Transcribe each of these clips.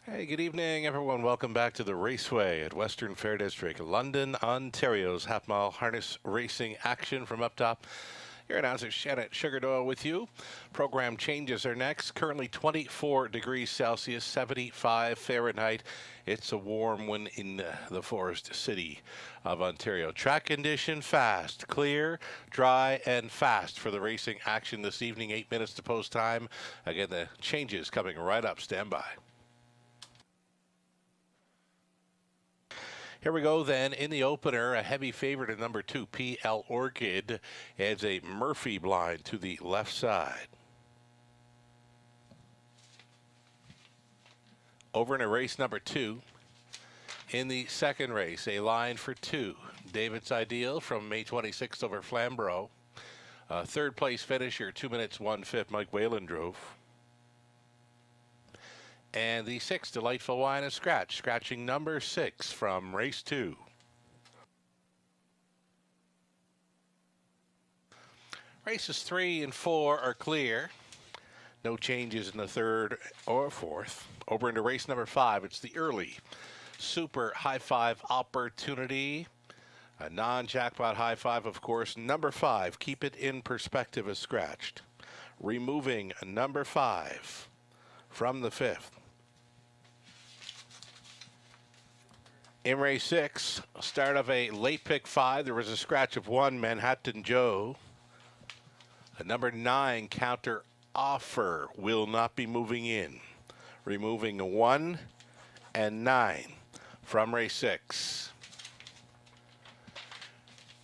Hey, good evening, everyone. Welcome back to the Raceway at Western Fair District, London, Ontario's half-mile harness racing action from up top. Your announcer, Shannon Sugardoyle, with you. Program changes are next. Currently 24 degrees Celsius, 75 Fahrenheit. It's a warm one in the forest city of Ontario. Track condition, fast, clear, dry, and fast for the racing action this evening. 8 minutes to post time. Again, the changes coming right up. Stand by. Here we go then. In the opener, a heavy favorite at number 2, PL Orchid, adds a Murphy blind to the left side. Over in race number 2. In the second race, a line for 2. David's Ideal from May 26th over Flamborough. Third place finisher, 2 minutes 1/5, Mike Whalen drove. And the 6th, Delightful Wine and Scratch, scratching number 6 from race 2. Races 3 and 4 are clear. No changes in the third or fourth. Over into race number 5, it's the early Super High Five Opportunity. A non-jackpot high five, of course. Number 5, Keep It in Perspective, is scratched. Removing number 5 from the 5th. In race 6, start of a late pick 5, there was a scratch of 1, Manhattan Joe. A number 9, Counter Offer, will not be moving in. Removing 1 and 9 from race 6.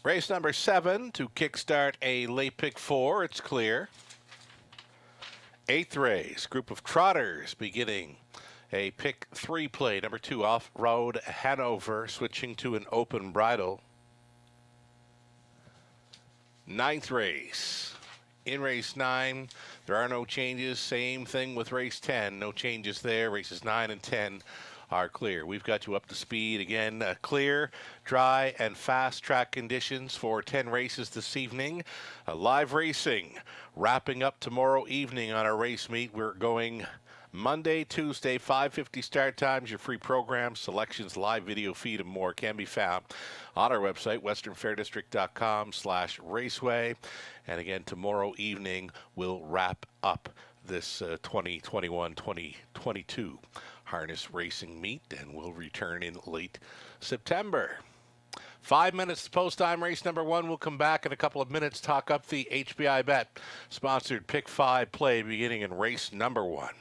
Race number 7 to kickstart a late pick 4, it's clear. 8th race, group of trotters beginning a pick 3 play. Number 2, Off-Road Hanover, switching to an open bridle. 9th race. In race 9, there are no changes. Same thing with race 10. No changes there. Races 9 and 10 are clear. We've got you up to speed again. Clear, dry, and fast track conditions for 10 races this evening. Live racing wrapping up tomorrow evening on our race meet. We're going Monday, Tuesday, 5:50 start times. Your free programs, selections, live video feed, and more can be found on our website, westernfairdistrict.com/raceway. And again, tomorrow evening, we'll wrap up this 2021-2022 harness racing meet, and we'll return in late September. 5 minutes to post time. Race number 1. We'll come back in a couple of minutes, talk up the HBI Bet sponsored pick 5 play beginning in race number 1.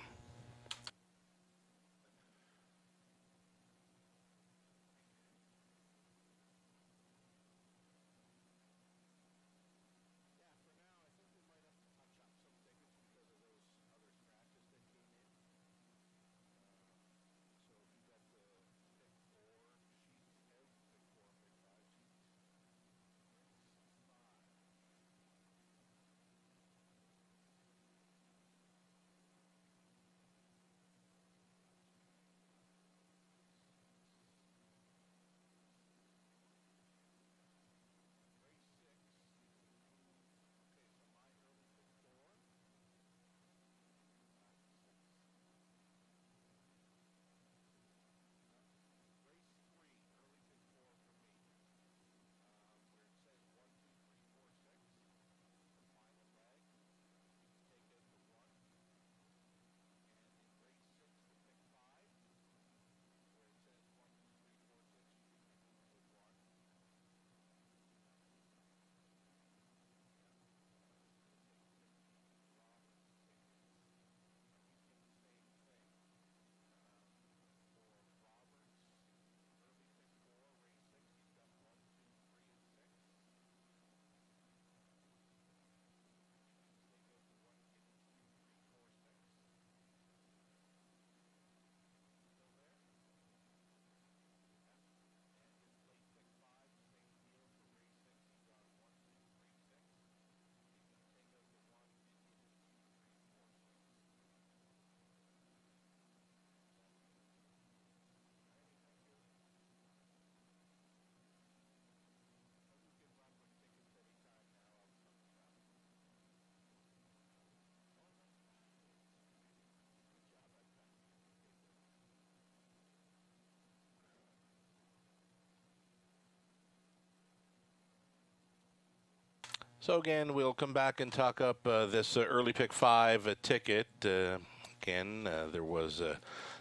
So again, we'll come back and talk up this early pick five ticket. Again, there was a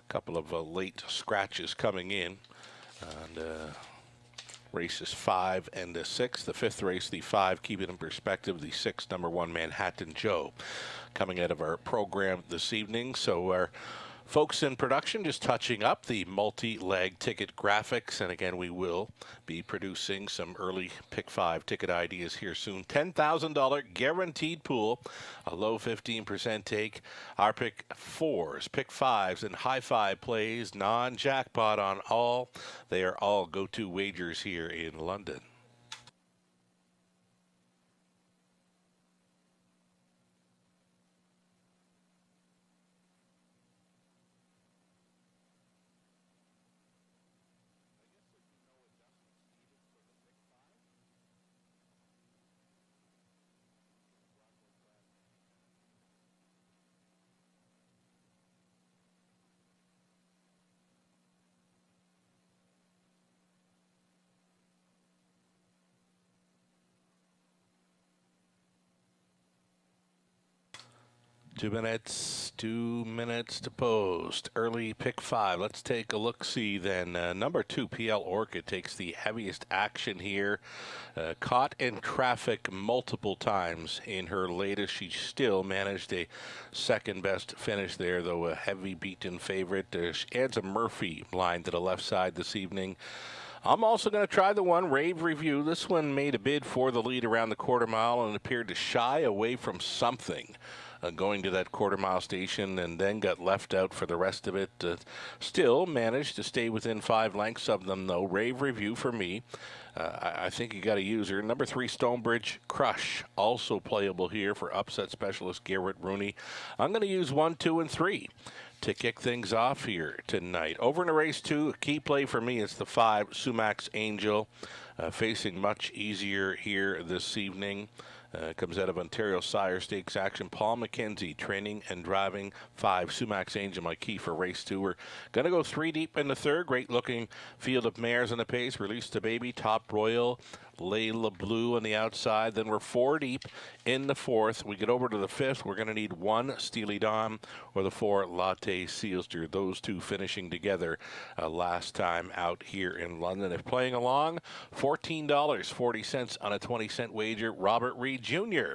couple of late scratches coming in. And races 5 and 6. The fifth race, the 5, keep it in perspective, the 6, number 1, Manhattan Joe, coming out of our program this evening. So our folks in production just touching up the multi-leg ticket graphics. And again, we will be producing some early pick 5 ticket ideas here soon. $10,000 guaranteed pool, a low 15% take. Our pick 4s, pick 5s, and high 5 plays, non-jackpot on all. They are all go-to wagers here in London. Two minutes to post. Early pick 5. Let's take a look-see then. Number 2, PL Orchid, takes the heaviest action here. Caught in traffic multiple times in her latest. She still managed a second-best finish there, though a heavy beaten favorite. She adds a Murphy line to the left side this evening. I'm also going to try the one, Rave Review. This one made a bid for the lead around the quarter mile and appeared to shy away from something. Going to that quarter mile station and then got left out for the rest of it. Still managed to stay within 5 lengths of them, though. Rave Review for me. I think you got to use her. Number 3, Stonebridge Crush, also playable here for upset specialist Garrett Rooney. I'm going to use 1, 2, and 3 to kick things off here tonight. Over in the race 2, a key play for me is the 5, Sumax Angel, facing much easier here this evening. Comes out of Ontario Sire Stakes action. Paul McKenzie training and driving 5, Sumax Angel, my key for race 2. We're going to go 3 deep in the third. Great looking field of mares on the pace. Release to Baby, Top Royal, Layla Blue on the outside. Then we're 4 deep in the fourth. We get over to the fifth. We're going to need 1, Steely Dawn, or the 4, Latte Sealster. Those two finishing together last time out here in London. If playing along, $14.40 on a 20-cent wager. Robert Reed Jr.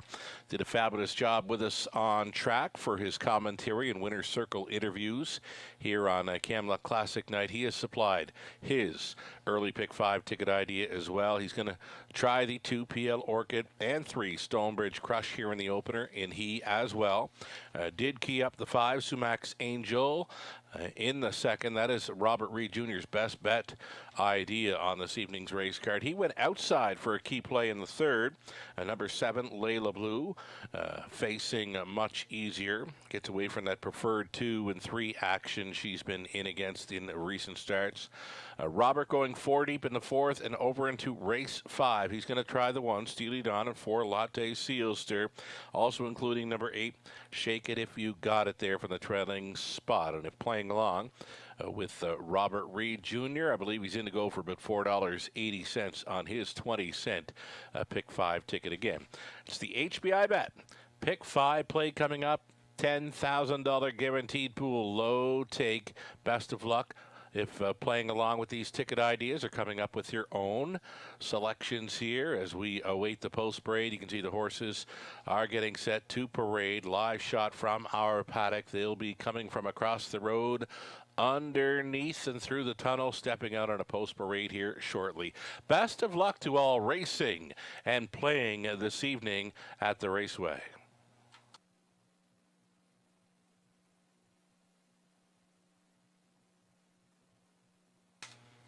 did a fabulous job with us on track for his commentary and Winner's Circle interviews here on Camluck Classic Night. He has supplied his early pick 5 ticket idea as well. He's going to try the 2, PL Orchid, and 3, Stonebridge Crush here in the opener, and he as well did key up the 5, Sumax Angel, in the second. That is Robert Reed Jr.'s best bet idea on this evening's race card. He went outside for a key play in the third. Number 7, Layla Blue, facing much easier. Gets away from that preferred 2 and 3 action she's been in against in recent starts. Robert going 4 deep in the fourth and over into race 5. He's going to try the 1, Steely Dawn, and 4, Latte Sealster, also including number 8, Shake It If You Got It there from the trailing spot. And if playing along with Robert Reed Jr., I believe he's in to go for about $4.80 on his 20-cent pick 5 ticket again. It's the HBI bet. Pick 5 play coming up. $10,000 guaranteed pool. Low take. Best of luck. If playing along with these ticket ideas or coming up with your own selections here as we await the post parade, you can see the horses are getting set to parade. Live shot from our paddock. They'll be coming from across the road, underneath and through the tunnel, stepping out on a post parade here shortly. Best of luck to all racing and playing this evening at the Raceway.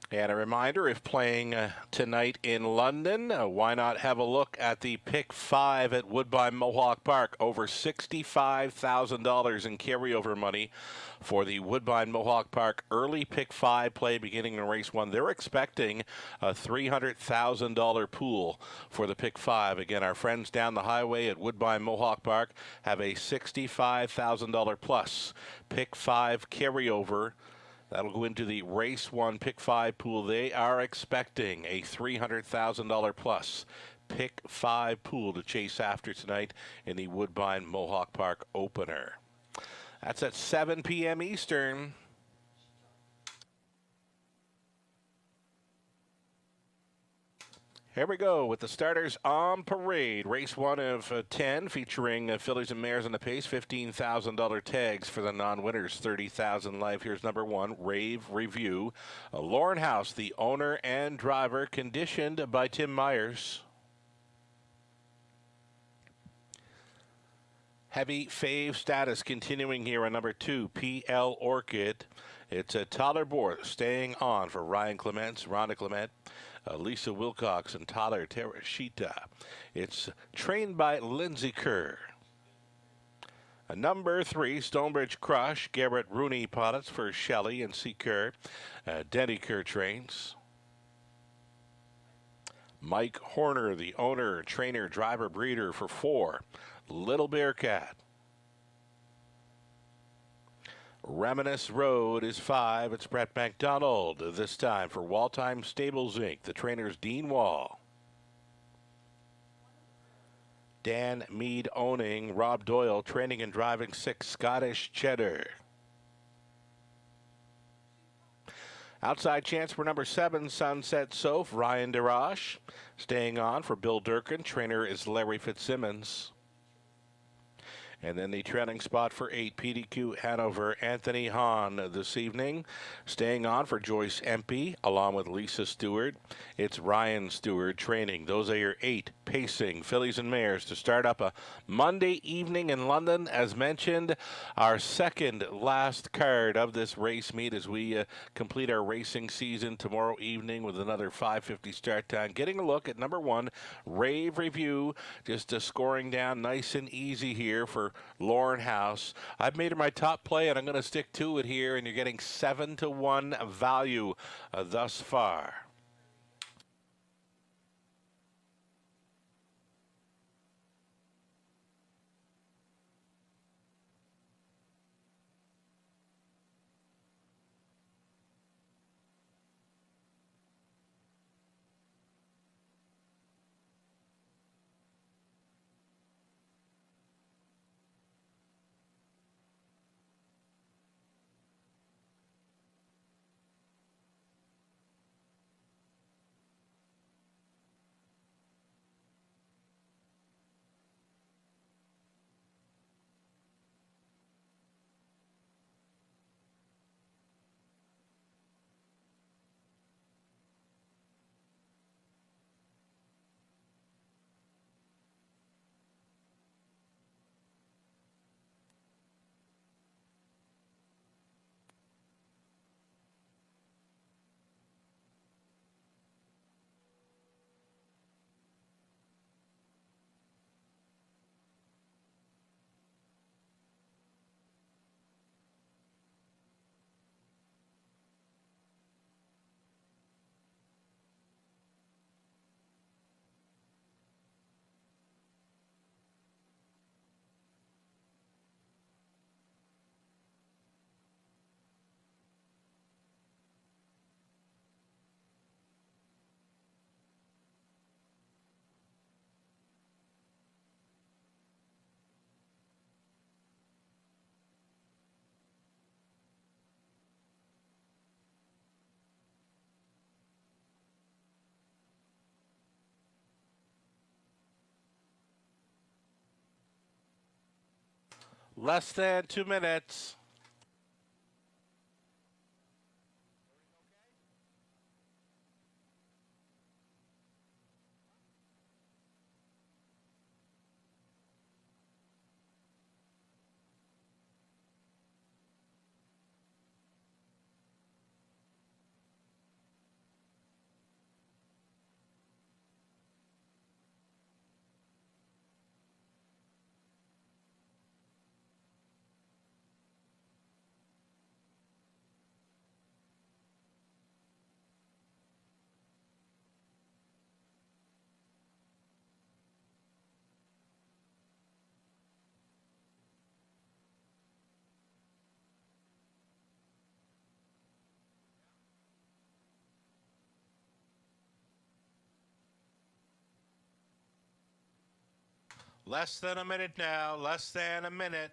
And a reminder, if playing tonight in London, why not have a look at the pick 5 at Woodbine Mohawk Park? Over $65,000 in carryover money for the Woodbine Mohawk Park early pick 5 play beginning in race 1. They're expecting a $300,000 pool for the pick 5. Again, our friends down the highway at Woodbine Mohawk Park have a $65,000 plus pick 5 carryover. That'll go into the race 1 pick 5 pool. They are expecting a $300,000 plus pick 5 pool to chase after tonight in the Woodbine Mohawk Park opener. That's at 7 p.m. Eastern. Here we go with the starters on parade. Race 1 of 10 featuring fillies and mares on the pace. $15,000 tags for the non-winners. $30,000 live. Here's number 1, Rave Review. Lauren House, the owner and driver, conditioned by Tim Myers. Heavy fave status continuing here on number 2, PL Orchid. It's a Tyler Bohr staying on for Ryan Clements, Rhonda Clement, Lisa Wilcox, and Tyler Terashita. It's trained by Lindsay Kerr. Number 3, Stonebridge Crush. Garrett Rooney pilots for Shelley and C. Kerr. Denny Kerr trains. Mike Horner, the owner, trainer, driver, breeder for 4, Little Bearcat. Reminisce Road is 5. It's Brett McDonald, this time for Wall-Time Stables, Inc. The trainer's Dean Wall. Dan Mead owning. Rob Doyle training and driving 6, Scottish Cheddar. Outside chance for number 7, Sunset Soph, Ryan DeRoche. Staying on for Bill Durkin. Trainer is Larry Fitzsimmons. And then the trailing spot for 8, PDQ Hanover, Anthony Hahn this evening. Staying on for Joyce Empey, along with Lisa Stewart. It's Ryan Stewart training. Those are your 8 pacing fillies and mares to start up a Monday evening in London. As mentioned, our second last card of this race meet as we complete our racing season tomorrow evening with another 5:50 start time. Getting a look at number 1, Rave Review, just scoring down nice and easy here for Lauren House. I've made her my top play, and I'm going to stick to it here, and you're getting 7-1 value thus far. Less than 2 minutes. Less than a minute now. Less than a minute.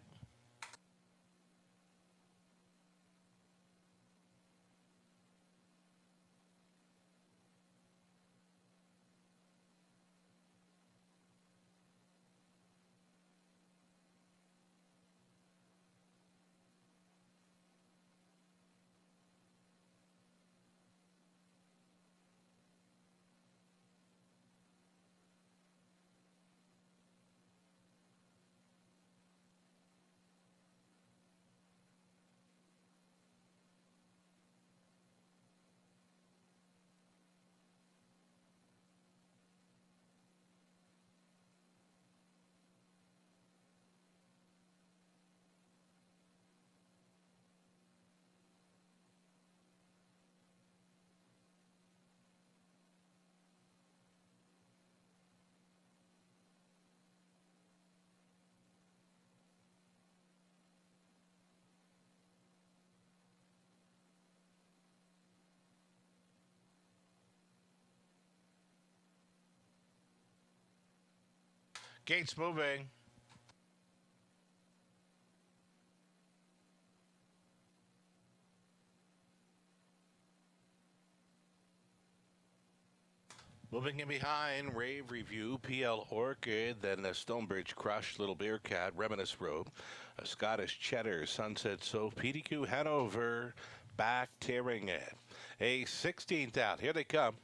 Gates moving. Moving in behind, Rave Review, PL Orchid, then the Stonebridge Crush, Little Bearcat, Reminisce Road, a Scottish Cheddar, Sunset Soap, PDQ Hanover, back tearing it. A 16th out. Here they come.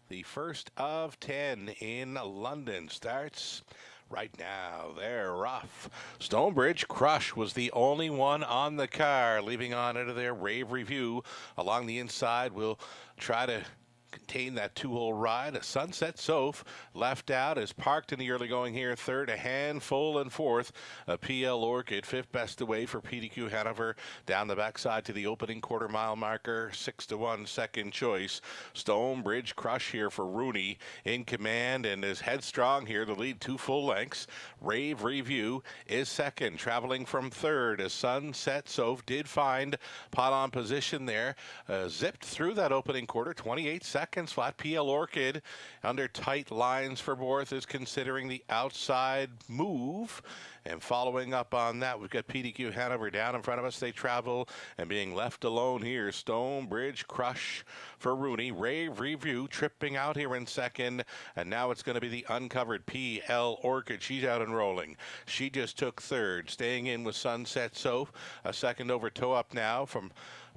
The first of 10 in London starts right now. They're rough. Stonebridge Crush was the only one on the car, leaving on into their Rave Review. Along the inside, we'll try to contain that two-hole ride. A Sunset Soph left out is parked in the early going here. Third, a Handful, and fourth, a PL Orchid. Fifth best away for PDQ Hanover. Down the backside to the opening quarter-mile marker. 6-1 second choice. Stonebridge Crush here for Rooney in command and is headstrong here to lead 2 full lengths. Rave Review is second, traveling from third. A Sunset Soph did find pot on position there. Zipped through that opening quarter, 28 seconds flat. PL Orchid under tight lines for Borth is considering the outside move. And following up on that, we've got PDQ Hanover down in front of us. They travel and being left alone here. Stonebridge Crush for Rooney. Rave Review tripping out here in second. And now it's going to be the uncovered PL Orchid. She's out and rolling. She just took third. Staying in with Sunset Soap. A second over toe up now from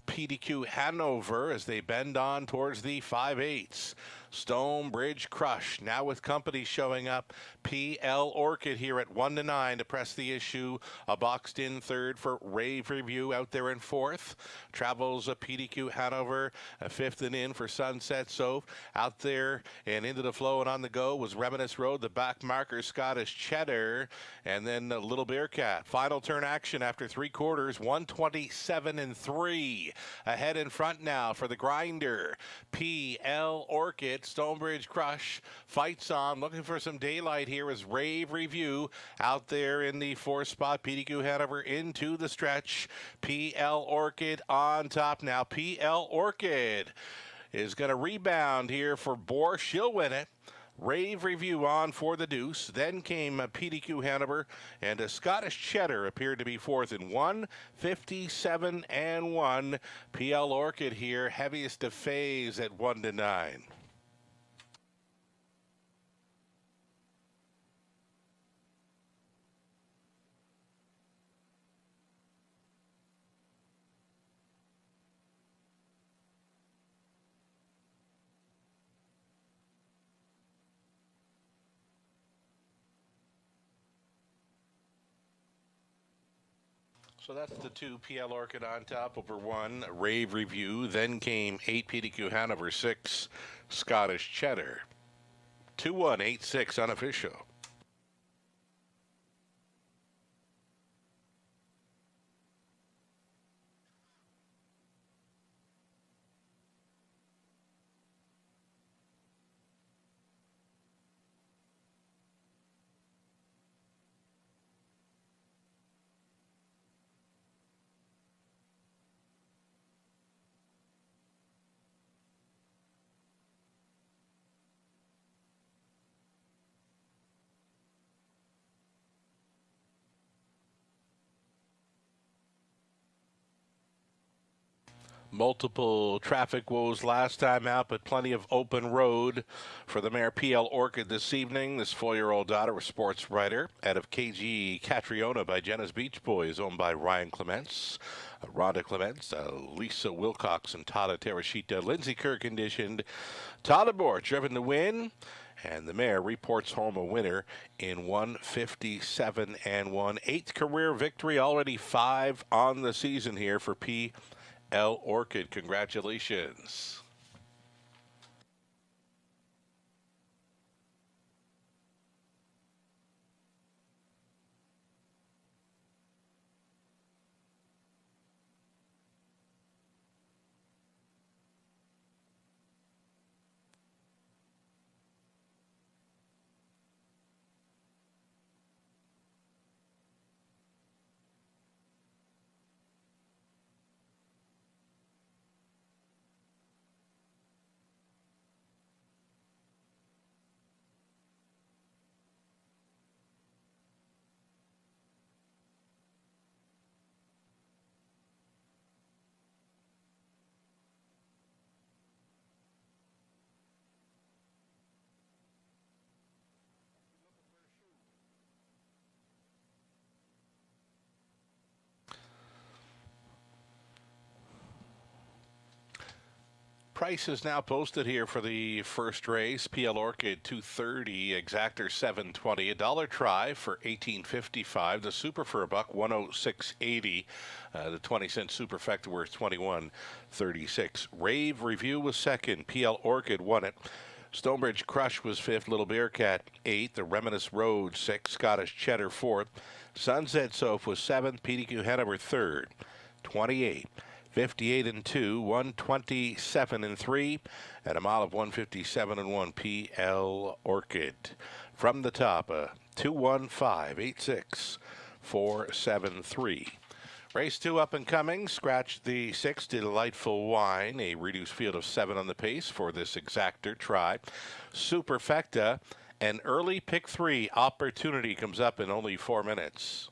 PDQ Hanover as they bend on towards the 5/8. Stonebridge Crush now with company showing up. PL Orchid here at 1-9 to press the issue. A boxed in third for Rave Review out there in fourth. Travels a PDQ Hanover, a fifth and in for Sunset Soap. Out there and into the flow and on the go was Reminisce Road, the back marker Scottish Cheddar, and then a Little Bearcat. Final turn action after 3 quarters, 127-3. Ahead in front now for the grinder. PL Orchid. Stonebridge Crush fights on, looking for some daylight here is Rave Review out there in the 4th spot. PDQ Hanover into the stretch. PL Orchid on top now. PL Orchid is going to rebound here for Bohr. She'll win it. Rave Review on for the deuce. Then came PDQ Hanover, and a Scottish Cheddar appeared to be fourth in 157-1. PL Orchid here, heaviest of phase at 1-9. So that's the 2 PL Orchid on top over 1 Rave Review. Then came 8 PDQ Hanover, 6 Scottish Cheddar. 2-1, 8-6 unofficial. Multiple traffic woes last time out, but plenty of open road for the mare PL Orchid this evening. This 4-year-old daughter of sports writer out of KG Catriona by Jenna's Beach Boys, owned by Ryan Clements, Rhonda Clements, Lisa Wilcox, and Tata Terashita. Lindsay Kerr conditioned. Tata Board driven to win. And the mare reports home a winner in 157 and 1. 8th career victory, already 5 on the season here for PL Orchid. Congratulations. Price is now posted here for the first race. PL Orchid 230, exactor 720, $1 try for 18.55. The super for a buck 106.80. The 20-cent superfecta worth 21.36. Rave Review was second. PL Orchid won it. Stonebridge Crush was fifth. Little Bearcat 8th. The Reminisce Road 6th. Scottish Cheddar 4th. Sunset Soph was 7th. PDQ Hanover 3rd. 28. 58 and 2, 127 and 3, and a mile of 157 and 1. PL Orchid. From the top, 215-86-473. Race 2 up and coming. Scratch the 6, Delightful Wine. A reduced field of 7 on the pace for this exactor try. Superfecta, an early pick 3 opportunity comes up in only 4 minutes.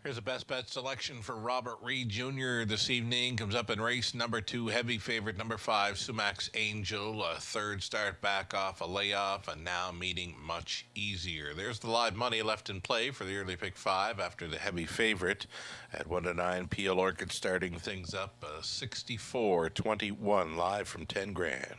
Here's a best bet selection for Robert Reed Jr. this evening. Comes up in race number 2, heavy favorite number 5, Sumax Angel. A third start back off a layoff and now meeting much easier. There's the live money left in play for the early pick 5 after the heavy favorite at 1 to 9. Peel Orchid starting things up 64-21 live from 10 grand.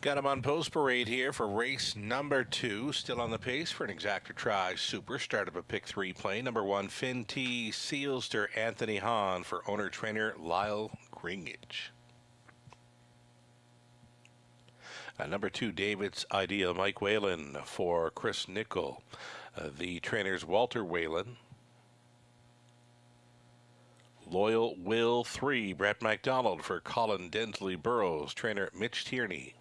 Got him on post parade here for race number 2. Still on the pace for an exactor try. Super. Start of a pick 3 play. Number 1, Finn T. Sealster Anthony Hahn for owner trainer Lyle Greenwich. Number 2, David's Ideal Mike Whalen for Chris Nickel. The trainers Walter Whalen. Loyal Will 3, Brett MacDonald for Colin Densley Burrows. Trainer Mitch Tierney.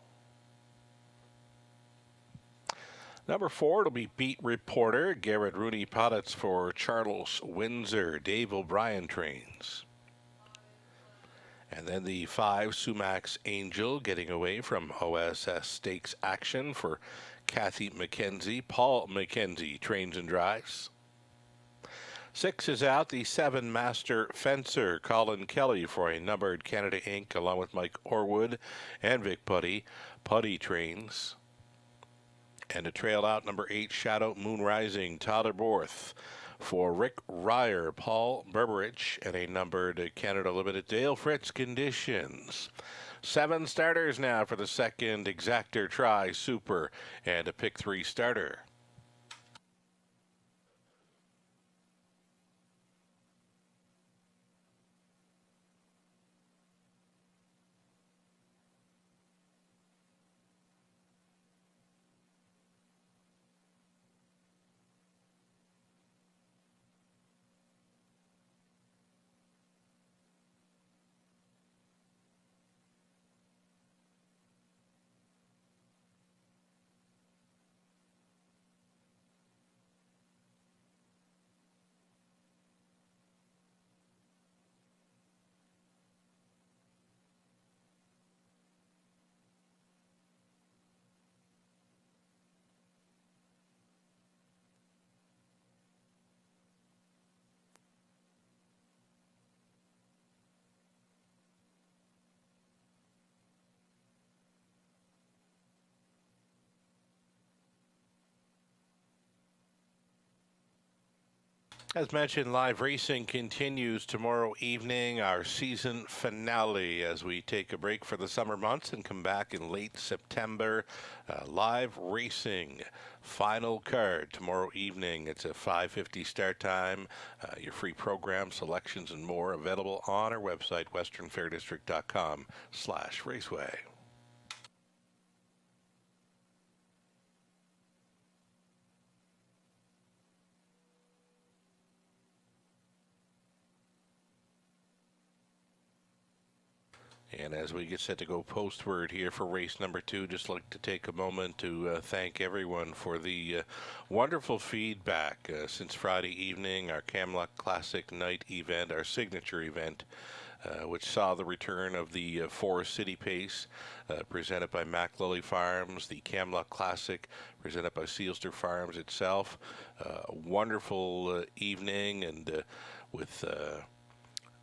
Number 4, it'll be Beat Reporter, Garrett Rooney Poddets for Charles Windsor, Dave O'Brien trains. And then the 5, Sumax Angel, getting away from OSS Stakes action for Kathy McKenzie. Paul McKenzie trains and drives. 6 is out, the 7, Master Fencer, Colin Kelly for a numbered Canada Inc., along with Mike Orwood and Vic Putty. Putty trains. And a trail out, number 8, Shadow Moon Rising, Tyler Borth for Rick Ryer, Paul Berberich, and a numbered Canada Limited Dale Fritz conditions. 7 starters now for the second exactor try super and a pick 3 starter. As mentioned, live racing continues tomorrow evening, our season finale, as we take a break for the summer months and come back in late September. Live racing final card tomorrow evening. It's a 5:50 start time. Your free program selections and more available on our website, westernfairdistrict.com/raceway. And as we get set to go postward here for race number 2, just like to take a moment to thank everyone for the wonderful feedback since Friday evening, our Camlock Classic Night event, our signature event, which saw the return of the Forest City Pace, presented by MacLilly Farms, the Camlock Classic, presented by Sealster Farms itself. Wonderful evening, and with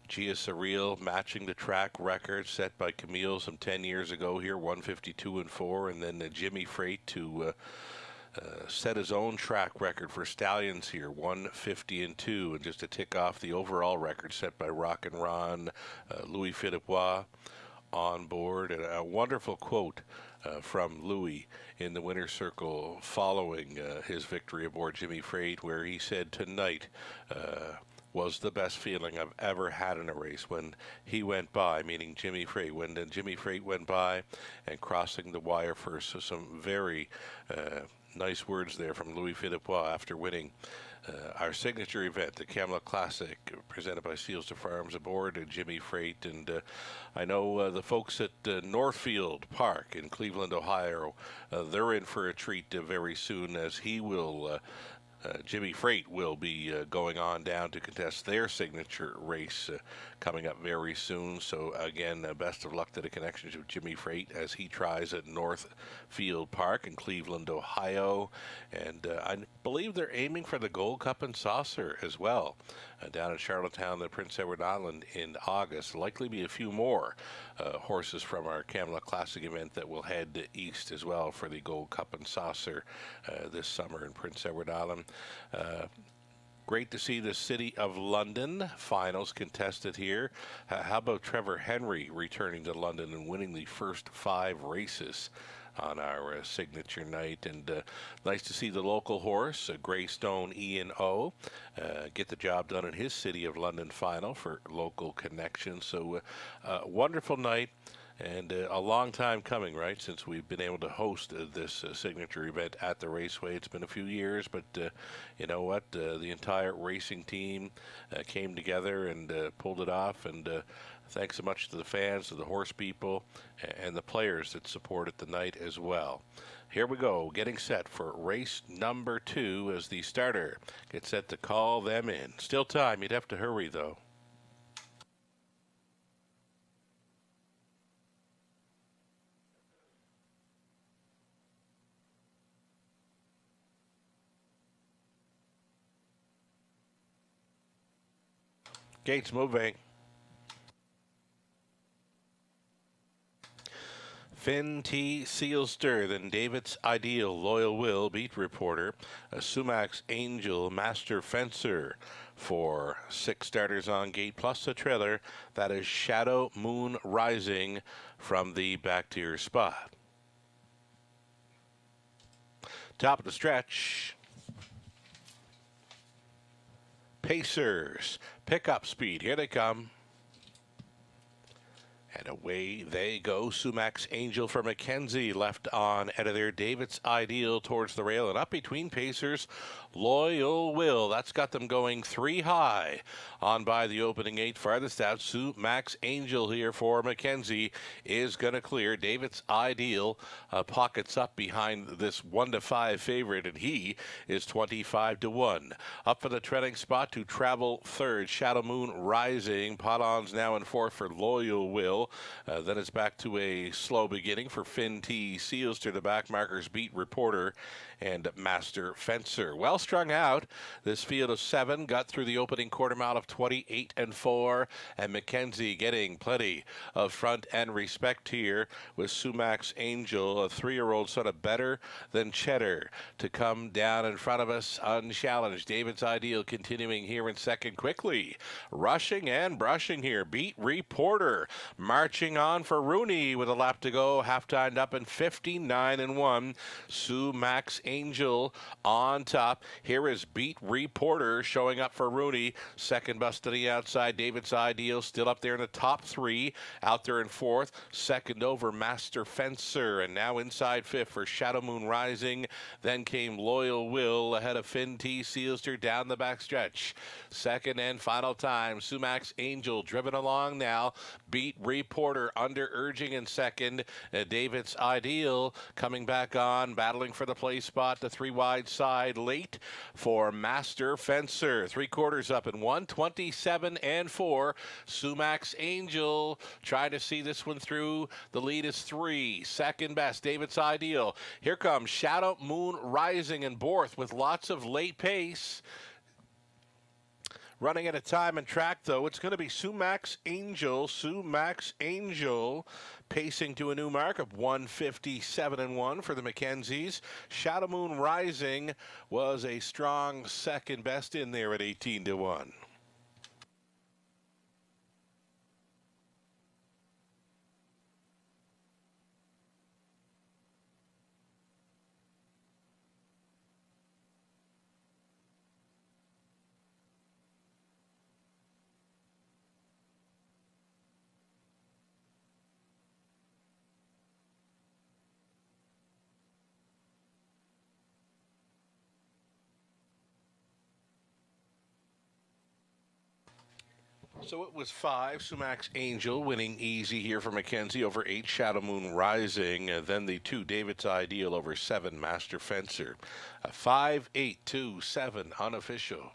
Gia Surreal matching the track record set by Camille some 10 years ago here, 152-4, and then Jimmy Freight to set his own track record for Stallions here, 150-2, and just to tick off the overall record set by Rock and Ron, Louis Philippois on board. And a wonderful quote from Louis in the winner's circle following his victory aboard Jimmy Freight, where he said, "Tonight was the best feeling I've ever had in a race when he went by," meaning Jimmy Freight. When Jimmy Freight went by and crossing the wire first. So some very nice words there from Louis Philippois after winning our signature event, the Camlock Classic, presented by Sealster Farms aboard Jimmy Freight. And I know the folks at Northfield Park in Cleveland, Ohio, they're in for a treat very soon, as he will Jimmy Freight will be going on down to contest their signature race coming up very soon. So again, best of luck to the connections of Jimmy Freight as he tries at Northfield Park in Cleveland, Ohio. And I believe they're aiming for the Gold Cup and Saucer as well down in Charlottetown, the Prince Edward Island in August. Likely be a few more horses from our Camlock Classic event that will head east as well for the Gold Cup and Saucer this summer in Prince Edward Island. Great to see the City of London finals contested here. How about Trevor Henry returning to London and winning the first 5 races on our signature night? And nice to see the local horse, Greystone Ian O, get the job done in his City of London final for local connection. So wonderful night. And a long time coming, right, since we've been able to host this signature event at the Raceway. It's been a few years, but you know what? The entire racing team came together and pulled it off. And thanks so much to the fans, to the horse people, and the players that supported the night as well. Here we go, getting set for race number 2 as the starter gets set to call them in. Still time. You'd have to hurry, though. Gates moving. Finn T. Sealster, then David's Ideal, Loyal Will, beat reporter, Sumax Angel, Master Fencer for 6 starters on gate, plus a trailer. That is Shadow Moon Rising from the back tier spot. Top of the stretch. Pacers, pickup speed, here they come. And away they go. Sumax Angel for Mackenzie, left on out of there. David's Ideal towards the rail, and up between Pacers, Loyal Will. That's got them going 3 high on by the opening 8. Farthest out, Sumax Angel here for Mackenzie is going to clear. David's Ideal pockets up behind this 1-5 favorite, and he is 25-1. Up for the treading spot to travel third, Shadow Moon Rising. Pot-ons now in 4th for Loyal Will. Ideal. Then it's back to a slow beginning for Finn T. Seals to the back markers, Beat Reporter and Master Fencer. Well strung out. This field of 7 got through the opening quarter mile of 28 and 4, and Mackenzie getting plenty of front end respect here with Sumax Angel, a 3-year-old son of Better Than Cheddar, to come down in front of us unchallenged. David's Ideal continuing here in second quickly. Rushing and brushing here. Beat Reporter marching on for Rooney with a lap to go. Half-timed up in 59 and 1. Sumax Angel on top. Here is Beat Reporter showing up for Rooney. Second bus to the outside. David's Ideal still up there in the top 3. Out there in fourth. Second over Master Fencer. And now inside fifth for Shadow Moon Rising. Then came Loyal Will ahead of Finn T. Sealster down the backstretch. Second and final time. Sumax Angel driven along now. Beat Reporter under urging in second. David's Ideal coming back on, battling for the place spot. The 3 wide side late for Master Fencer. 3/4 up in 1:27 and 4. Sumax Angel trying to see this one through. The lead is 3. Second best, David's Ideal. Here comes Shadow Moon Rising and Borth with lots of late pace. Running at a time and track, though, it's going to be Sumax Angel. Sumax Angel pacing to a new mark of 1:57 and 1 for the Mackenzies. Shadow Moon Rising was a strong second best in there at 18 to 1. So it was 5, Sumax Angel winning easy here for Mackenzie over 8, Shadow Moon Rising. Then the 2, David's Ideal over 7, Master Fencer. 5, 8, 2, 7, unofficial.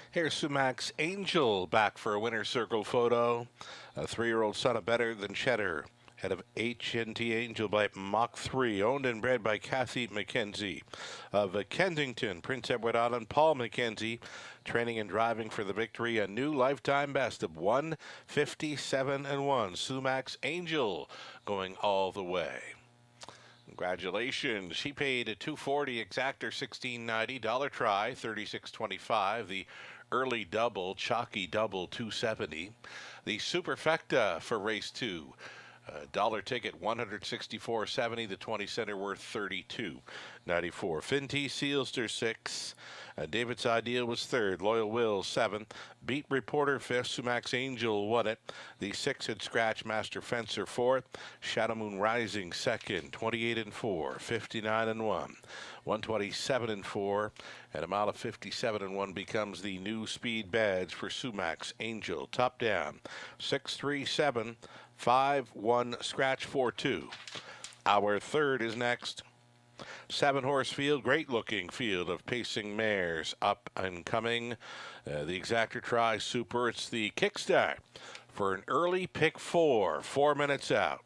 Here's Sumax Angel back for a winner's circle photo. A 3-year-old son of Better Than Cheddar. Head of H&T Angel by Mach 3, owned and bred by Kathy Mackenzie. Of Kensington, Prince Edward Island, Paul Mackenzie, training and driving for the victory. A new lifetime best of 1:57 and 1. Sumax Angel going all the way. Congratulations. She paid a $240 exactor, $16.90. Dollar try, $36.25. The early double, chalky double, $270. The superfecta for race 2. Dollar ticket, $164.70. The 20 center worth $32.94. Finn T. Sealster 6. David's Ideal was 3rd. Loyal Will 7th. Beat Reporter 5th. Sumax Angel won it. The 6 had scratched Master Fencer 4th. Shadow Moon Rising 2nd. 28 and 4. 59 and 1. 127 and 4. And a mile of 57 and 1 becomes the new speed badge for Sumax Angel. Top down 637. 5-1 scratch 4-2. Our 3rd is next. 7-horse field, great looking field of pacing mares up and coming. The exactor try super. It's the kickstart for an early pick 4. 4 minutes out.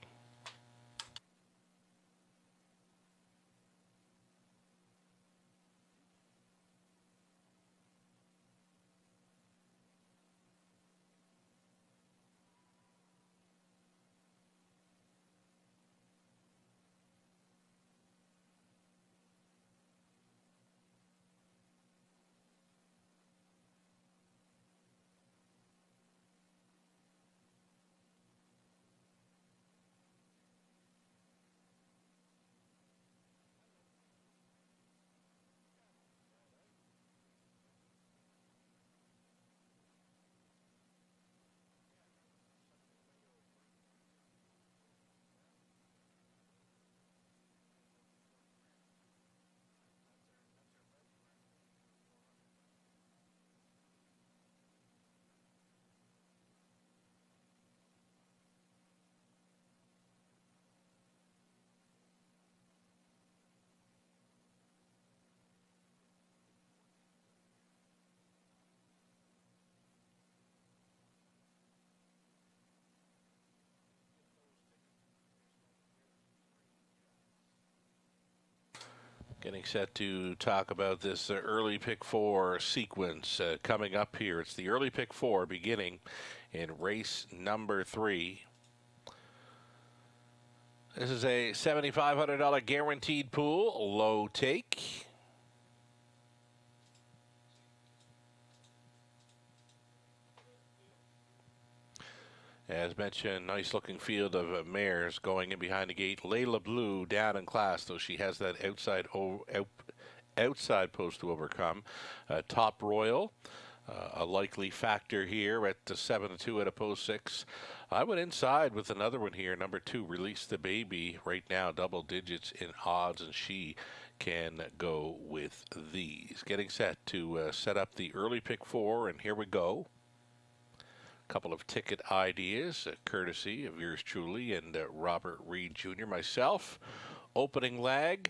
Getting set to talk about this early pick four sequence coming up here. It's the early pick four beginning in race number 3. This is a $7,500 guaranteed pool, low take. As mentioned, nice looking field of mares going in behind the gate. Layla Blue down in class, though she has that outside post to overcome. Top Royal, a likely factor here at 7-2 at a post 6. I went inside with another one here, number 2, Release the Baby, right now double digits in odds, and she can go with these. Getting set to set up the early pick 4, and here we go. Couple of ticket ideas, courtesy of yours truly and Robert Reed Jr. Myself. Opening leg,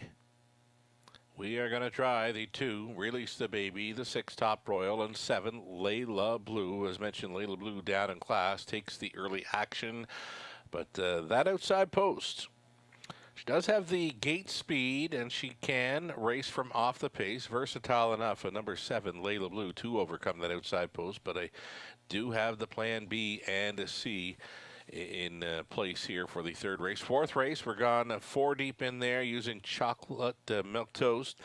we are going to try the 2, Release the Baby, the 6, Top Royal, and 7, Layla Blue. As mentioned, Layla Blue down in class, takes the early action, but that outside post, she does have the gate speed, and she can race from off the pace. Versatile enough, number 7, Layla Blue, to overcome that outside post, but I do have the plan B and a C in place here for the 3rd race. 4th race, we're gone 4 deep in there using Chocolate Milk Toast,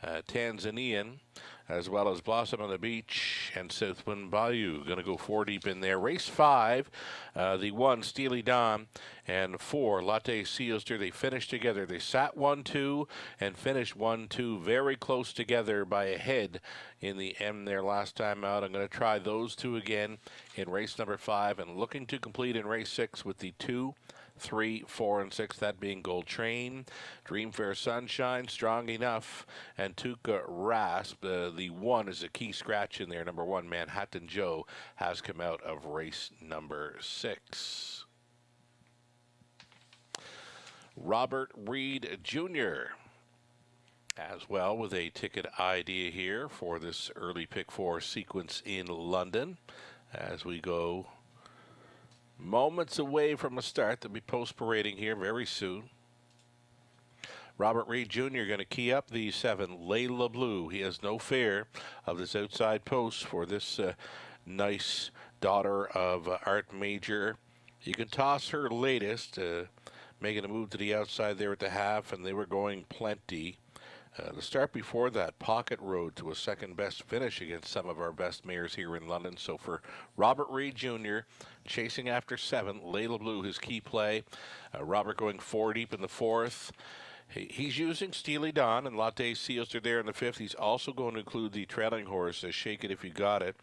Tanzanian, as well as Blossom on the Beach and Southwind Bayou. Going to go 4 deep in there. Race 5, the 1, Steely Dawn, and 4, Latte Sealster. They finished together. They sat 1-2 and finished 1-2, very close together by a head in the M there last time out. I'm going to try those 2 again in race number 5 and looking to complete in race 6 with the 2, 3, 4, and 6, that being Gold Train, Dreamfair Sunshine, Strong Enough, and Tuca Rasp. The 1 is a key scratch in there. Number 1, Manhattan Joe, has come out of race number 6. Robert Reed Jr. as well with a ticket idea here for this early pick 4 sequence in London as we go moments away from a start. They'll be post parading here very soon. Robert Reed Jr. going to key up the 7, Layla Blue. He has no fear of this outside post for this nice daughter of Art Major. You can toss her latest, making a move to the outside there at the half, and they were going plenty. The start before that, Pocket Road to a second-best finish against some of our best mares here in London. So for Robert Reed Jr., chasing after 7, Layla Blue, his key play. Robert going 4 deep in the 4th. He's using Steely Dawn and Latte Seals are there in the 5th. He's also going to include the trailing horse, Shake It If You Got It.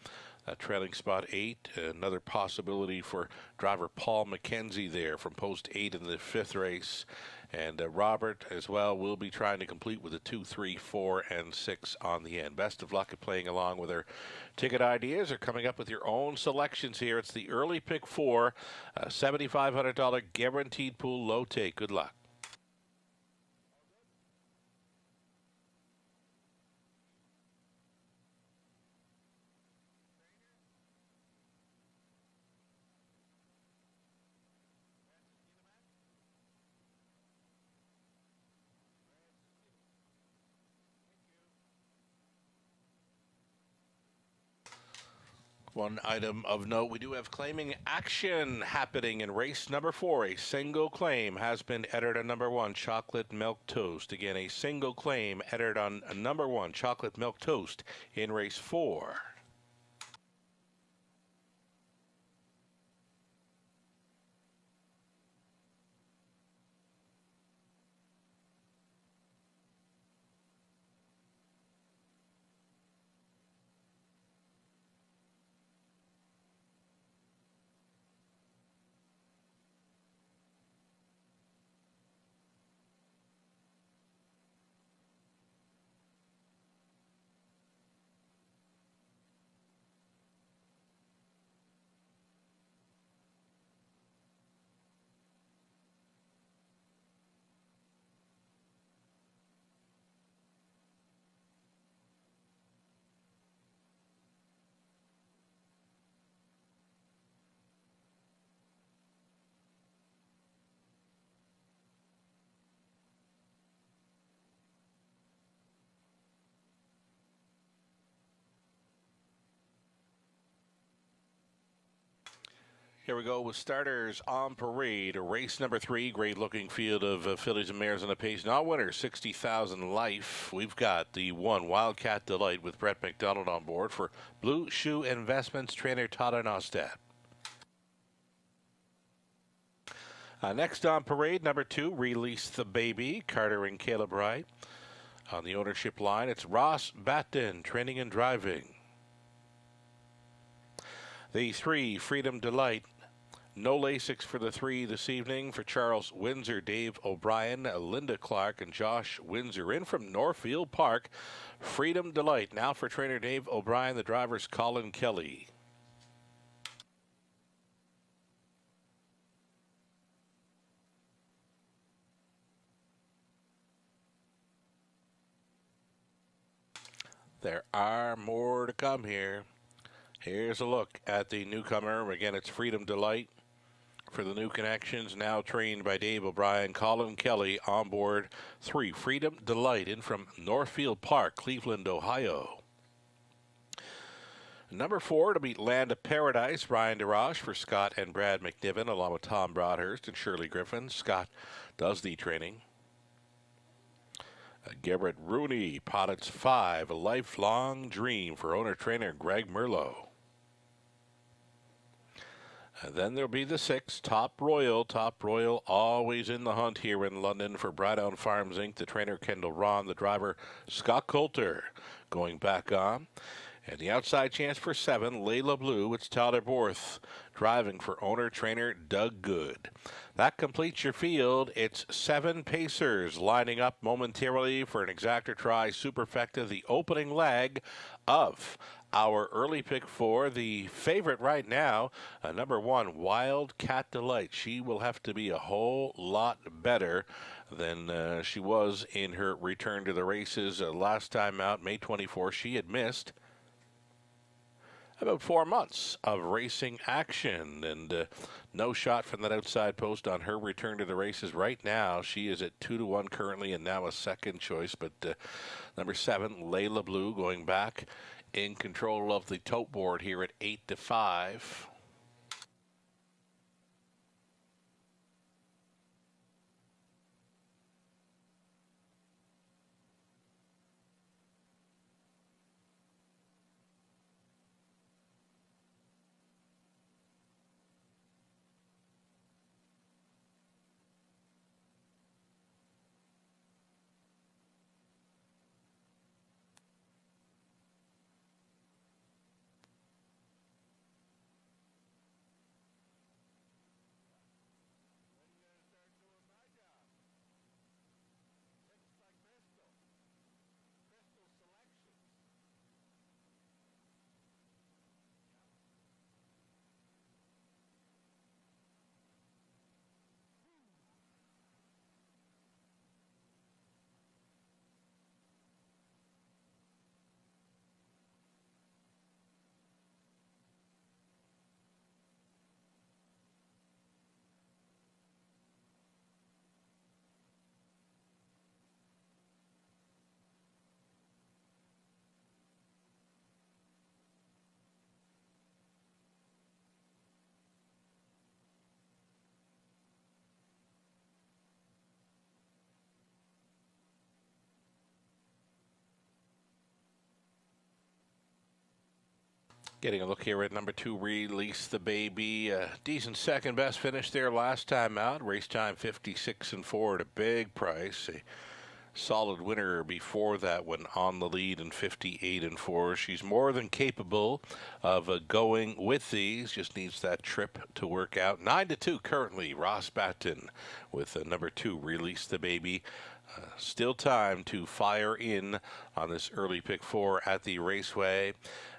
Trailing spot 8, another possibility for driver Paul McKenzie there from post 8 in the 5th race. And Robert as well will be trying to complete with a 2, 3, 4, and 6 on the end. Best of luck at playing along with our ticket ideas or coming up with your own selections here. It's the early pick 4, $7,500 guaranteed pool, low take. Good luck. One item of note, we do have claiming action happening in race number 4. A single claim has been entered on number 1, Chocolate Milk Toast. Again, a single claim entered on number 1, Chocolate Milk Toast in race 4. Here we go with starters on parade. Race number 3, great looking field of fillies and mares on the pace. Not winner, 60,000 life. We've got the 1 Wildcat Delight with Brett McDonald on board for Blue Shoe Investments trainer Todd Nostad. Next on parade, number 2, Release the Baby, Carter and Caleb Wright. On the ownership line, it's Ross Batten, training and driving. The 3, Freedom Delight. No Lasix for the 3 this evening for Charles Windsor, Dave O'Brien, Linda Clark, and Josh Windsor. In from Northfield Park, Freedom Delight. Now for trainer Dave O'Brien, the driver's Colin Kelly. There are more to come here. Here's a look at the newcomer. Again, it's Freedom Delight for the new connections. Now trained by Dave O'Brien, Colin Kelly on board 3, Freedom Delight, in from Northfield Park, Cleveland, Ohio. Number 4 to beat Land of Paradise, Ryan DeRoche for Scott and Brad McNiven, along with Tom Broadhurst and Shirley Griffin. Scott does the training. Garrett Rooney, Pottit's 5, A Lifelong Dream for owner-trainer Greg Merlot. And then there'll be the 6, Top Royal. Top Royal always in the hunt here in London for Brightdown Farms Inc. The trainer Kendall Ron, the driver Scott Coulter going back on. And the outside chance for 7, Layla Blue. It's Tyler Borth driving for owner-trainer Doug Good. That completes your field. It's 7 pacers lining up momentarily for an exactor try superfecta, the opening leg of our early pick 4. The favorite right now, number 1, Wildcat Delight. She will have to be a whole lot better than she was in her return to the races last time out, May 24. She had missed about 4 months of racing action, and no shot from that outside post on her return to the races. Right now, she is at 2-1 currently, and now a second choice. But number 7, Layla Blue, going back in control of the tote board here at 8-5. Getting a look here at number 2, Release the Baby. Decent second best finish there last time out. Race time 56-4 at a big price. A solid winner before that one on the lead in 58-4. She's more than capable of going with these. Just needs that trip to work out. 9-2 currently. Ross Batten with number 2, Release the Baby. Still time to fire in on this early pick 4 at the Raceway.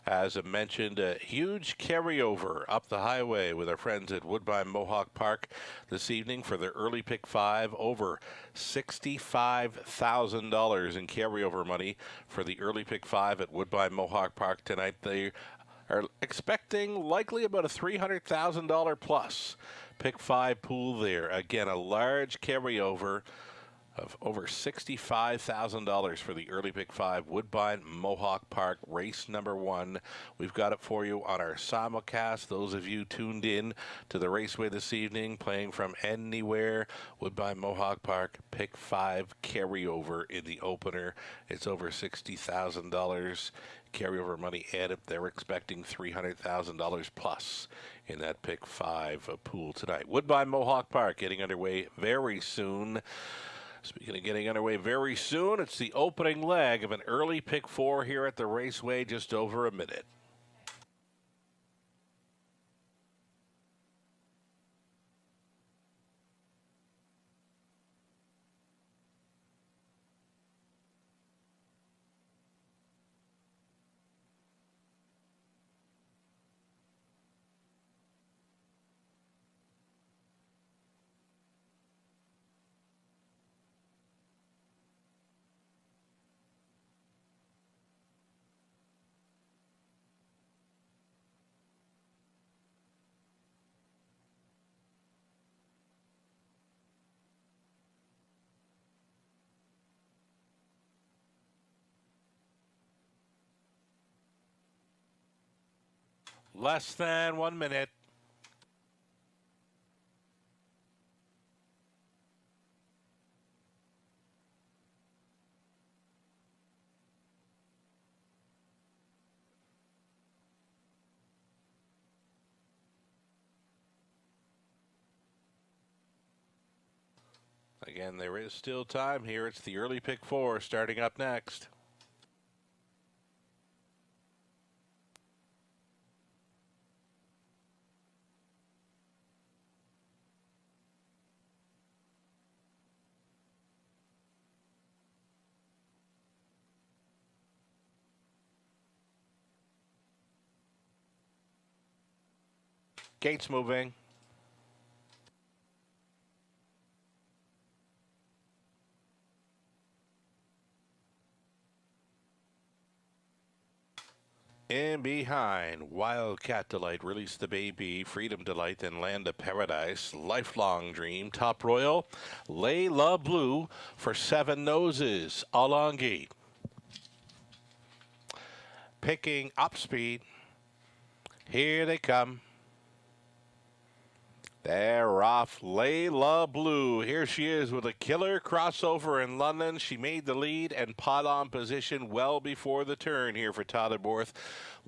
As I mentioned, a huge carryover up the highway with our friends at Woodbine Mohawk Park this evening for their early pick 5. Over $65,000 in carryover money for the early pick 5 at Woodbine Mohawk Park tonight. They are expecting likely about a $300,000 plus pick 5 pool there. Again, a large carryover. of over $65,000 for the early pick 5 Woodbine Mohawk Park race number 1. We've got it for you on our simulcast. Those of you tuned in to the Raceway this evening, playing from anywhere, Woodbine Mohawk Park pick 5 carryover in the opener. It's over $60,000 carryover money added. They're expecting $300,000 plus in that pick 5 pool tonight. Woodbine Mohawk Park getting underway very soon. Speaking of getting underway very soon, it's the opening leg of an early pick 4 here at the Raceway, just over a minute. Less than 1 minute. Again, there is still time here. It's the early pick 4 starting up next. Gates moving. In behind, Wildcat Delight, Release the Baby, Freedom Delight, and Land of Paradise, Lifelong Dream, Top Royal, Layla Blue for 7 noses, Along Gate. Picking up speed. Here they come. They're off. Layla Blue. Here she is with a killer crossover in London. She made the lead and pot on position well before the turn here for Totherborth.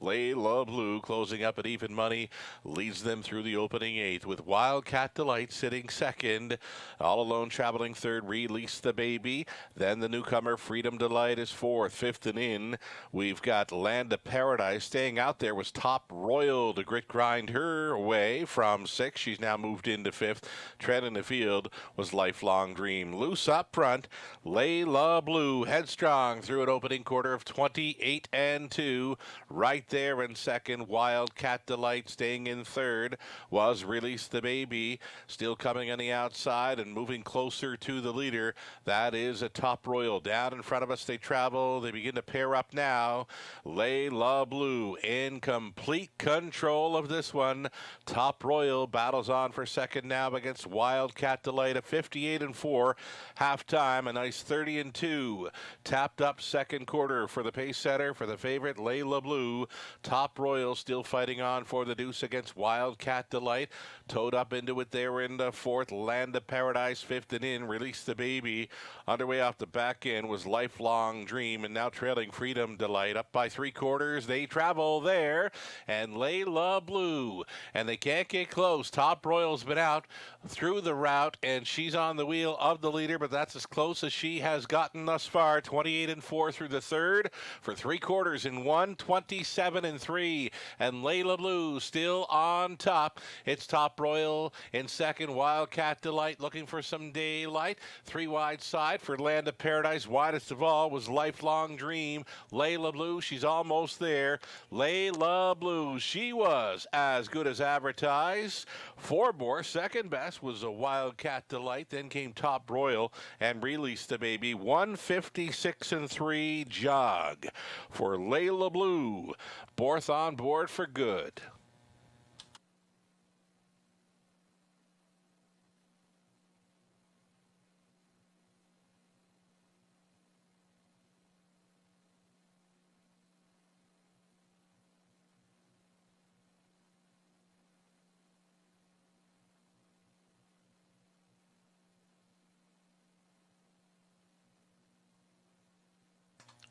Layla Blue closing up at even money, leads them through the opening 8th with Wildcat Delight sitting second. All Alone traveling third, Release the Baby. Then the newcomer Freedom Delight is 4th. 5th and in, we've got Land of Paradise. Staying out there was Top Royal to grit grind her way from 6th. She's now moved into 5th. Tread in the field was Lifelong Dream. Loose up front, Layla Blue headstrong through an opening quarter of 28 and 2. Right there in second, Wildcat Delight. Staying in third was Release the Baby. Still coming on the outside and moving closer to the leader. That is a Top Royal. Down in front of us they travel. They begin to pair up now. Layla Blue in complete control of this one. Top Royal battles on for second now against Wildcat Delight. A 58 and 4 halftime. A nice 30 and 2 tapped up second quarter for the pace setter for the favorite Layla Blue. Top Royal still fighting on for the deuce against Wildcat Delight. Towed up into it there in the 4th. Land of Paradise 5th and in. Release the Baby. Underway off the back end was Lifelong Dream, and now trailing Freedom Delight up by 3/4. They travel there, and Layla Blue, and they can't get close. Top Royal's been out through the route, and she's on the wheel of the leader, but that's as close as she has gotten thus far. 28 and 4 through the third for 3/4 in 1. 27 and 3, and Layla Blue still on top. It's Top Royal in second. Wildcat Delight looking for some daylight. 3 wide side for Land of Paradise. Widest of all was Lifelong Dream. Layla Blue, she's almost there. Layla Blue, she was as good as advertised. 4 more. Second best was a Wildcat Delight. Then came Top Royal and Release the Baby. 156 and 3 jog for Layla Blue. Borth on board for good.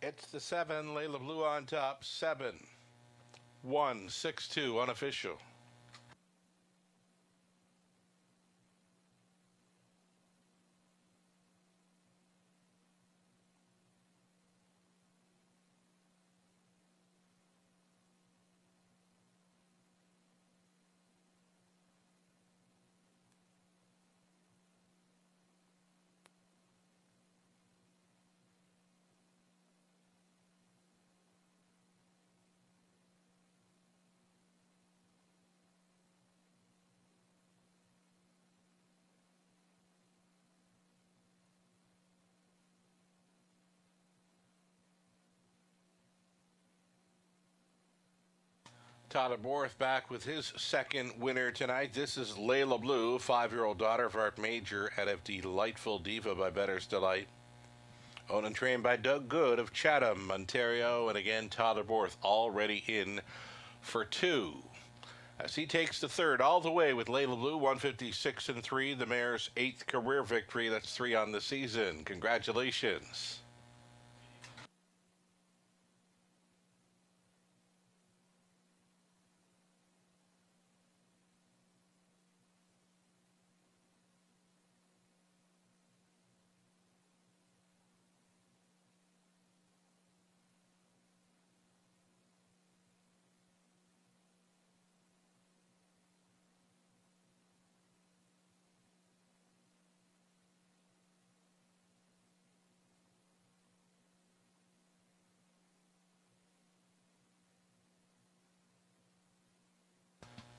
It's the 7, Layla Blue on top, 7, 1, 6, 2, unofficial. Tyler Borth back with his second winner tonight. This is Layla Blue, 5-year-old daughter of Art Major out of Delightful Diva by Better's Delight. Owned and trained by Doug Good of Chatham, Ontario. And again, Tyler Borth already in for 2. As he takes the third all the way with Layla Blue, 156-3, the mare's 8th career victory. That's 3 on the season. Congratulations.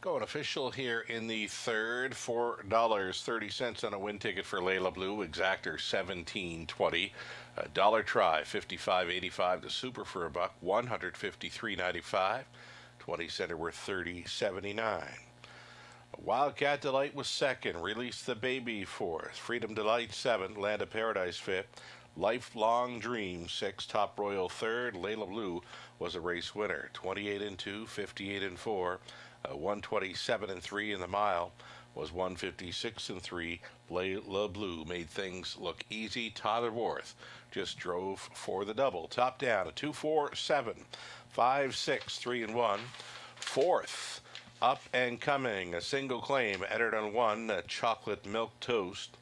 Going official here in the third, $4.30 on a win ticket for Layla Blue. Exactor $17.20. A dollar try $55.85. The super for a buck $153.95. 20 center worth $30.79. Wildcat Delight was second. Release the Baby fourth. Freedom Delight 7. Land of Paradise fifth. Lifelong Dream 6. Top Royal third. Layla Blue was a race winner. 28-2, 58-4. 127-3 in the mile was 156-3. Layla Blue made things look easy. Tyler Worth just drove for the double. Top down, a 2-4-7, 5-6, 3-1. Fourth, up and coming, a single claim, entered on 1, chocolate milk toast.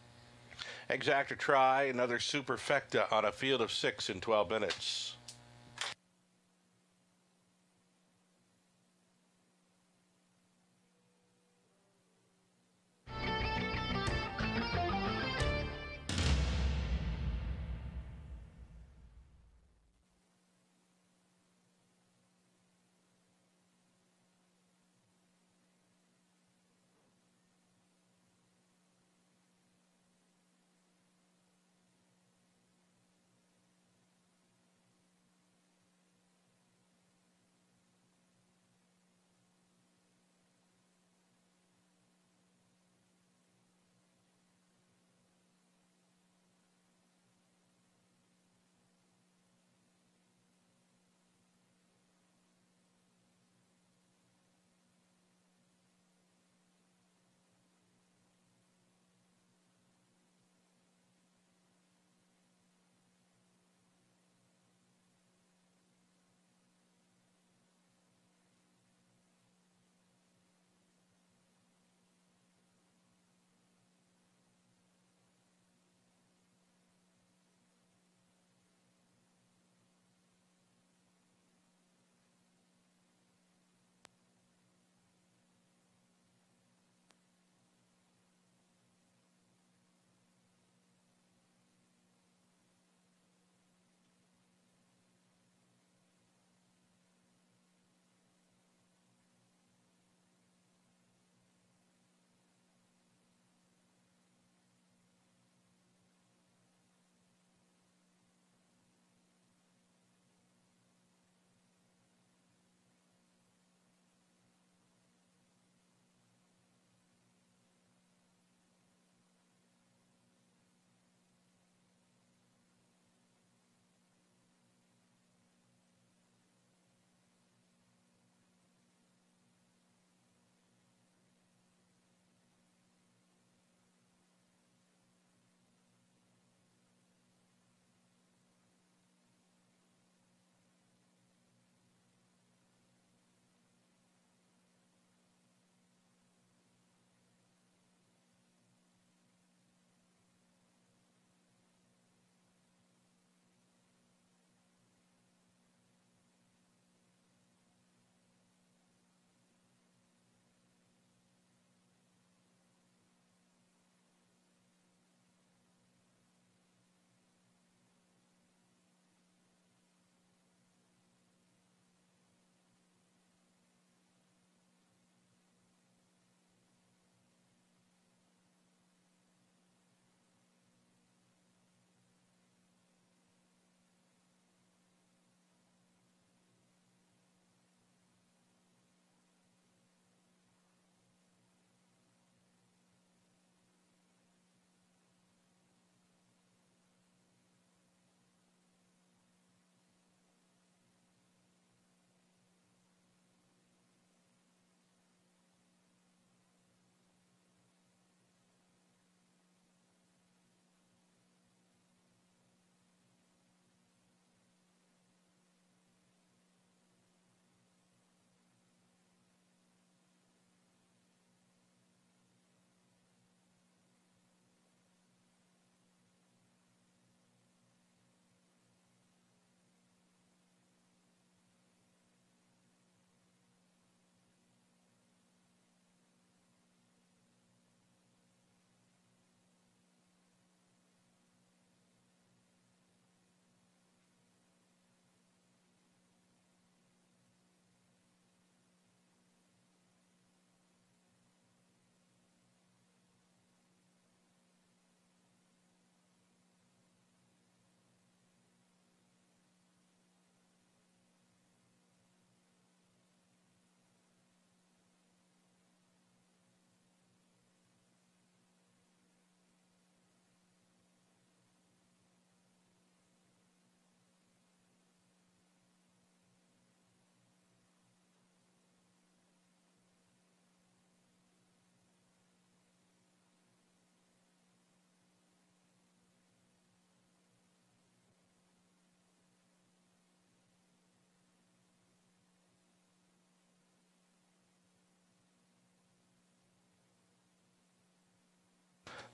Exactor try, another superfecta on a field of 6 in 12 minutes.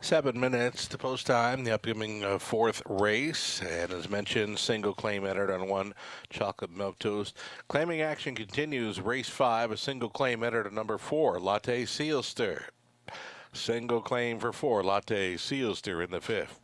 7 minutes to post time, the upcoming fourth race. And as mentioned, single claim entered on one chocolate milk toast. Claiming action continues. Race 5, a single claim entered on number 4, Latte Sealster. Single claim for 4, Latte Sealster in the 5th.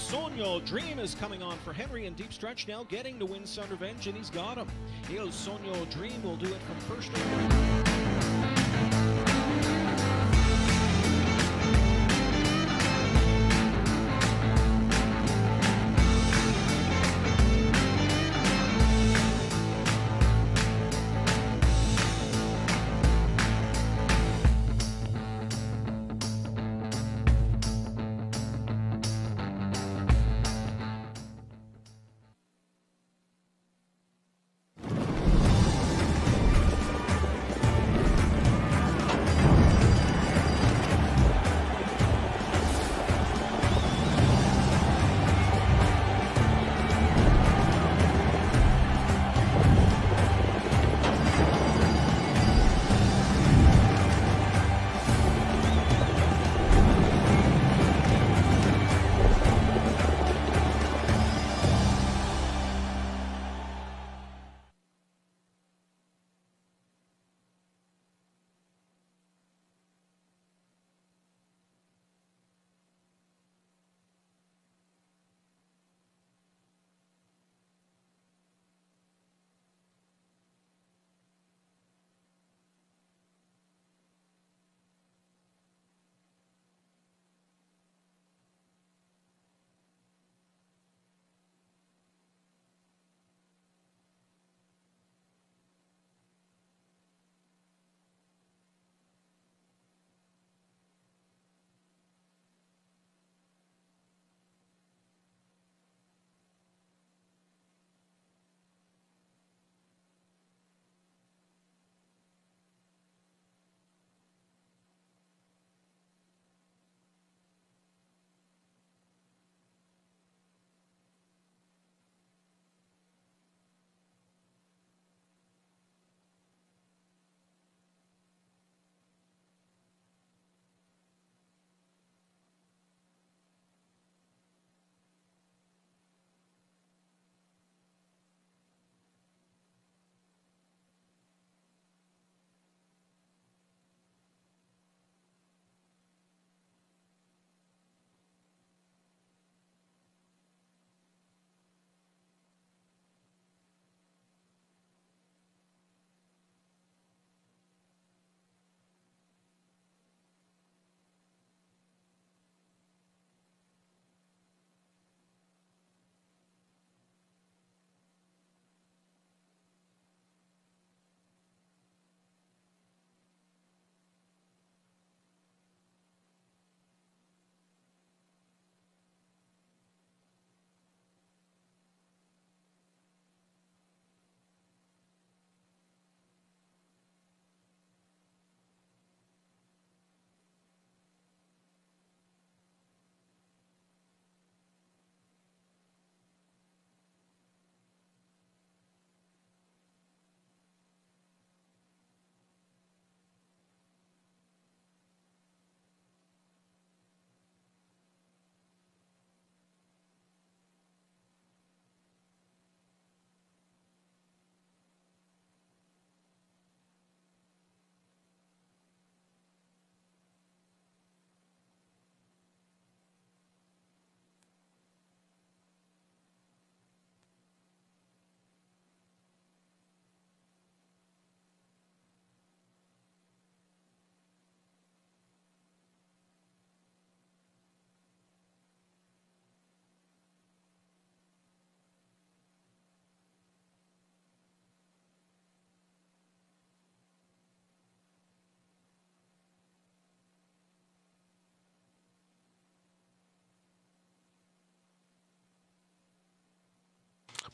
Sonio Dream is coming on for Henry in deep stretch now, getting to win Sun Revenge, and he's got him. Il Sonio Dream will do it from first to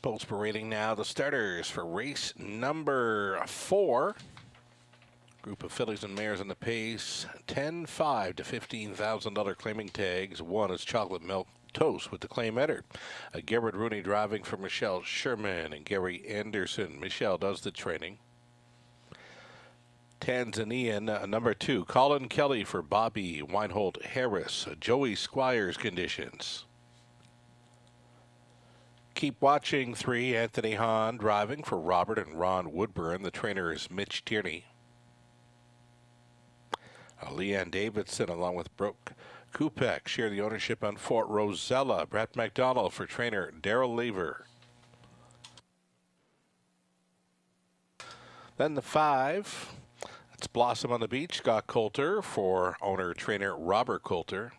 Post parading now the starters for race number 4. Group of fillies and mares on the pace. 10, 5 to $15,000 claiming tags. One is Chocolate Milk Toast with the claim header. Garrett Rooney driving for Michelle Sherman and Gary Anderson. Michelle does the training. Tanzanian number 2, Colin Kelly for Bobby Weinhold Harris. Joey Squires conditions. Keep Watching 3, Anthony Hahn driving for Robert and Ron Woodburn. The trainer is Mitch Tierney. Leanne Davidson along with Brooke Kupek share the ownership on Fort Rosella. Brett McDonald for trainer Daryl Lever. Then the 5, that's Blossom on the Beach. Scott Coulter for owner-trainer Robert Coulter.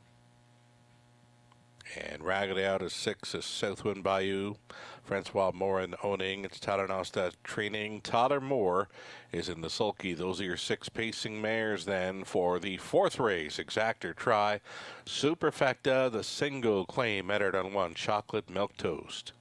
And Ragged Out is 6 is Southwind Bayou. Francois Morin owning. It's Tyler Nostad training. Tyler Moore is in the sulky. Those are your 6 pacing mares then for the 4th race. Exactor Try. Superfecta, the single claim entered on 1, Chocolate Milk Toast.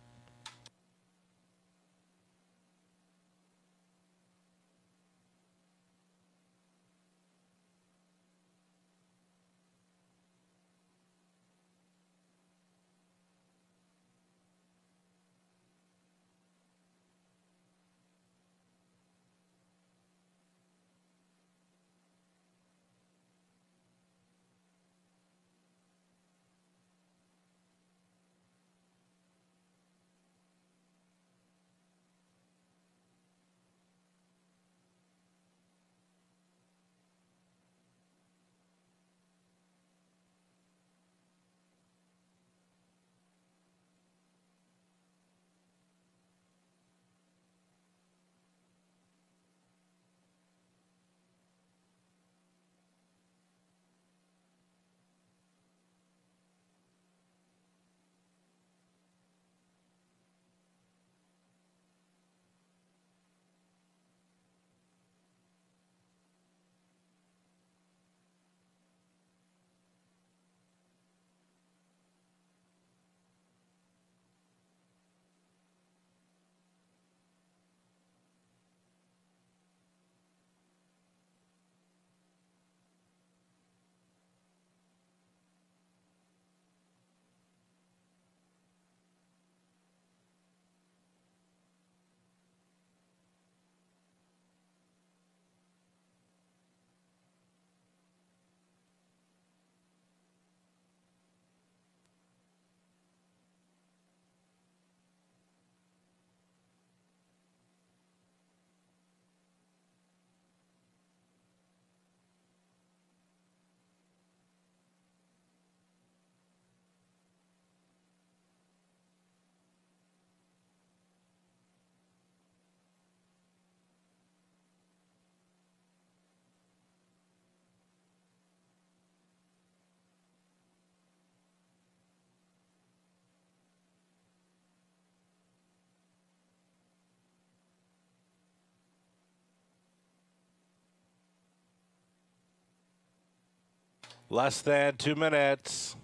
Less than 2 minutes.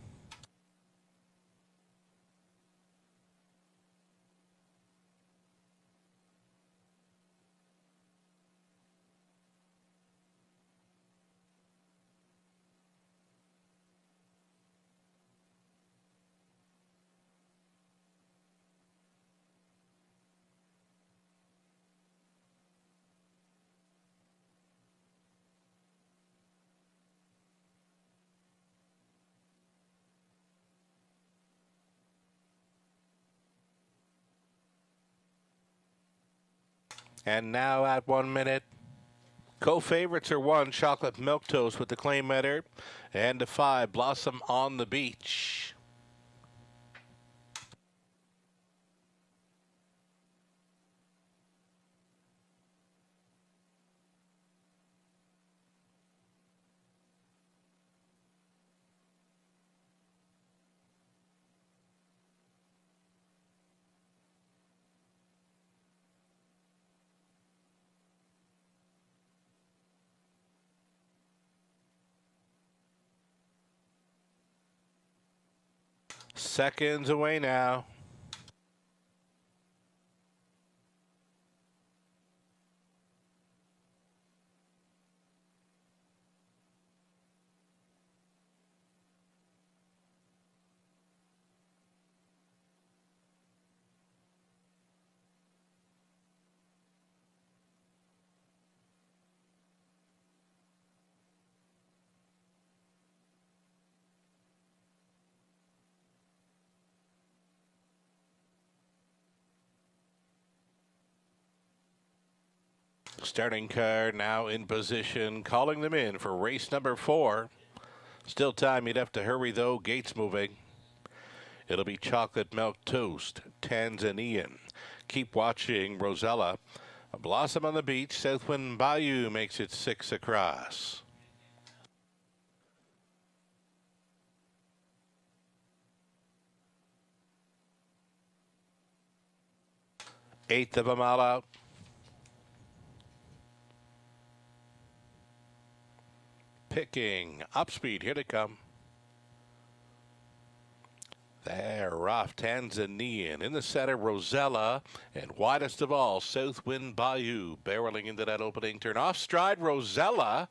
And now at 1 minute, co-favorites are 1, Chocolate Milk Toast with the claim header, and the 5, Blossom on the Beach. Seconds away now. Starting car now in position, calling them in for race number 4. Still time, you'd have to hurry though, gates moving. It'll be Chocolate Milk Toast, Tanzanian. Keep Watching, Rosella. A Blossom on the Beach, Southwind Bayou makes it 6 across. Eighth of a mile out. Picking up speed, here to come. They're off. Tanzanian in the center, Rosella, and widest of all, Southwind Bayou barreling into that opening turn. Off stride, Rosella.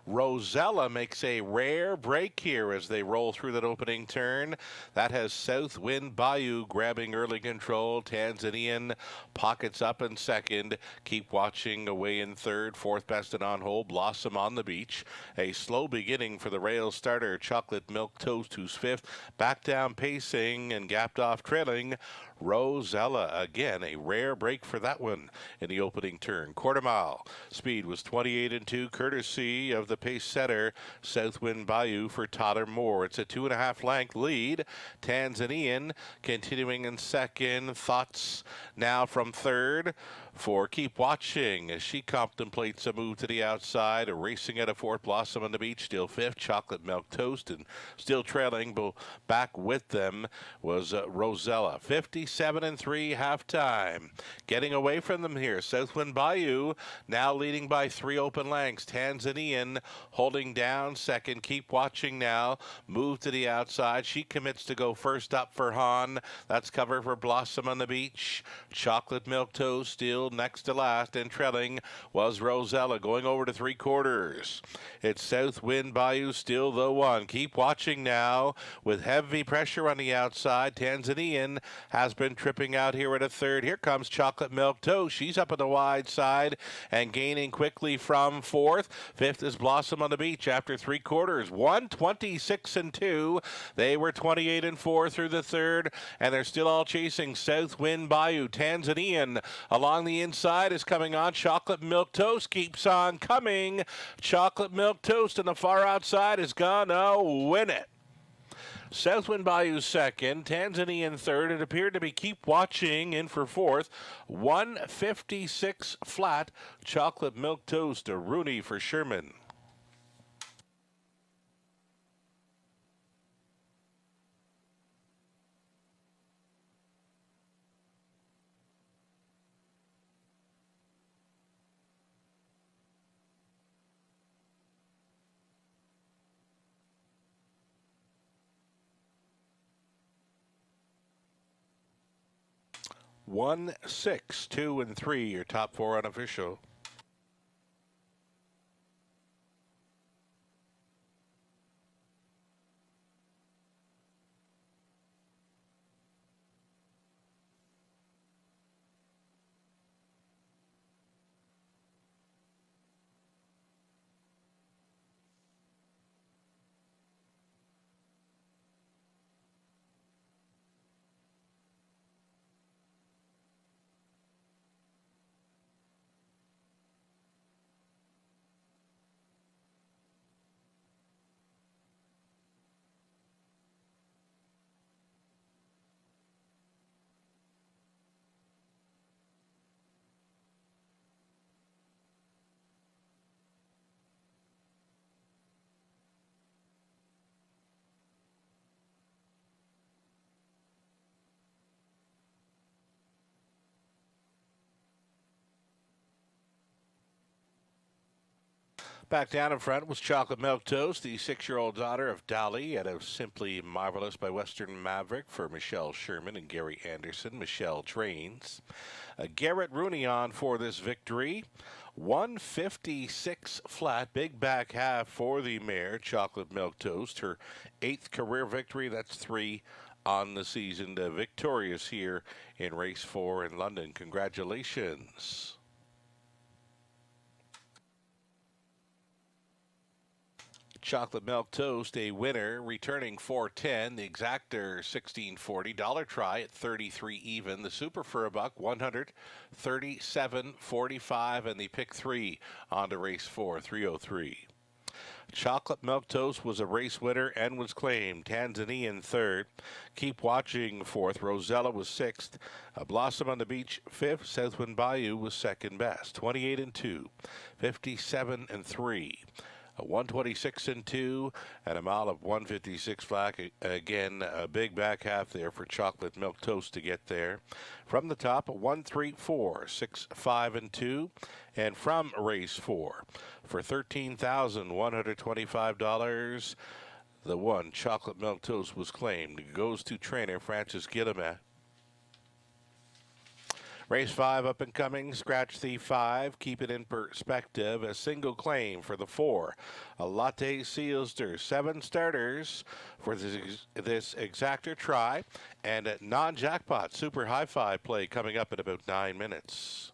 Rosella makes a rare break here as they roll through that opening turn. That has Southwind Bayou grabbing early control. Tanzanian pockets up in second. Keep Watching away in third. Fourth best and on hold. Blossom on the Beach. A slow beginning for the rail starter. Chocolate Milk Toast, who's fifth. Back down pacing and gapped off trailing. Rosella again, a rare break for that one in the opening turn. Quarter mile. Speed was 28 and 2, courtesy of the pace setter Southwind Bayou for Tyler Moore. It's a 2.5 length lead. Tanzanian continuing in second. Thoughts now from third for Keep Watching as she contemplates a move to the outside. Racing at a fourth. Blossom on the Beach still fifth. Chocolate Milk Toast, and still trailing back with them was Rosella. 57 and 3 halftime. Getting away from them here. Southwind Bayou now leading by 3 open lengths. Tanzanian holding down second. Keep Watching now. Move to the outside. She commits to go first up for Han. That's cover for Blossom on the Beach. Chocolate Milk Toast still next to last, and trailing was Rosella going over to 3/4. It's Southwind Bayou still the one. Keep Watching now with heavy pressure on the outside. Tanzanian has been tripping out here at a third. Here comes Chocolate Milk Toast. She's up on the wide side and gaining quickly from fourth. Fifth is Blossom on the Beach after 3/4. 126 and 2. They were 28 and 4 through the third, and they're still all chasing Southwind Bayou. Tanzanian along the inside is coming on. Chocolate Milk Toast keeps on coming. Chocolate Milk Toast on the far outside is gonna win it. Southwind Bayou second, Tanzanian third. It appeared to be Keep Watching in for fourth. 156 flat. Chocolate Milk Toast, a Rooney for Sherman. One, 6, 2, and 3, your top 4 unofficial. Back down in front was Chocolate Milk Toast, the 6-year-old daughter of Dolly, out of Simply Marvelous by Western Maverick for Michelle Sherman and Gary Anderson. Michelle trains. Garrett Rooney on for this victory. 156 flat, big back half for the mare, Chocolate Milk Toast. Her 8th career victory, that's 3 on the season. Victorious here in race 4 in London. Congratulations. Chocolate Milk Toast, a winner, returning $4.10. The Exactor, $16.40. Dollar Try at 33 even. The Super for a buck, $137.45. And the Pick 3 on to race 4, 303. Chocolate Milk Toast was a race winner and was claimed. Tanzanian third. Keep Watching fourth. Rosella was sixth. Blossom on the Beach fifth. Southwind Bayou was second best. 28 and 2. 57 and 3. 126 and 2 and a mile of 156 flat. Again, a big back half there for Chocolate Milk Toast to get there. From the top, 134, 6, 5 and 2. And from race 4 for $13,125, the one Chocolate Milk Toast was claimed. Goes to trainer Francis Guillemet. Race 5 up and coming. Scratch the 5. Keep it in perspective. A single claim for the 4. A Latte Sealster. 7 starters for this Exactor Try. And a non-jackpot Super Hi-Fi play coming up in about 9 minutes.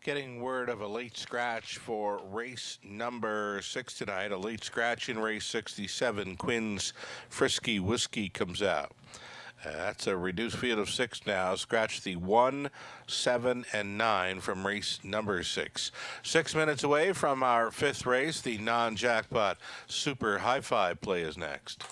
Getting word of a late scratch for race number 6 tonight. A late scratch in race 67. Quinn's Frisky Whiskey comes out. That's a reduced field of 6 now. Scratch the 1, 7, and 9 from race number 6. 6 minutes away from our 5th race. The non-jackpot Super Hi-Fi play is next.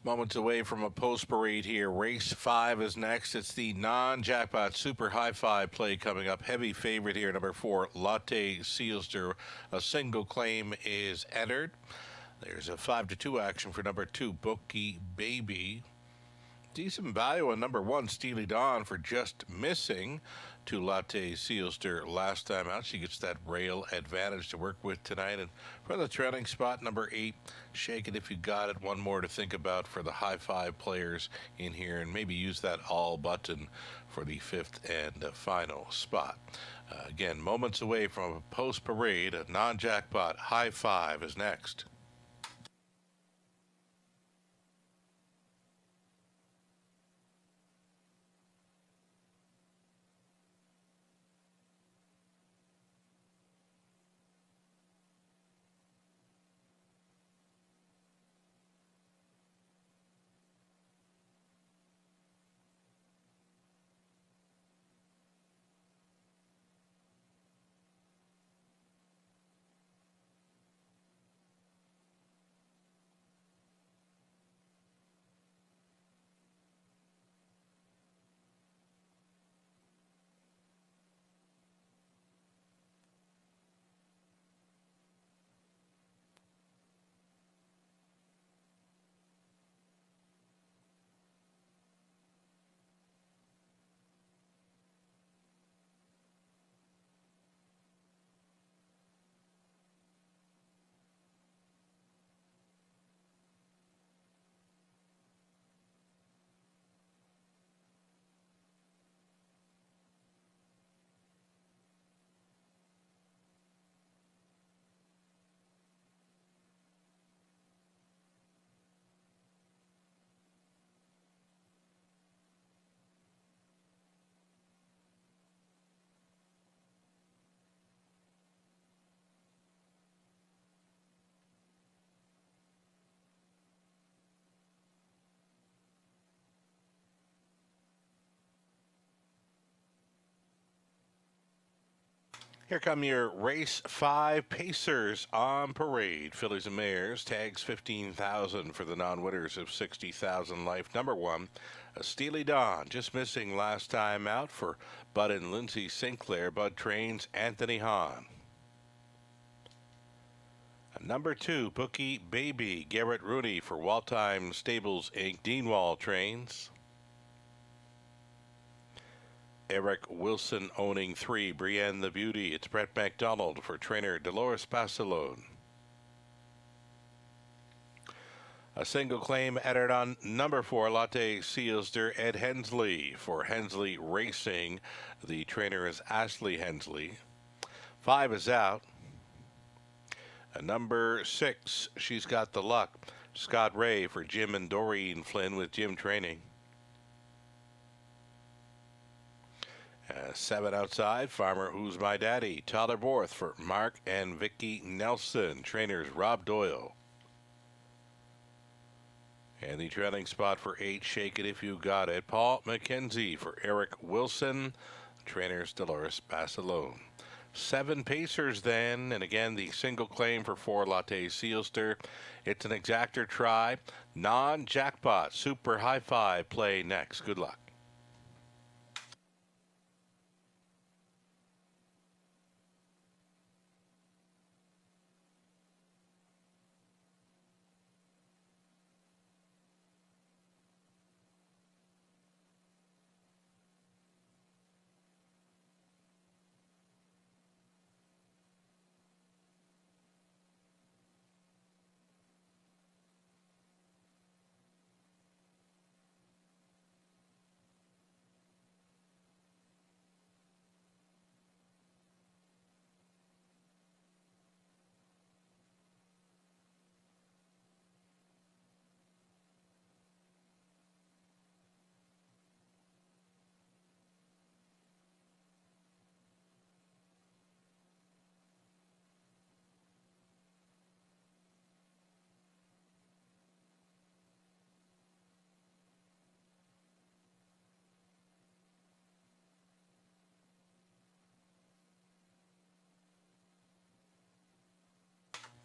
Moments away from a post parade here. Race 5 is next. It's the non-jackpot super high-five play coming up. Heavy favorite here, number 4, Latte Sealster. A single claim is entered. There's a 5-2 action for number 2, Bookie Baby. Decent value on number 1, Steely Dawn, for just missing to Latte Sealster last time out. She gets that rail advantage to work with tonight. And for the trailing spot, number 8, Shake It If You Got It. One more to think about for the high-five players in here, and maybe use that all button for the 5th and final spot. Again, moments away from a post parade, a non-jackpot high-five is next. Here come your race 5 Pacers on parade. Fillies and Mares, tags 15,000 for the non-winners of 60,000 life. Number 1, a Steely Dawn, just missing last time out for Bud and Lindsay Sinclair. Bud trains Anthony Hahn. Number 2, Bookie Baby, Garrett Rooney for Waldheim Stables Inc. Deanwall trains. Eric Wilson owning 3, Brienne the Beauty. It's Brett McDonald for trainer Dolores Basilone. A single claim added on number 4, Latte Sealster, Ed Hensley for Hensley Racing. The trainer is Ashley Hensley. 5 is out. Number 6, She's Got the Luck, Scott Ray for Jim and Doreen Flynn with Jim Training. 7 outside, Farmer Who's My Daddy, Tyler Borth for Mark and Vicky Nelson, trainers Rob Doyle. And the trailing spot for 8, Shake It If You Got It, Paul McKenzie for Eric Wilson, trainers Dolores Basilone. 7 Pacers then, and again the single claim for 4, Latte Sealster. It's an exactor try, non-jackpot, super high-five play next. Good luck.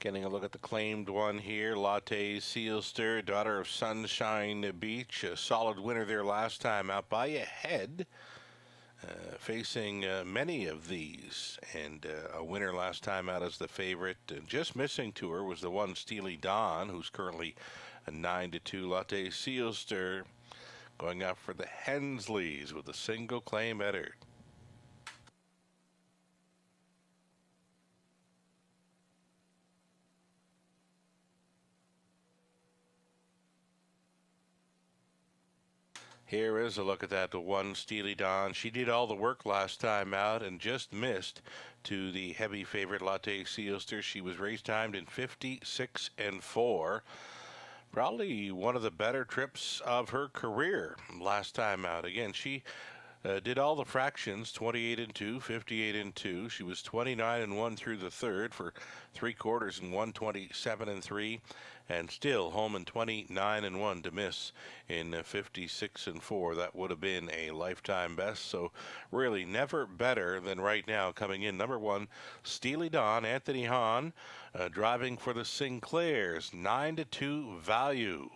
Getting a look at the claimed one here. Latte Sealster, daughter of Sunshine Beach. A solid winner there last time out by a head. Facing many of these, and a winner last time out as the favorite. Just missing to her was the one Steely Dawn, who's currently a 9-2. Latte Sealster going up for the Hensleys with a single claim header. Here is a look at that one Steely Dawn. She did all the work last time out and just missed to the heavy favorite Latte Sealster. She was race timed in 56-4. Probably one of the better trips of her career last time out. Again, she did all the fractions, 28-2, 58-2. She was 29-1 through the third for 3 quarters and 127-3. And still home in 29-1 to miss in 56-4. That would have been a lifetime best. So really never better than right now. Coming in number 1, Steely Dawn, Anthony Hahn, driving for the Sinclairs. 9-2 value.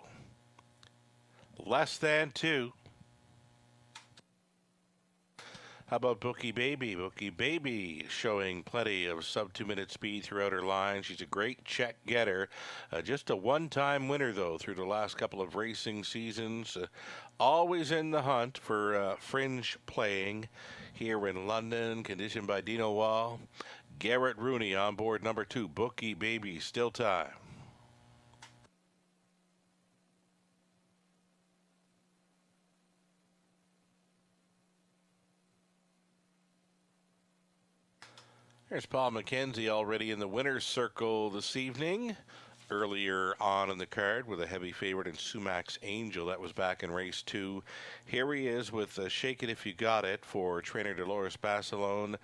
Less than 2. How about Bookie Baby? Bookie Baby showing plenty of sub-2-minute speed throughout her line. She's a great check getter. Just a one-time winner, though, through the last couple of racing seasons. Always in the hunt for fringe playing here in London, conditioned by Dino Wall. Garrett Rooney on board number 2. Bookie Baby, still time. There's Paul McKenzie already in the winner's circle this evening. Earlier on in the card with a heavy favorite in Sumax Angel. That was back in race 2. Here he is with Shake It If You Got It for trainer Dolores Basilone.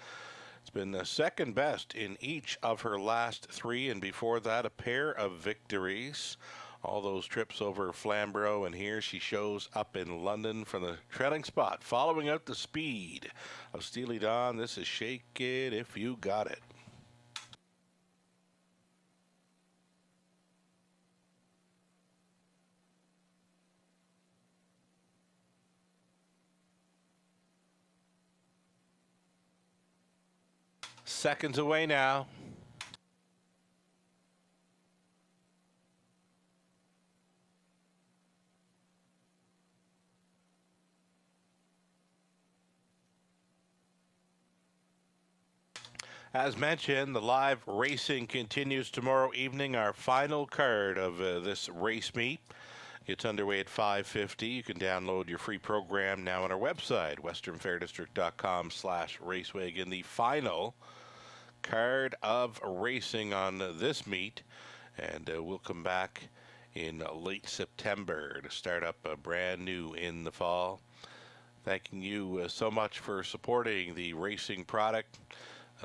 It's been second best in each of her last 3, and before that a pair of victories. All those trips over Flamborough, and here she shows up in London from the trailing spot, following out the speed of Steely Dawn. This is Shake It If You Got It. Seconds away now. As mentioned, the live racing continues tomorrow evening. Our final card of this race meet gets underway at 5:50. You can download your free program now on our website, westernfairdistrict.com/raceway. Again, the final card of racing on this meet, and we'll come back in late September to start up brand new in the fall. Thanking you so much for supporting the racing product.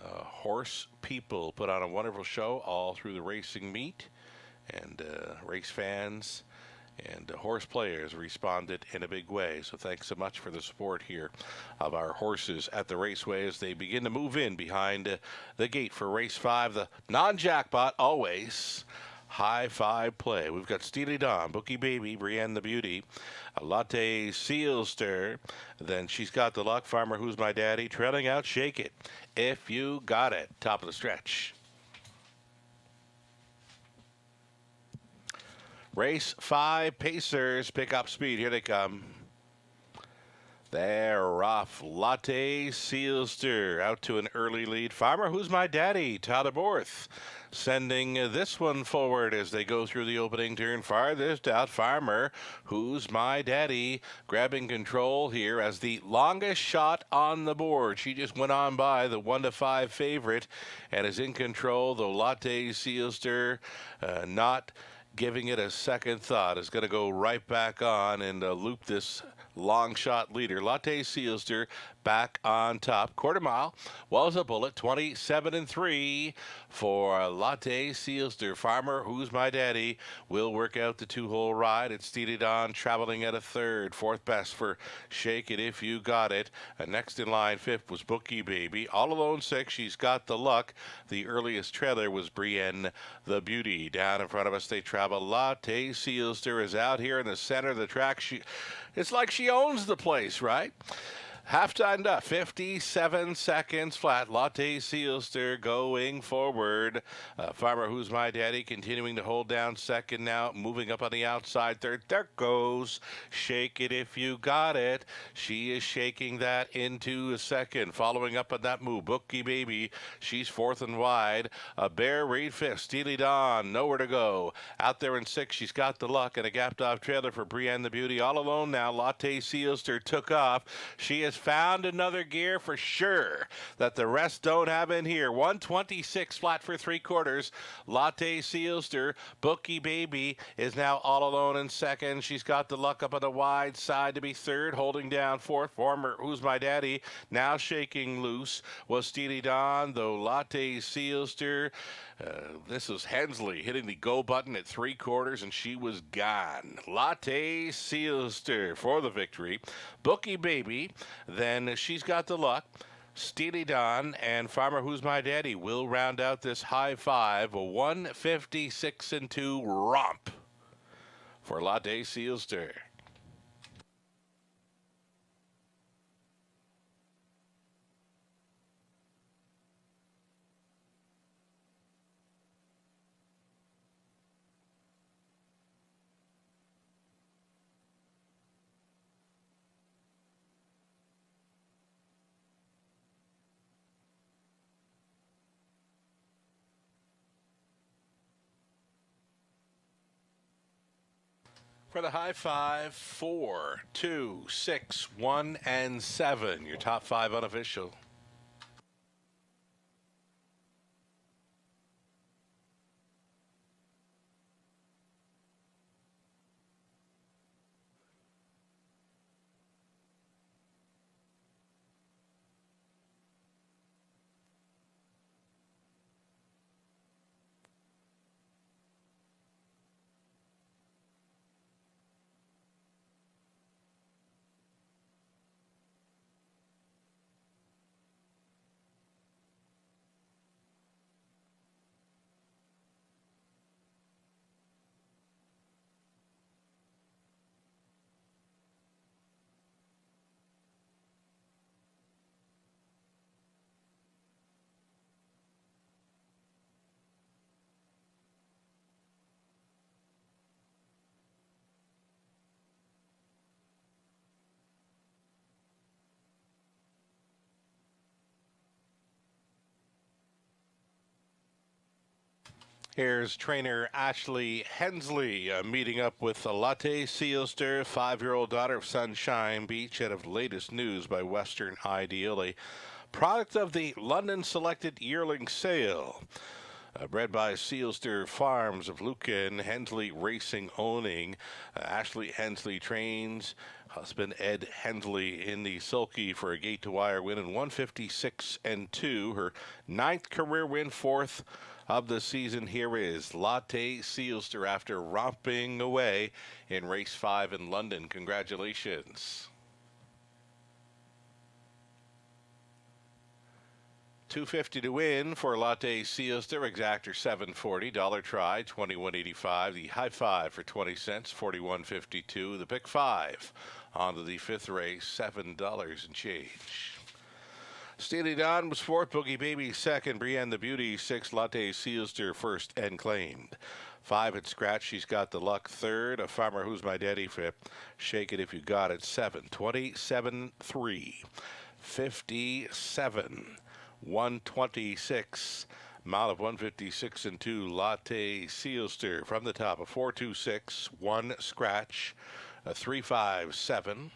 Horse people put on a wonderful show all through the racing meet, and race fans and horse players responded in a big way. So thanks so much for the support here of our horses at the Raceway as they begin to move in behind the gate for race 5, the non-jackpot always. High five play. We've got Steely Dawn, Bookie Baby, Brienne the Beauty, a Latte Sealster. Then she's got the Luck Farmer, Who's My Daddy, trailing out Shake It If You Got It. Top of the stretch. Race 5, Pacers pick up speed. Here they come. They're off. Latte Sealster out to an early lead. Farmer, Who's My Daddy, Tyler Borth sending this one forward as they go through the opening turn. Farthest out, Farmer, Who's My Daddy, grabbing control here as the longest shot on the board. She just went on by the 1-5 favorite and is in control, though Latte Sealster not giving it a second thought, is going to go right back on and loop this long shot leader. Latte Sealster back on top. Quarter mile was a bullet. 27-3 for Latte Sealster. Farmer, Who's My Daddy, will work out the two-hole ride. It's steeded on, traveling at a third. Fourth best for Shake It If You Got It. Next in line, fifth was Bookie Baby. All alone six, She's Got the Luck. The earliest trailer was Brienne the Beauty. Down in front of us, they travel. Latte Sealster is out here in the center of the track. It's like she owns the place, right? Half timed up, 57 seconds flat. Latte Sealster going forward. Farmer, Who's My Daddy, continuing to hold down second now, moving up on the outside third. There goes Shake It If You Got It. She is shaking that into a second. Following up on that move, Bookie Baby, she's fourth and wide. Bear Reed fifth. Steely Dawn, nowhere to go. Out there in sixth, She's Got the Luck, and a gapped off trailer for Brienne the Beauty. All alone now, Latte Sealster took off. She has found another gear for sure that the rest don't have in here. 126 flat for three quarters. Latte Sealster. Bookie Baby is now all alone in second. She's Got the Luck up on the wide side to be third, holding down fourth. Farmer, Who's My Daddy, now shaking loose, was Steely Dawn, though Latte Sealster. This is Hensley hitting the go button at three quarters, and she was gone. Latte Sealster for the victory. Bookie Baby, then She's Got the Luck. Steely Dawn and Farmer, Who's My Daddy will round out this high five. A 156-2 romp for Latte Sealster. For the high five, 4, 2, 6, 1, and 7. Your top five unofficial. Here's trainer Ashley Hensley meeting up with Latte Sealster, 5-year-old daughter of Sunshine Beach, out of latest news by Western Ideal, a product of the London Selected Yearling Sale. Bred by Sealster Farms of Lucan, Hensley Racing owning. Ashley Hensley trains husband Ed Hensley in the sulky for a gate-to-wire win in 156-2. Her 9th career win, 4th of the season. Here is Latte Sealster after romping away in race 5 in London. Congratulations. $250 to win for Latte Sealster. Exactor $740. Dollar try $21.85. The high five for 20 cents, $41.52. The pick five onto the fifth race, $7 and change. Steely Dawn was fourth. Boogie Baby second. Brienne the Beauty sixth. Latte Sealster first and claimed. 5 at scratch. She's Got the Luck third. A Farmer, Who's My Daddy fifth. Shake It If You Got It 7. 27-3. 57. 126. Mile of 156-2. Latte Sealster from the top. A 4-2-6. 1 scratch. A 3-5-7.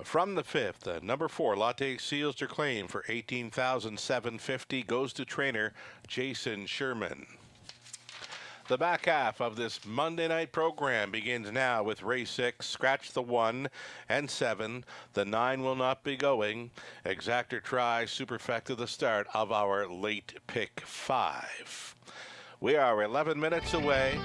From the fifth, number 4, Latte Sealster claim for $18,750 goes to trainer Jason Sherman. The back half of this Monday night program begins now with race 6. Scratch the 1 and 7. The 9 will not be going. Exactor Try Superfect to the start of our late pick 5. We are 11 minutes away.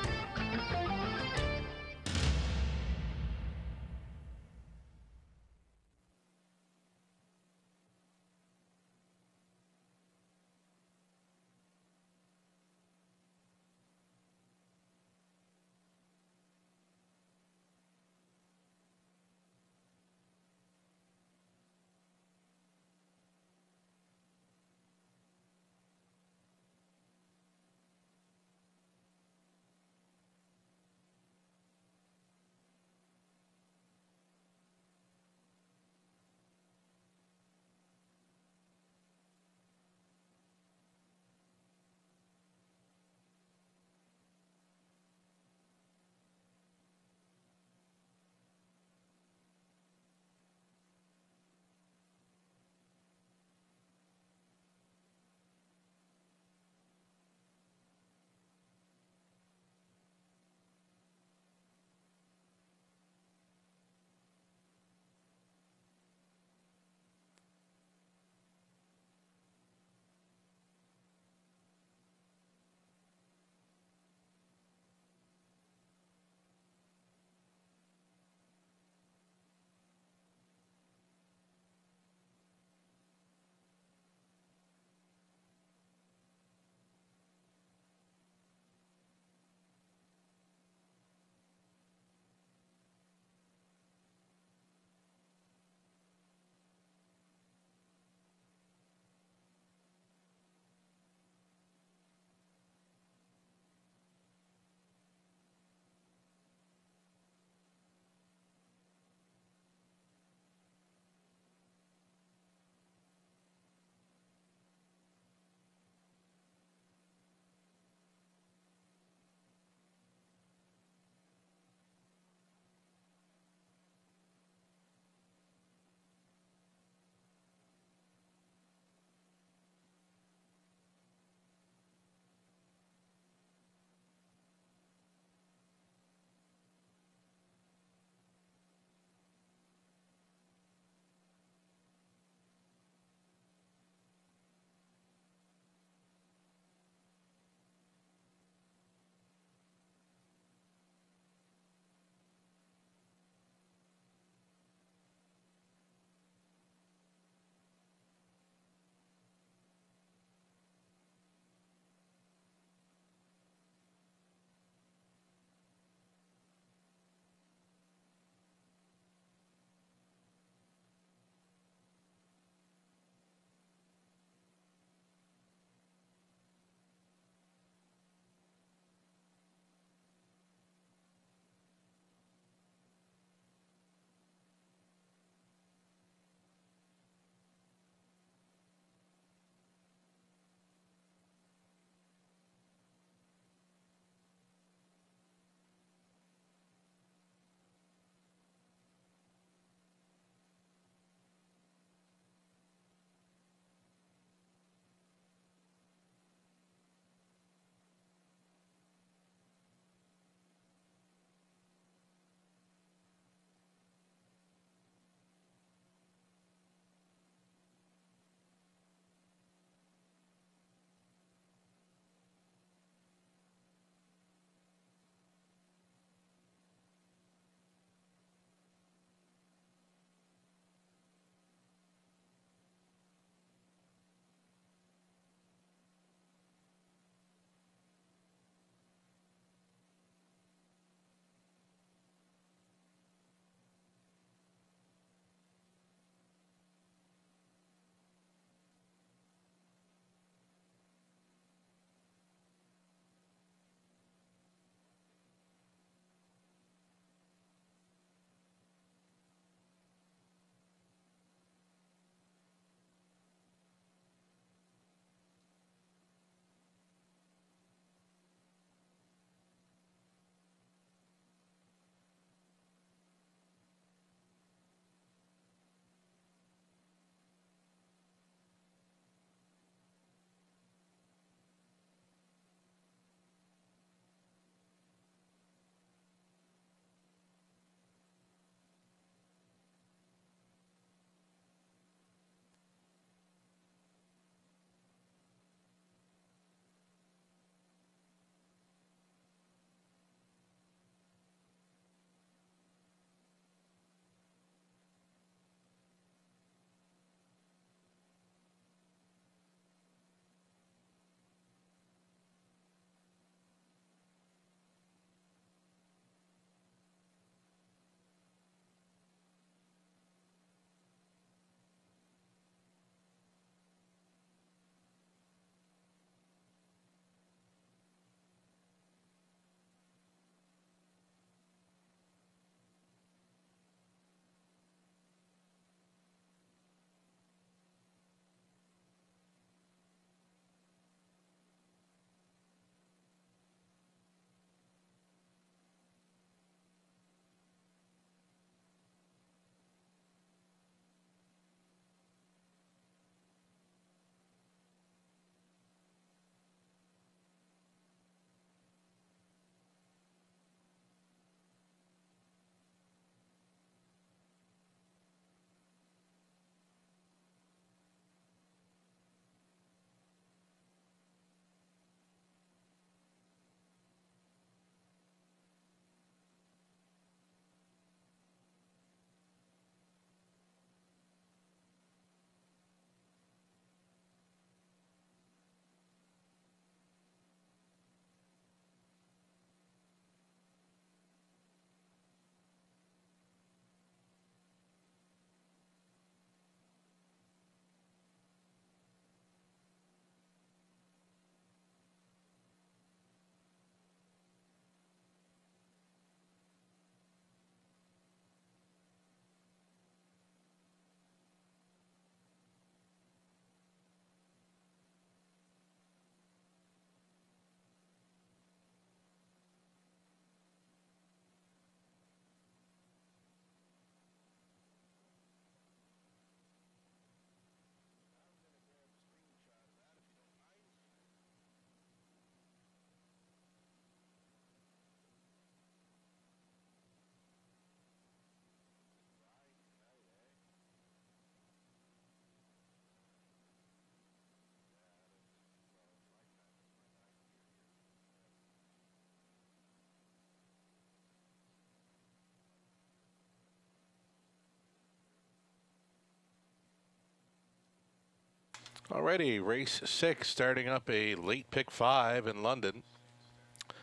Alrighty, race 6 starting up a late pick 5 in London.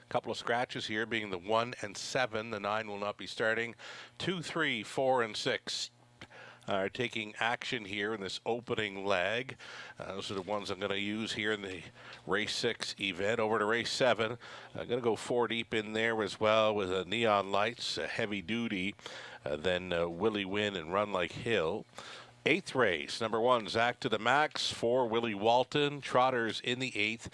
Couple of scratches here, being the 1 and 7. The 9 will not be starting. 2, 3, 4, and 6 are taking action here in this opening leg. Those are the ones I'm going to use here in the race 6 event. Over to race 7. I'm going to go 4 deep in there as well with neon lights, heavy duty. Then Willie Win and Run Like Hill. 8th race, number 1, Zach to the Max. 4, Willie Walton. Trotters in the 8th.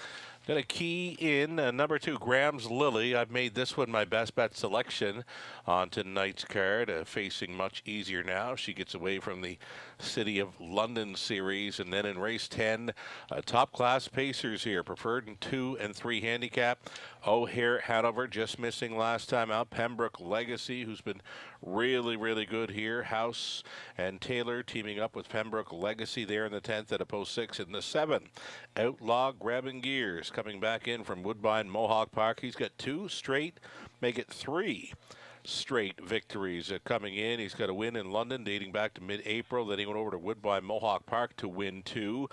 Going to key in number 2, Graham's Lily. I've made this one my best bet selection on tonight's card. Facing much easier now. She gets away from the City of London series. And then in race 10, top class pacers here. Preferred in 2 and 3 handicap. O'Hare Hanover just missing last time out. Pembroke Legacy, who's been really, really good here. House and Taylor teaming up with Pembroke Legacy there in the 10th at a post 6. In the 7, Outlaw Grabbing Gears coming back in from Woodbine Mohawk Park. He's got 2 straight, make it 3 straight victories coming in. He's got a win in London dating back to mid-April. Then he went over to Woodbine Mohawk Park to win 2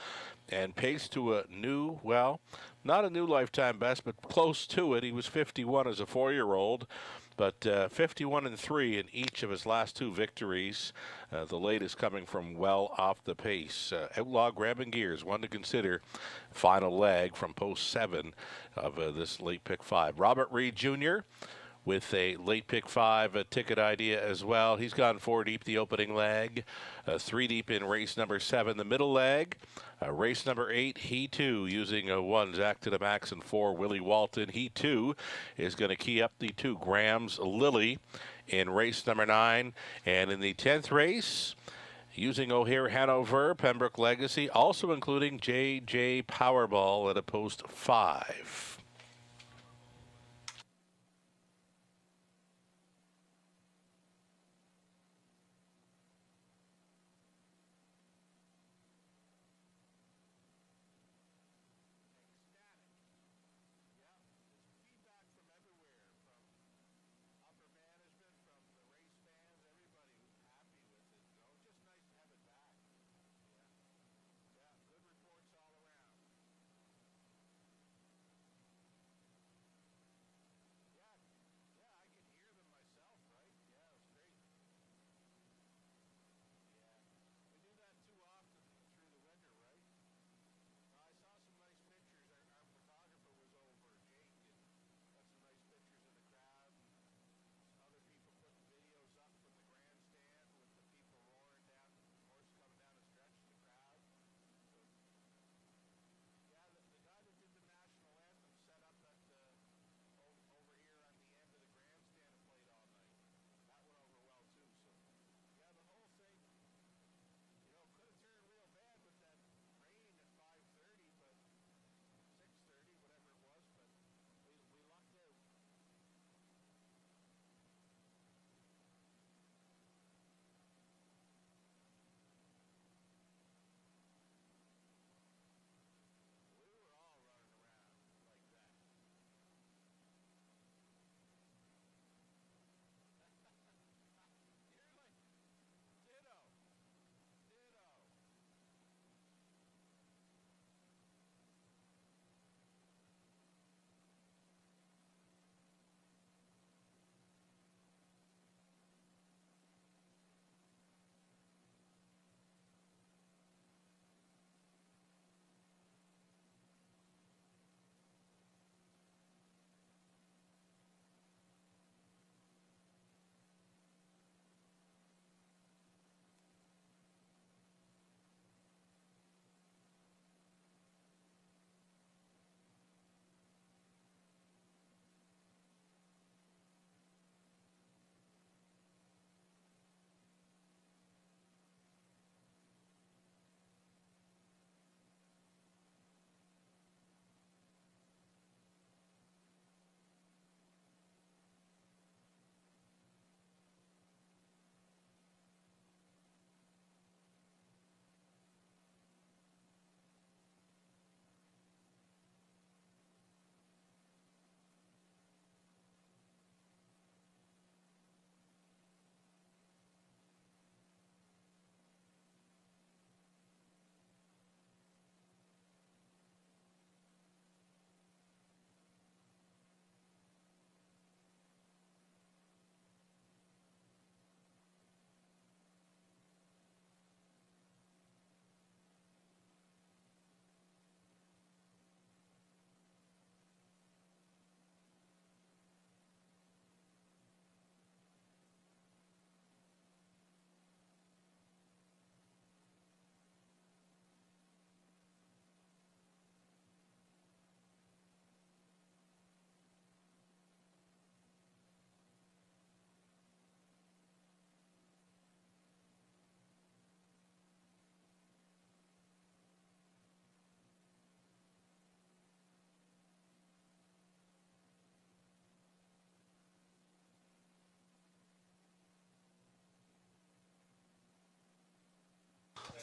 and paced to a new, well, not a new lifetime best, but close to it. He was 51 as a 4-year-old. But 51 and 3 in each of his last 2 victories. The latest coming from well off the pace. Outlaw Grabbing Gears, one to consider. Final leg from post 7 of this late pick 5. Robert Reed Jr. with a late pick 5 ticket idea as well. He's gone 4 deep the opening leg, 3 deep in race number 7 the middle leg. Race number 8, he too using a 1 Zach to the Max and 4 Willie Walton. He too is going to key up the 2 Graham's Lily in race number 9. And in the 10th race, using O'Hare Hanover, Pembroke Legacy, also including JJ Powerball at a post 5.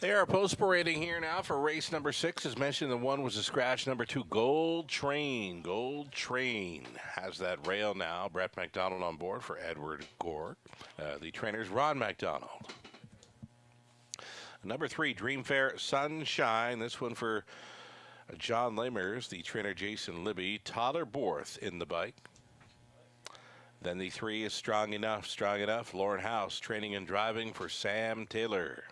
They are post parading here now for race number 6. As mentioned, the 1 was a scratch. Number 2, Gold Train. Gold Train has that rail now. Brett McDonald on board for Edward Gore. The trainer's Ron McDonald. Number 3, Dreamfair Sunshine. This one for John Lamers, the trainer Jason Libby. Tyler Borth in the bike. Then the 3 is Strong Enough. Lauren House training and driving for Sam Taylor.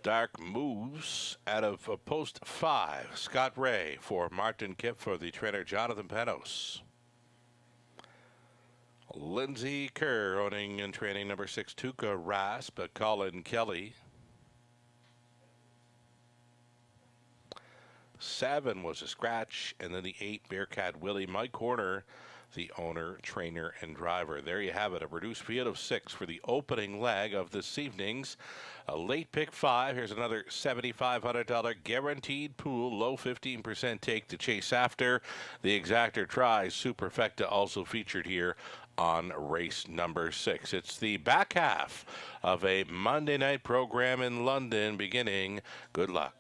Dark Moves out of post 5. Scott Ray for Martin Kipp for the trainer Jonathan Panos. Lindsay Kerr owning and training number 6. Tuka Rasp, Colin Kelly. 7 was a scratch, and then the 8, Bearcat Willie. Mike Horner, the owner, trainer, and driver. There you have it, a reduced field of 6 for the opening leg of this evening's late pick 5. Here's another $7,500 guaranteed pool, low 15% take to chase after. The Exactor Tries Superfecta also featured here on race number 6. It's the back half of a Monday night program in London beginning. Good luck.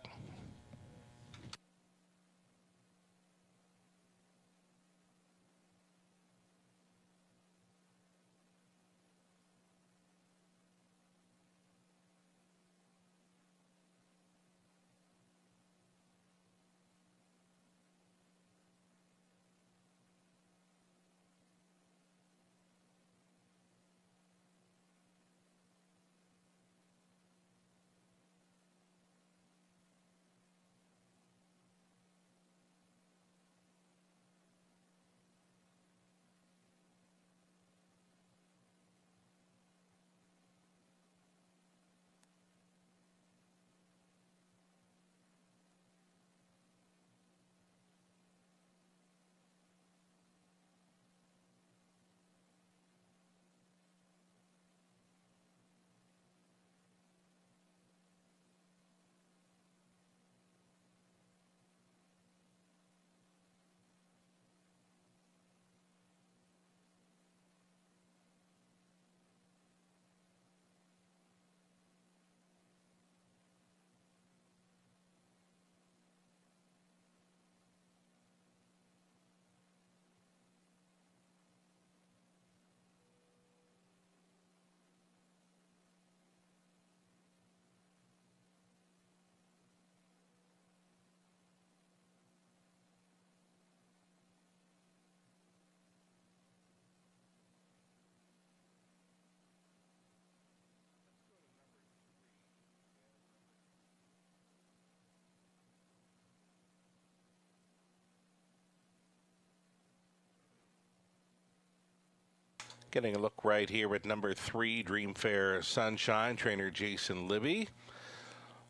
Getting a look right here at number 3, Dreamfair Sunshine, trainer Jason Libby.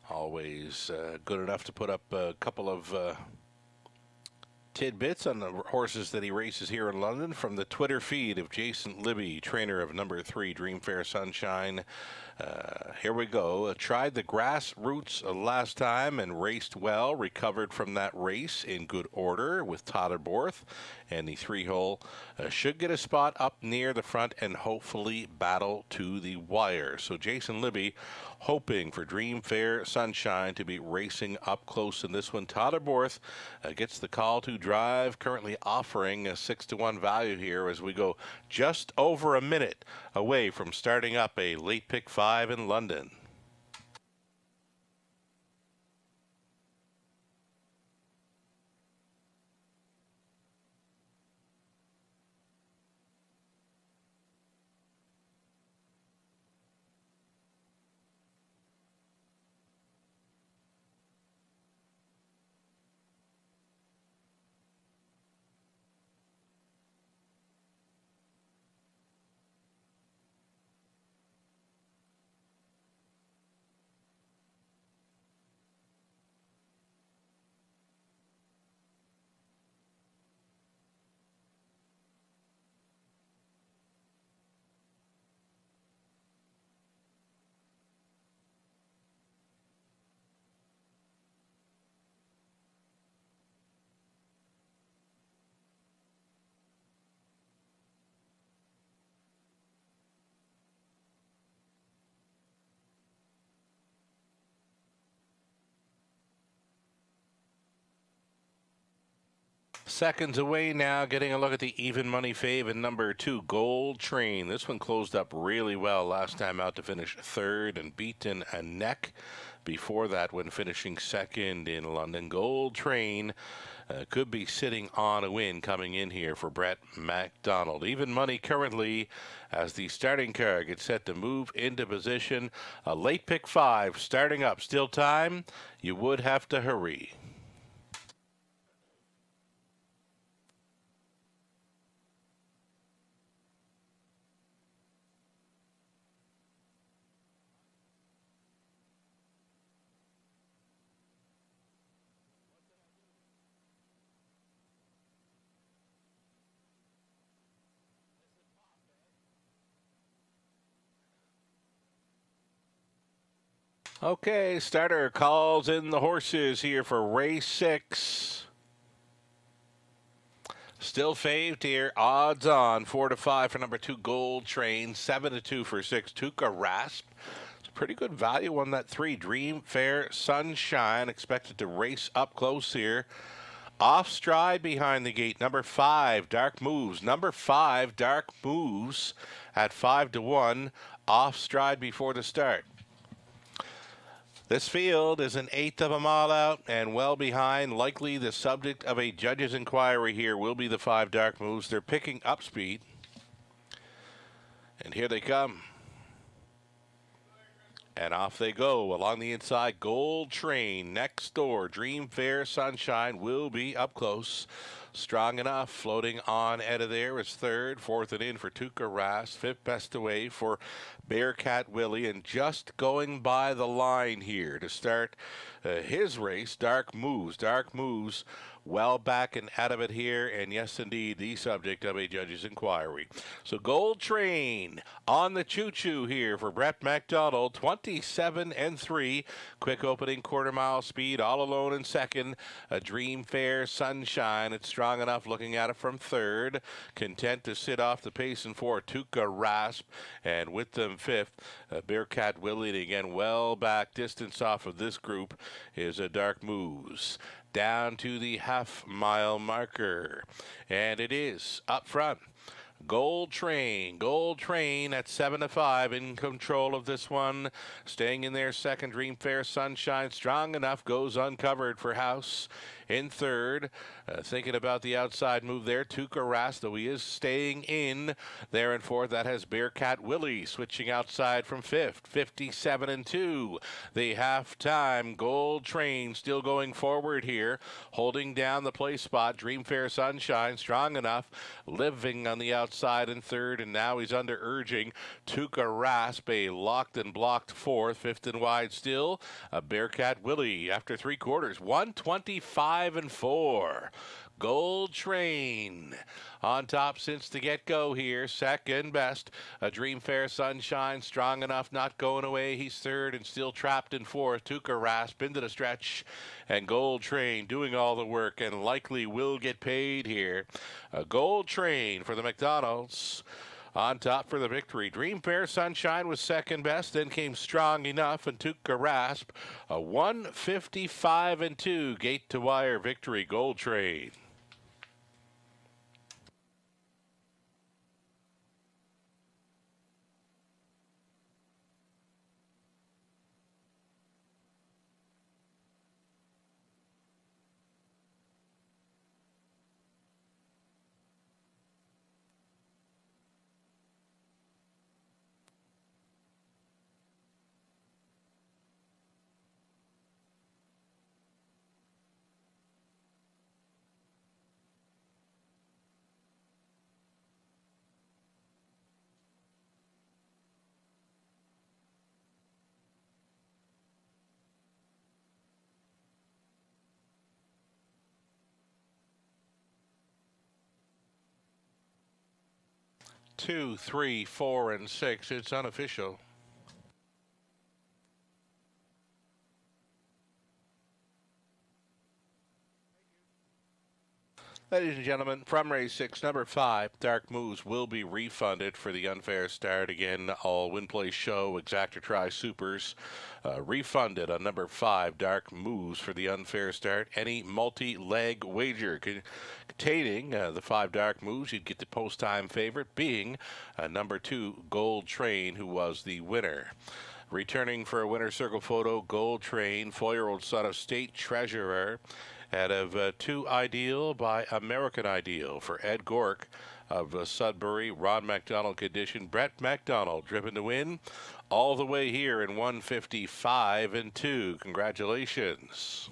Always good enough to put up a couple of tidbits on the horses that he races here in London from the Twitter feed of Jason Libby, trainer of number 3, Dreamfair Sunshine. Here we go. Tried the grassroots last time and raced well. Recovered from that race in good order with Tyler Borth. And the 3-hole should get a spot up near the front and hopefully battle to the wire. So Jason Libby hoping for Dreamfair Sunshine to be racing up close in this one. Tyler Borth gets the call to drive, currently offering a 6-1 value here as we go just over a minute away from starting up a late pick 5 in London. Seconds away now, getting a look at the even money fave in number 2, Gold Train. This one closed up really well last time out to finish third and beaten a neck before that when finishing second in London. Gold Train could be sitting on a win coming in here for Brett MacDonald. Even money currently as the starting car gets set to move into position. A late pick 5 starting up. Still time. You would have to hurry. Okay, starter calls in the horses here for race 6. Still faved here. Odds on 4-5 for number 2, Gold Train. 7-2 for 6, Tuca Rasp. It's a pretty good value on that 3, Dream Fair Sunshine. Expected to race up close here. Off stride behind the gate. Number 5, Dark Moves. Number 5, Dark Moves at 5-1. Off stride before the start. This field is an eighth of a mile out and well behind. Likely the subject of a judge's inquiry here will be the 5 Dark Moves. They're picking up speed. And here they come. And off they go along the inside. Gold Train next door. Dream Fair Sunshine will be up close. Strong enough, floating on out of there is third. Fourth and in for Tuca Ras. Fifth best away for Bearcat Willie. And just going by the line here to start his race, Dark Moves. Dark Moves well back and out of it here. And yes, indeed, the subject of a judge's inquiry. So Gold Train on the choo-choo here for Brett MacDonald. 27-3. Quick opening quarter-mile speed. All alone in second. A Dream Fair Sunshine. It's strong enough looking at it from third. Content to sit off the pace in 4, Tuca Rasp. And with them fifth, Bearcat Willie. And again, well back distance off of this group is a Dark Moves. Down to the half-mile marker. And it is up front. Gold Train at 7-5 in control of this one. Staying in there second, Dream Fair Sunshine. Strong enough, goes uncovered for House in third. Thinking about the outside move there, Tuca Ras, though he is staying in there in fourth. That has Bearcat Willie switching outside from fifth. 57-2. The halftime. Gold Train still going forward here, holding down the place spot. Dream Fair Sunshine strong enough, living on the outside in third, and now he's under urging Tuca Rasp, a locked and blocked fourth. Fifth and wide still, Bearcat Willie after 3 quarters. 125-4. Gold Train on top since the get-go here. Second best, a Dream Fair Sunshine, strong enough, not going away. He's third and still trapped in fourth. Tuca Rasp into the stretch, and Gold Train doing all the work and likely will get paid here. A Gold Train for the McDonald's. On top for the victory. Dream Fair Sunshine was second best, then came Strong Enough and Tuca Rasp. A 155-2 gate to wire victory. Gold Train. Two, three, 4, and 6. It's unofficial. Ladies and gentlemen, from race 6, number 5, Dark Moose will be refunded for the unfair start. Again, all win, play, show, exact or try supers refunded on number 5, Dark Moose for the unfair start. Any multi-leg wager containing the 5 Dark Moose, you'd get the post-time favorite being number 2, Gold Train, who was the winner. Returning for a winner's circle photo, Gold Train, 4-year-old son of state treasurer, out of 2 Ideal by American Ideal for Ed Gork of Sudbury. Ron MacDonald condition. Brett MacDonald driven to win all the way here in 155 and 2. Congratulations.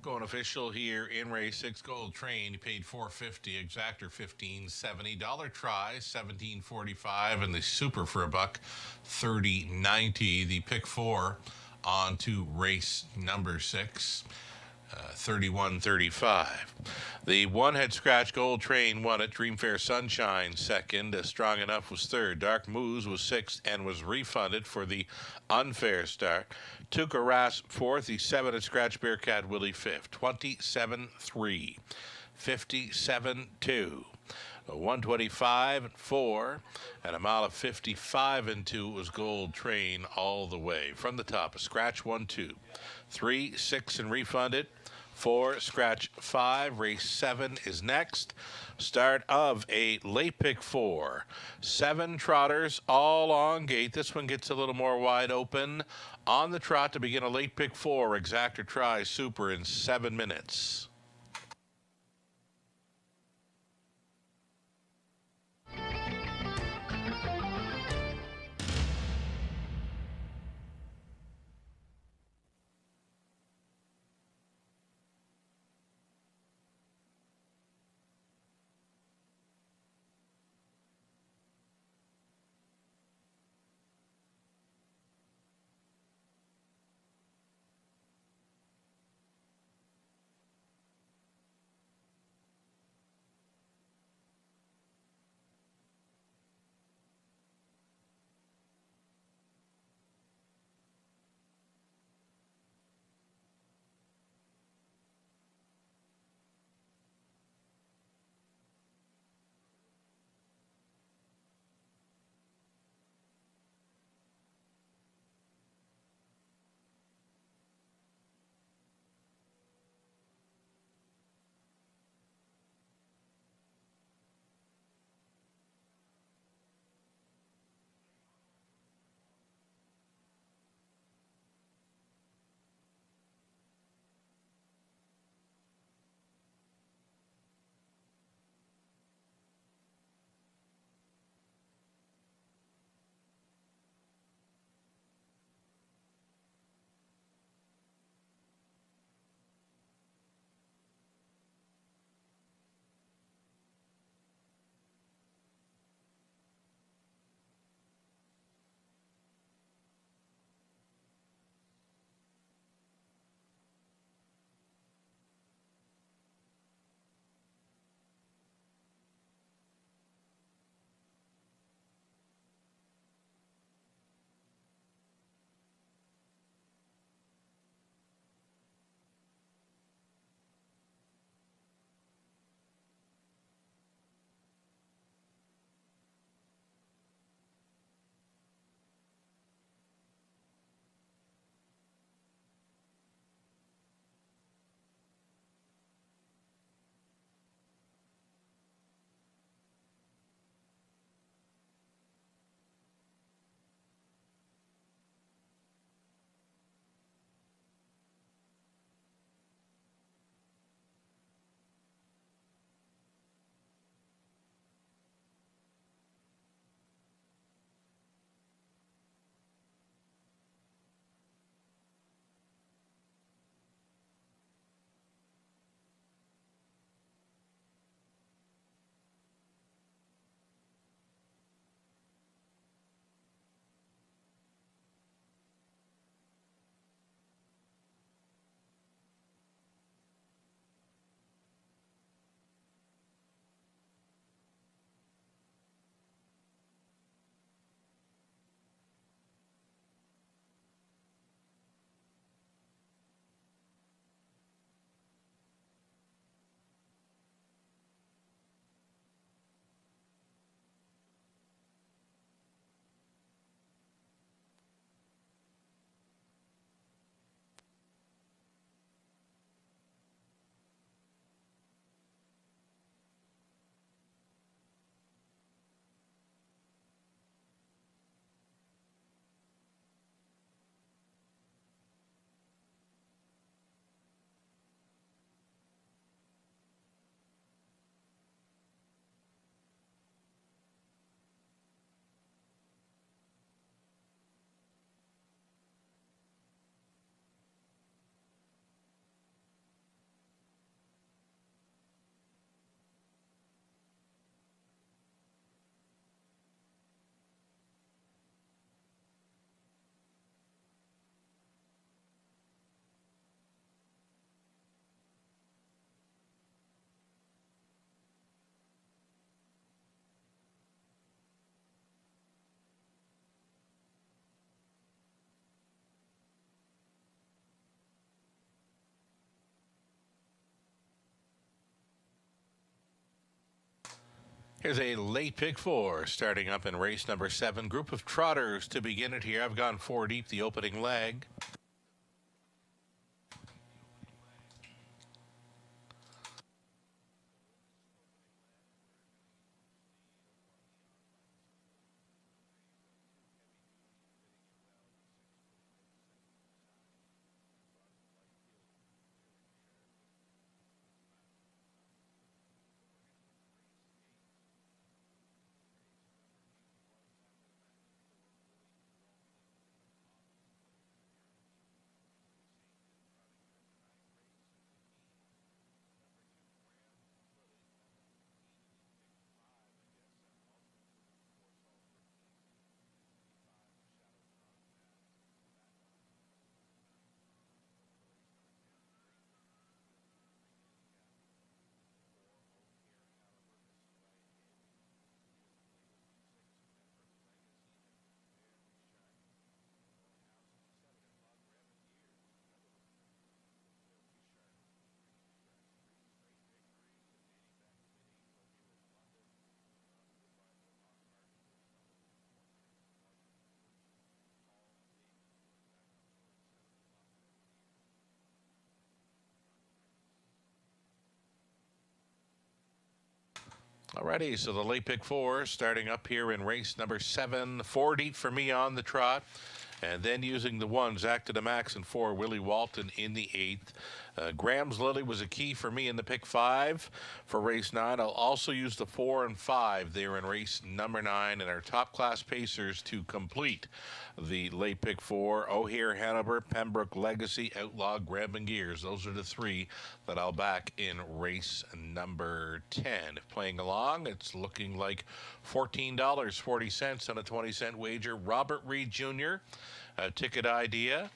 Going official here in race 6, Gold Train. He paid $4.50, exactor $15.70, dollar try $17.45, and the super for a buck $30.90. The pick 4 on to race number 6. 31.35. The one head scratch Gold Train won it. Dreamfair Sunshine second. Strong Enough was third. Dark Moose was sixth and was refunded for the unfair start. Tuca Ras fourth. The 7 head scratch Bearcat Willie fifth. 27.3. 57.2. 125 and 4, and a mile of 55 and 2 was Gold Train all the way from the top. A scratch 1, 2, 3, 6 and refunded. 4, scratch 5. Race 7 is next. Start of a late pick 4. 7 trotters all on gate. This one gets a little more wide open on the trot to begin a late pick 4. Exactor try super in 7 minutes. Here's a late pick 4 starting up in race number 7. Group of trotters to begin it here. I've gone 4 deep the opening leg. Alrighty, so the late pick 4 starting up here in race number 7. 4 deep for me on the trot. And then using the 1, Zach to the Max, and 4, Willie Walton in the 8th. Graham's Lily was a key for me in the pick 5 for race 9. I'll also use the 4 and 5 there in race number 9, and our top class pacers to complete the late pick 4. O'Hare, Hanover, Pembroke, Legacy, Outlaw, Grab and Gears. Those are the 3 that I'll back in race number 10. If playing along, it's looking like $14.40 on a 20-cent wager. Robert Reed Jr., ticket idea.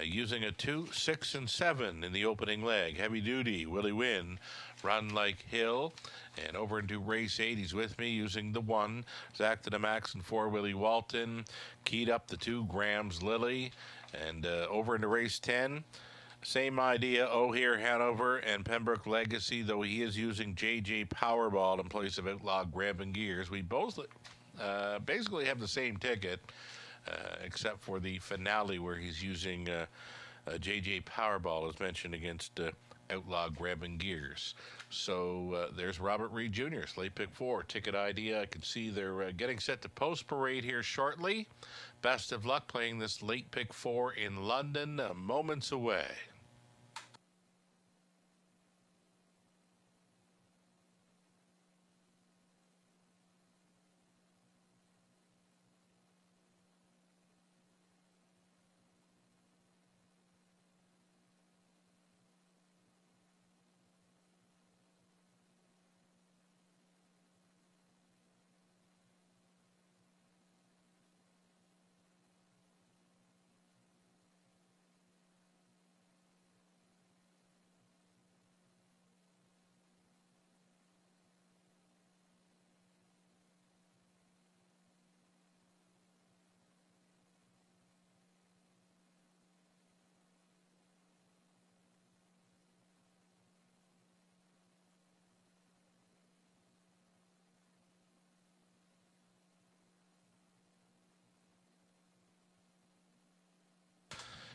Using a 2, 6, and 7 in the opening leg. Heavy duty, Willie Win, Run Like Hill. And over into race 8, he's with me using the 1, Zach to the Max, and 4, Willie Walton. Keyed up the 2, Graham's Lily. And over into race 10, same idea, O'Hare, Hanover, and Pembroke Legacy, though he is using JJ Powerball in place of Outlaw Grab and Gears. We both basically have the same ticket. Except for the finale where he's using JJ Powerball as mentioned against Outlaw Grab and Gears. So there's Robert Reed Jr.'s late pick 4 ticket idea. I can see they're getting set to post parade here shortly. Best of luck playing this late pick 4 in London, moments away.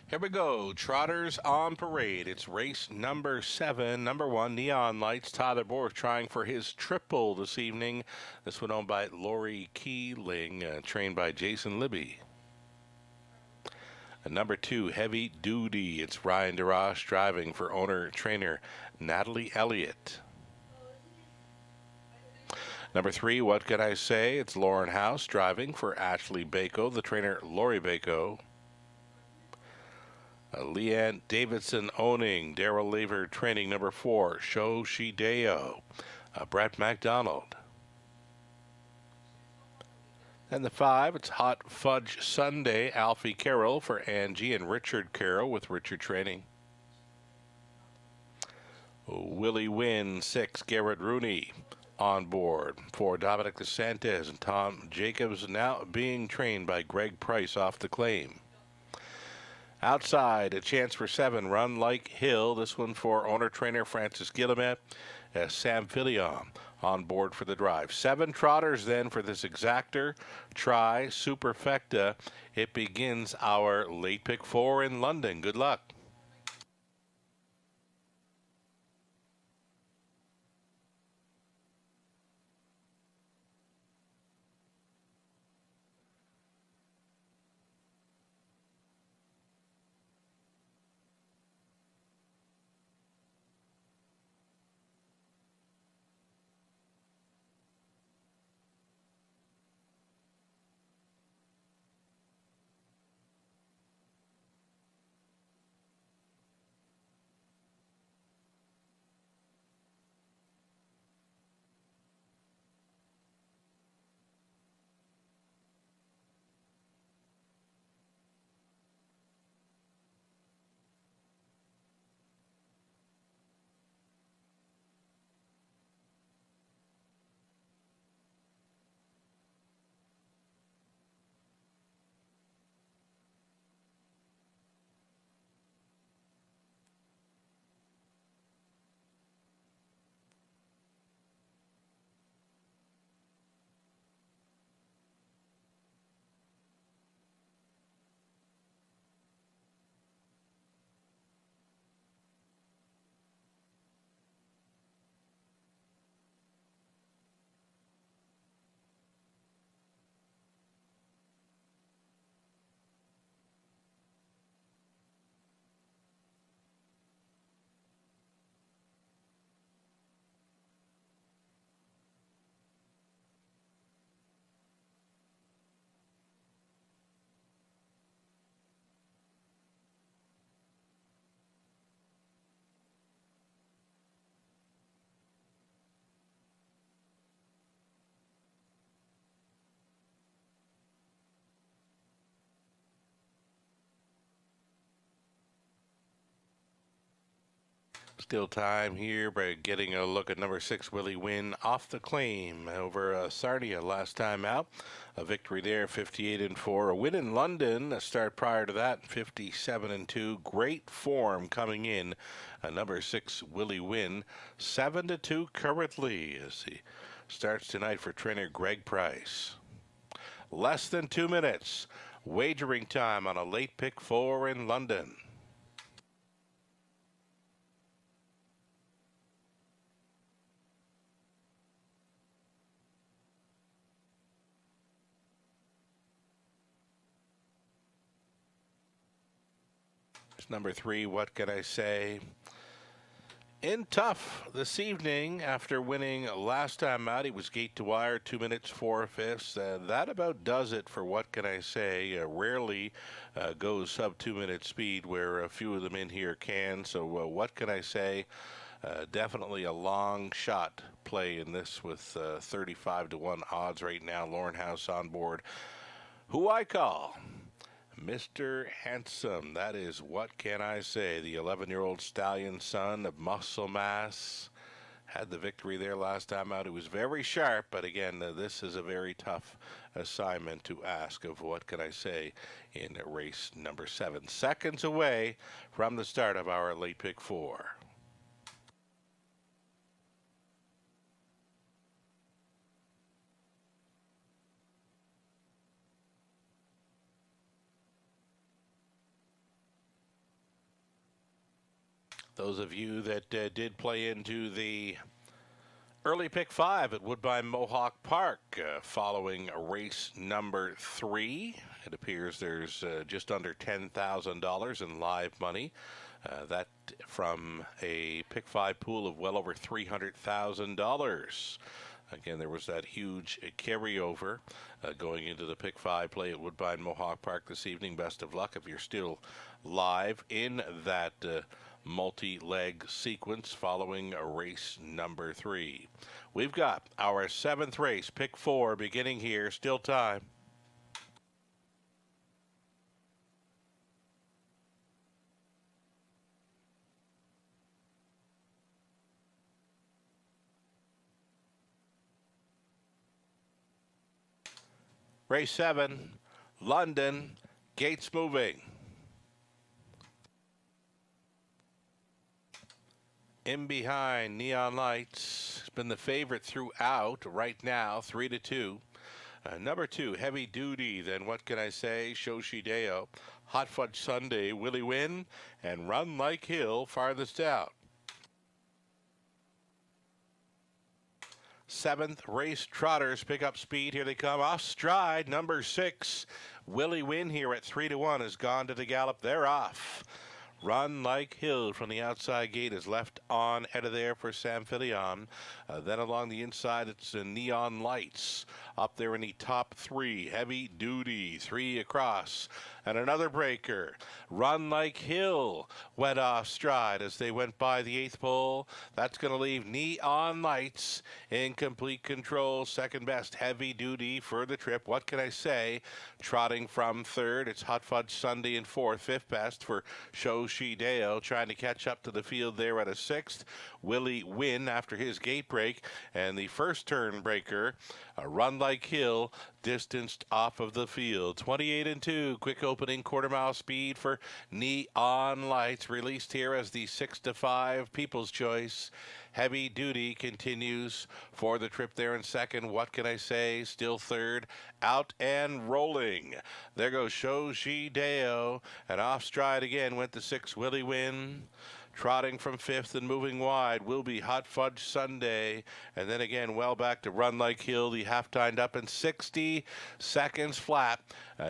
Here we go. Trotters on parade. It's race number 7. Number 1, Neon Lights. Tyler Borth trying for his triple this evening. This one owned by Lori Keeling, trained by Jason Libby. And number 2, Heavy Duty. It's Ryan DeRoche driving for owner-trainer Natalie Elliott. Number 3, What Can I Say? It's Lauren House driving for Ashley Bako, the trainer Lori Bako. Leanne Davidson owning, Daryl Lever training number 4, Show She Deo, Brett McDonald. And the 5, it's Hot Fudge Sunday, Alfie Carroll for Angie and Richard Carroll with Richard training. Willie Win, 6, Garrett Rooney on board for Dominic DeSantis and Tom Jacobs, now being trained by Greg Price off the claim. Outside, a chance for 7, Run Like Hill. This one for owner-trainer Francis Guillemette. Sam Fillion on board for the drive. 7 trotters then for this exactor tri superfecta. It begins our late pick 4 in London. Good luck. Still time here by getting a look at number 6, Willie Win, off the claim over Sarnia last time out. A victory there, 58-4. A win in London, a start prior to that, 57-2. Great form coming in. Number 6, Willie Win, 7-2 currently as he starts tonight for trainer Greg Price. Less than 2 minutes. Wagering time on a late pick 4 in London. Number 3, What Can I Say? In tough this evening after winning last time out. He was gate to wire, 2 minutes 4/5. That about does it for What Can I Say. Rarely goes sub 2 minute speed, where a few of them in here can. So What Can I Say? Definitely a long shot play in this with 35-1 odds right now. Lauren House on board. Who I call Mr. Handsome. That is What Can I Say? The 11-year-old stallion son of Muscle Mass had the victory there last time out. It was very sharp, but again, this is a very tough assignment to ask of What Can I Say in race number 7. Seconds away from the start of our late pick 4. Those of you that did play into the early pick 5 at Woodbine Mohawk Park following race number 3, it appears there's just under $10,000 in live money. That from a pick 5 pool of well over $300,000. Again, there was that huge carryover going into the pick 5 play at Woodbine Mohawk Park this evening. Best of luck if you're still live in that multi-leg sequence following race number 3. We've got our 7th race, pick 4, beginning here. Still time. Race 7, London, gates moving. In behind, Neon Lights has been the favorite throughout. Right now, 3-2. Number 2, Heavy Duty. Then what can I say? Shoshideo, Hot Fudge Sunday, Willie Win, and Run Like Hill farthest out. 7th, Race Trotters pick up speed. Here they come off stride. Number 6, Willie Win here at 3-1 has gone to the gallop. They're off. Run Like Hill from the outside gate is left on out of there for Sam Filion. Then along the inside, it's Neon Lights. Up there in the top 3, Heavy Duty, 3 across. And another breaker. Run Like Hill went off stride as they went by the 8th pole. That's going to leave Neon Lights in complete control. Second best, Heavy Duty for the trip. What can I say? Trotting from 3rd, it's Hot Fudge Sunday in 4th. 5th best for Shoshideo, trying to catch up to the field there at a 6th. Willie Win after his gate break. And the first turn breaker, Run Like Hill, distanced off of the field. 28-2, quick opening quarter-mile speed for Neon Lights, released here as the 6-5 People's Choice. Heavy Duty continues for the trip there in 2nd. What can I say? Still 3rd. Out and rolling. There goes Shoshideo, and off stride again went the 6 Willie Win. Trotting from 5th and moving wide will be Hot Fudge Sunday. And then again, well back to Run Like Hill. The half-timed up in 60 seconds flat.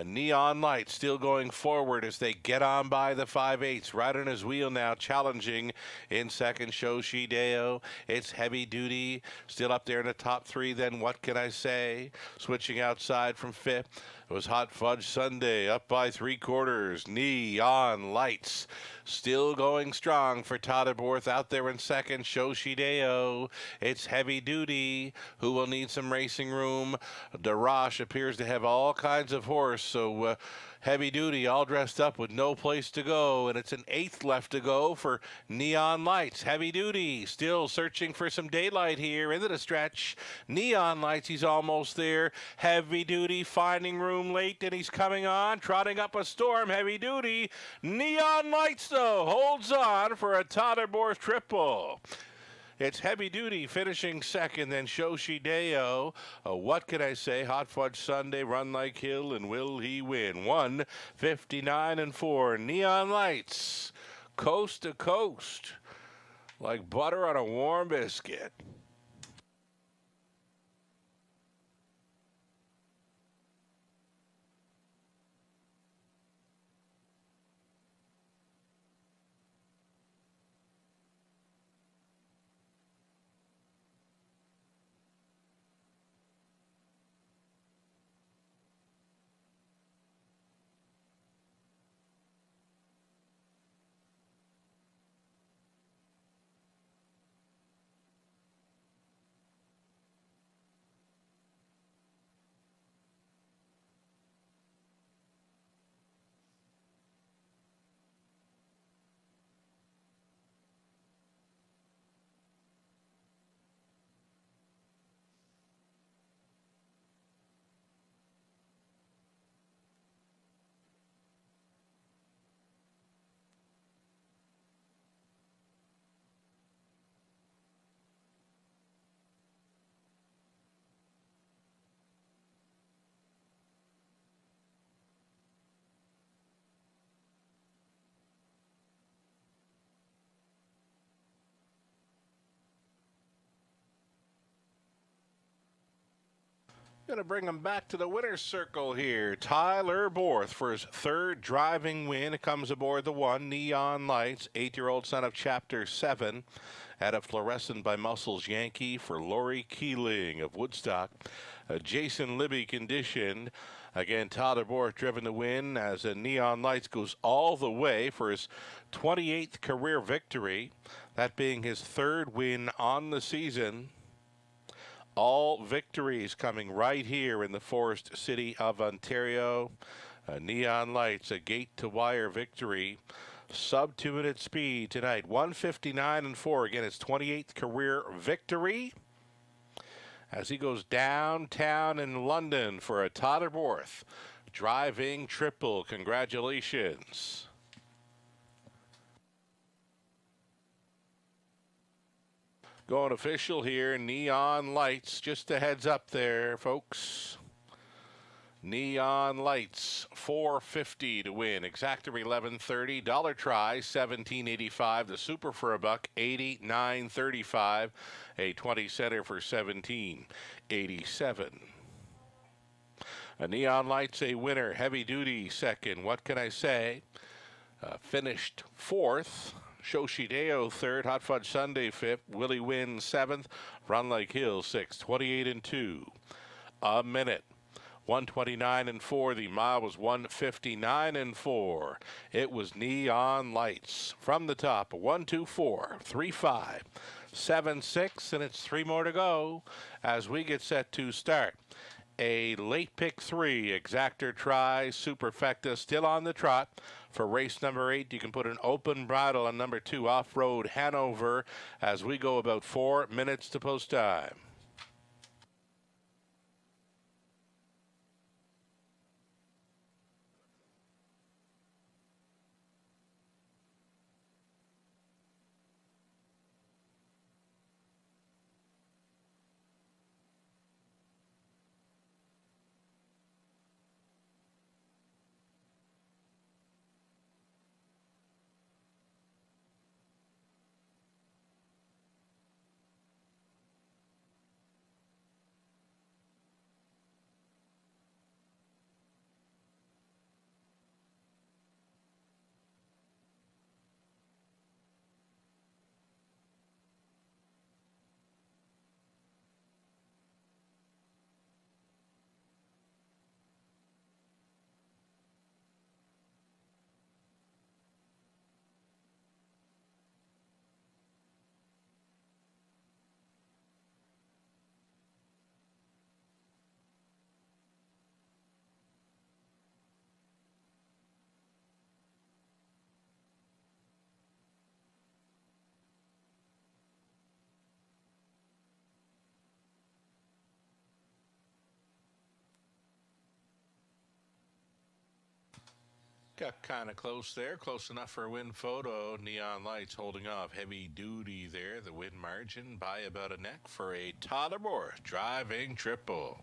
Neon Lights still going forward as they get on by the 5/8. Right on his wheel now, challenging in 2nd, Shoshideo. It's Heavy Duty, still up there in the top 3. Then what can I say? Switching outside from 5th. It was Hot Fudge Sunday, up by 3/4. Neon Lights still going strong for Todderborth out there in 2nd. Shoshideo. It's Heavy Duty, who will need some racing room. Darash appears to have all kinds of horse, so Heavy Duty all dressed up with no place to go, and it's an 8th left to go for Neon Lights. Heavy Duty still searching for some daylight here into the stretch. Neon Lights, he's almost there. Heavy Duty finding room late, and he's coming on, trotting up a storm. Heavy Duty. Neon Lights, though, holds on for a Todderborth triple. It's Heavy Duty finishing 2nd, then Shoshideo. What can I say? Hot Fudge Sunday, Run Like Hill, and will he win? 1:59-4. Neon Lights, coast to coast, like butter on a warm biscuit. Going to bring him back to the winner's circle here. Tyler Borth for his 3rd driving win. It comes aboard the 1, Neon Lights, 8-year-old son of Chapter 7. Out of Fluorescent by Muscles Yankee for Lori Keeling of Woodstock. Jason Libby conditioned. Again, Tyler Borth driven to win as Neon Lights goes all the way for his 28th career victory. That being his 3rd win on the season. All victories coming right here in the Forest City of Ontario. Neon Lights, a gate-to-wire victory. Sub 2-minute speed tonight. 1:59-4. Again, his 28th career victory. As he goes downtown in London for a Todderborth driving triple. Congratulations. Going official here, Neon Lights. Just a heads up there, folks. Neon Lights, $4.50 to win. Exactor $11.30. Dollar Try $17.85. The Super for a buck $89.35. A 20 center for $17.87. A Neon Lights a winner. Heavy Duty second. What can I say? Finished fourth. Shoshideo third. Hot Fudge Sunday fifth. Willie Wynn seventh. Run Like Hill sixth. 28-2. A minute. 129-4. The mile was 159-4. It was Neon Lights from the top. 1, 2, 4, 3, 5, 7, 6, and it's 3 more to go as we get set to start. A late pick 3, Exactor Try, Superfecta still on the trot. For race number 8, you can put an open bridle on number 2, Off-Road Hanover, as we go about 4 minutes to post time. Got kind of close there, close enough for a win photo. Neon Lights holding off Heavy Duty there. The win margin by about a neck for a Tyler Moore driving triple.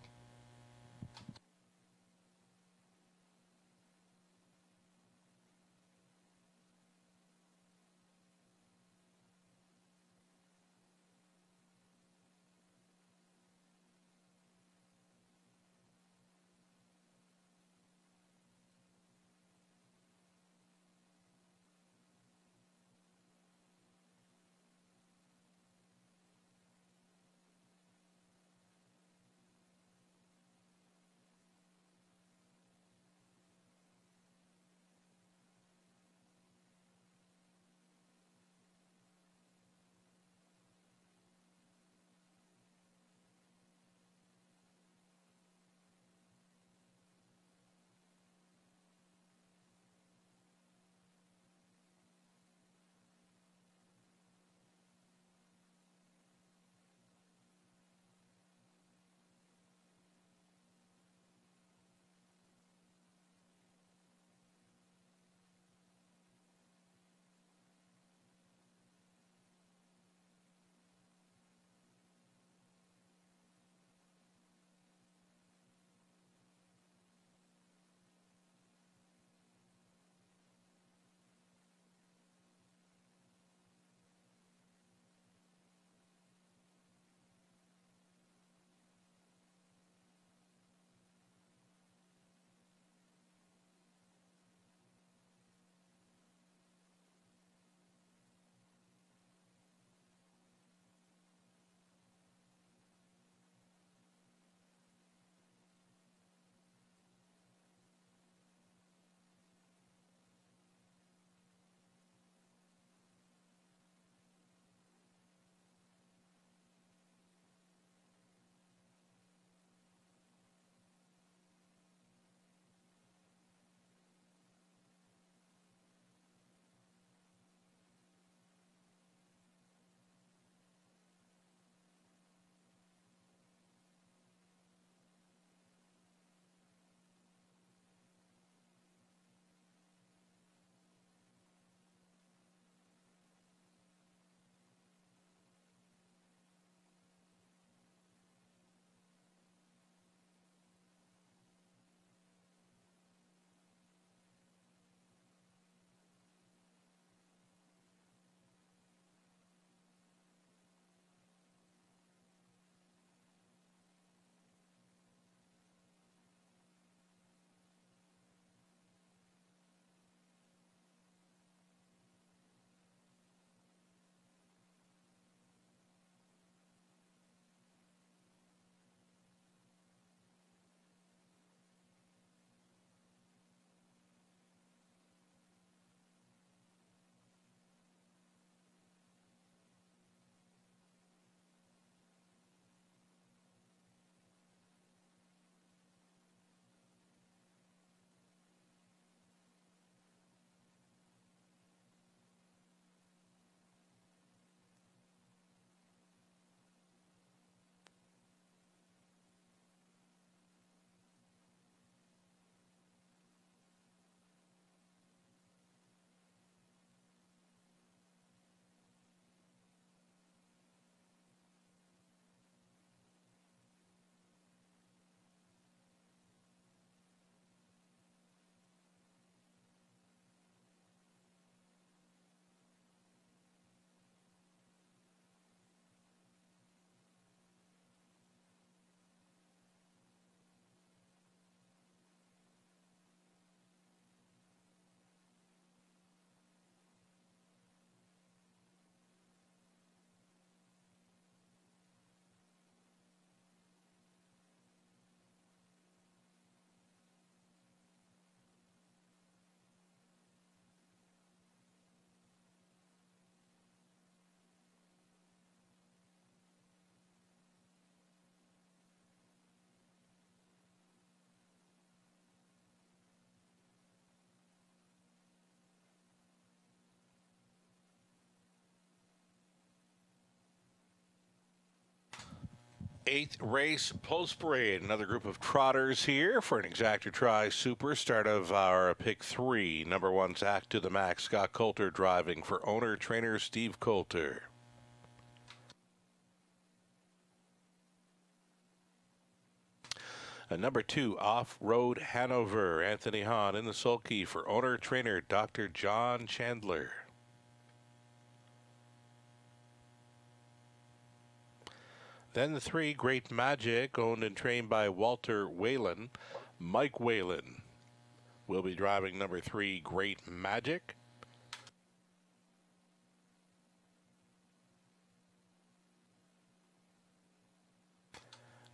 Eighth race post parade. Another group of trotters here for an exactor try super. Start of our pick 3. Number 1, Zach to the Max. Scott Coulter driving for owner trainer Steve Coulter. Number 2, Off-Road Hanover. Anthony Hahn in the sulky for owner trainer Dr. John Chandler. Then the 3, Great Magic, owned and trained by Walter Whalen. Mike Whalen will be driving number 3, Great Magic.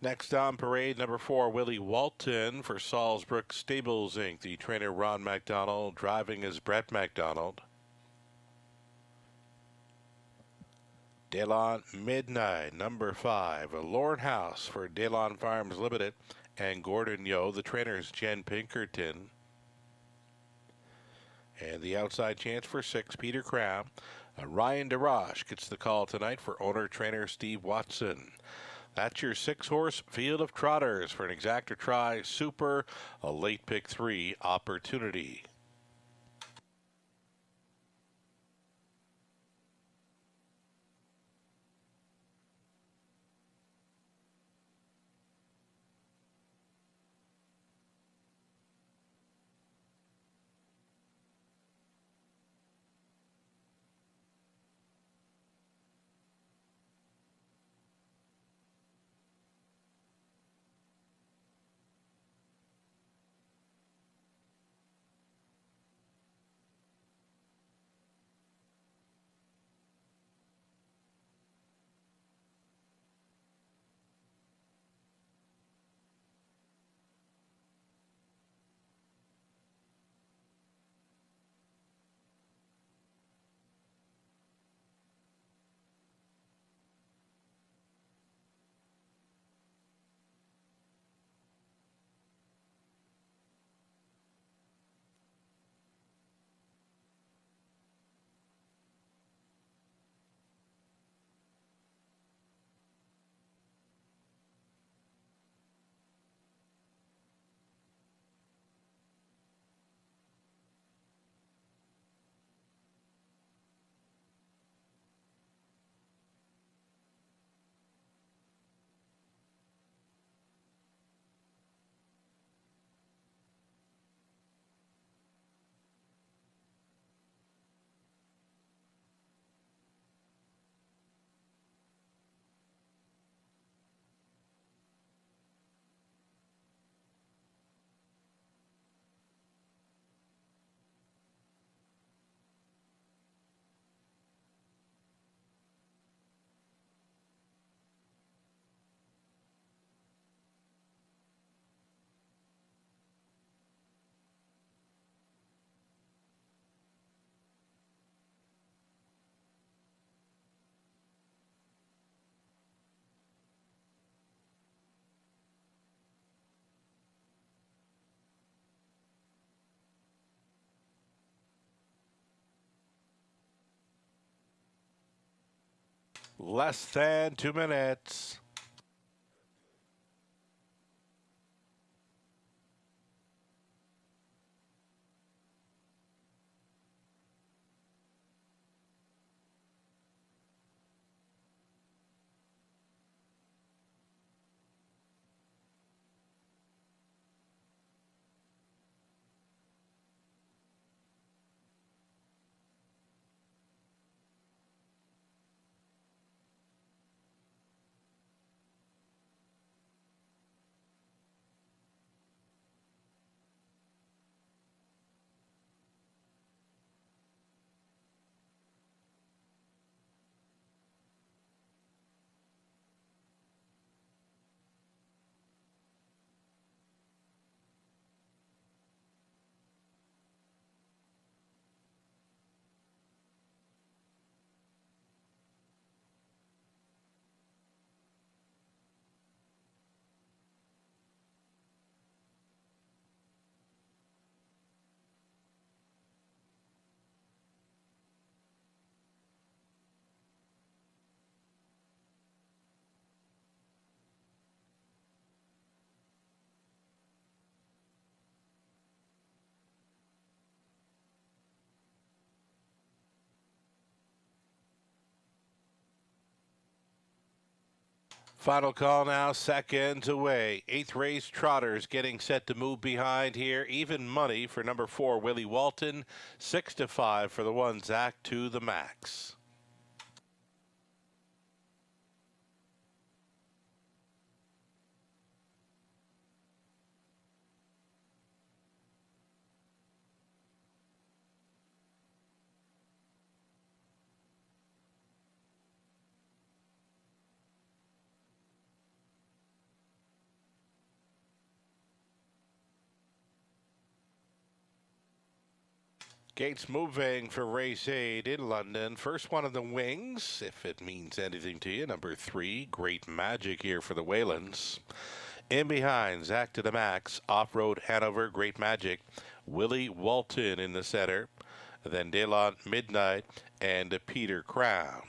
Next on parade, number 4, Willie Walton for Salisbrook Stables, Inc. The trainer Ron MacDonald, driving as Brett MacDonald. Delon Midnight, number 5, Lorne House for Delon Farms Limited, and Gordon Yo. The trainers Jen Pinkerton. And the outside chance for 6, Peter Cram. Ryan DeRoche gets the call tonight for owner trainer Steve Watson. That's your 6-horse field of trotters for an exactor try super, a late pick 3 opportunity. Less than 2 minutes. Final call now, seconds away. 8th race, Trotters getting set to move behind here. Even money for number 4, Willie Walton. 6-5 for the 1, Zach to the max. Gates moving for race 8 in London. First one of the wings, if it means anything to you. Number 3, Great Magic here for the Waylands. In behind, Zach to the max. Off-road Hanover, Great Magic. Willie Walton in the center. Then Delon Midnight and Peter Crown.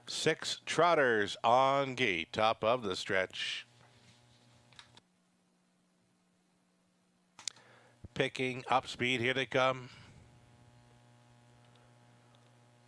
6 Trotters on gate, top of the stretch. Picking up speed, here they come.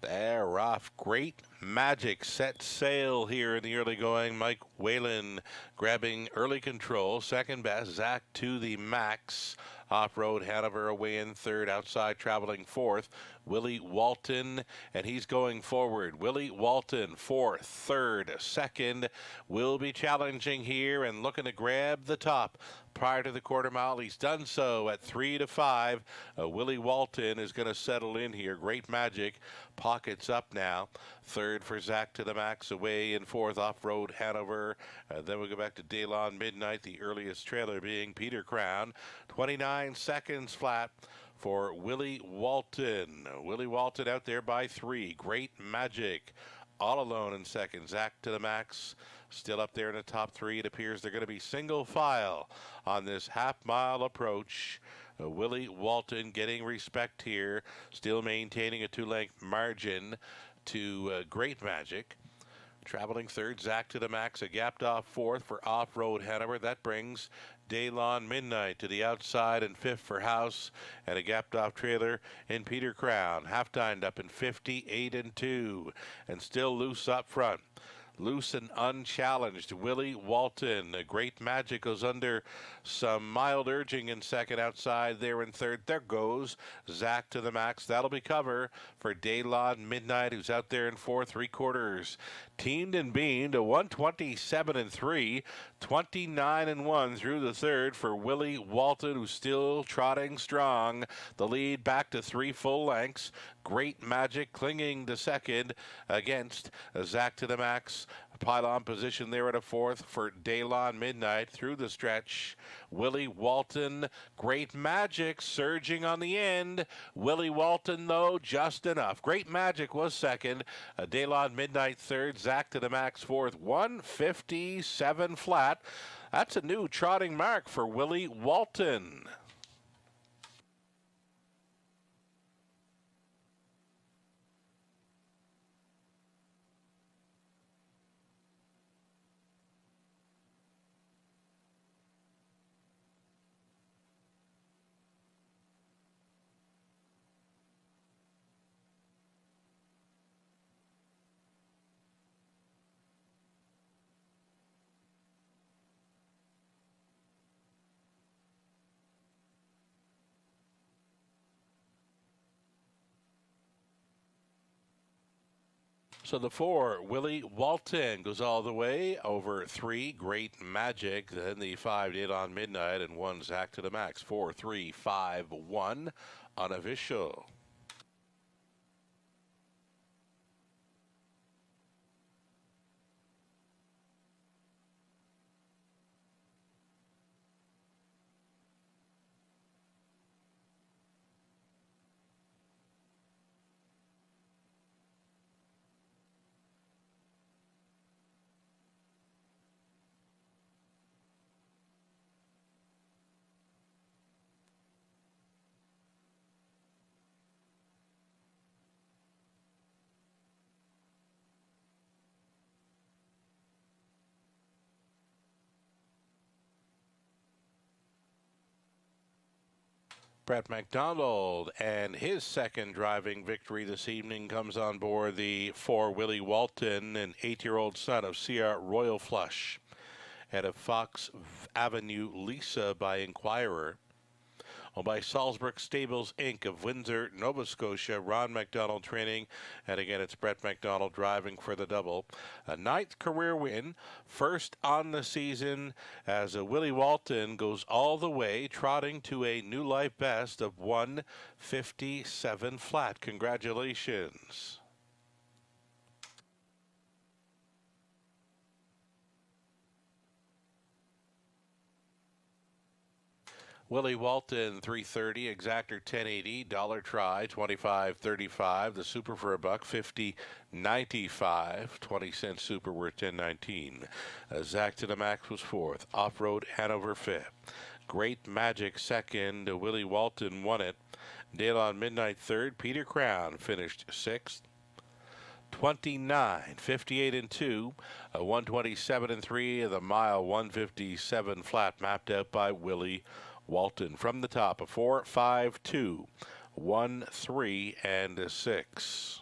They're off. Great Magic set sail here in the early going. Mike Whalen grabbing early control. Second best, Zach to the max. Off-road Hanover away in third. Outside traveling fourth, Willie Walton, and he's going forward. Willie Walton, fourth. Third, second, will be challenging here and looking to grab the top. Prior to the quarter mile, he's done so at 3-5. Willie Walton is going to settle in here. Great Magic pockets up now. Third for Zach to the max, away in fourth. Off-road Hanover. Then we go back to Delon Midnight, the earliest trailer being Peter Crown. 29 seconds flat for Willie Walton. Willie Walton out there by 3. Great Magic all alone in second. Zach to the max still up there in the top 3. It appears they're going to be single file on this half-mile approach. Willie Walton getting respect here, still maintaining a 2-length margin to Great Magic. Traveling third, Zach to the max, a gapped off fourth for Off-Road Hanover. That brings Delon Midnight to the outside, and fifth for House, and a gapped off trailer in Peter Crown. Half-timed up in 58-2, and still loose up front. Loose and unchallenged, Willie Walton. A Great Magic goes under some mild urging in second. Outside there in third. There goes Zach to the max. That'll be cover for Delon Midnight, who's out there in fourth. 3/4 teamed and beamed, a 127-3, 29-1 through the third for Willie Walton, who's still trotting strong. The lead back to 3 full lengths. Great Magic clinging to second against Zach to the max. Pylon position there at a fourth for Delon Midnight through the stretch. Willie Walton, Great Magic surging on the end. Willie Walton, though, just enough. Great Magic was second. Delon Midnight third. Zach to the max fourth. 157 flat. That's a new trotting mark for Willie Walton. So the 4, Willie Walton, goes all the way over 3, Great Magic. Then the 5, Delon Midnight, and 1, Zach to the max. 4, 3, 5, 1, unofficial. Brett McDonald and his second driving victory this evening comes on board the 4 Willie Walton, an 8-year-old son of CR Royal Flush, and of Fox Avenue Lisa by Inquirer. Owned by Salzburg Stables Inc. of Windsor, Nova Scotia. Ron McDonald training, and again it's Brett McDonald driving for the double. A 9th career win, first on the season, as Willie Walton goes all the way, trotting to a new life best of 157 flat. Congratulations. Willie Walton, 330, exactor 1080, dollar try 25.35, the super for $1, 50.95, 20-cent super worth 10.19. Zach to the Max was 4th, off-road Hanover 5th. Great Magic 2nd, Willie Walton won it. Dale on Midnight 3rd, Peter Crown finished 6th. 29, 58 and 2, 127 and 3, the mile 157 flat mapped out by Willie Walton. From the top, a 4, 5, 2, 1, 3, and a 6.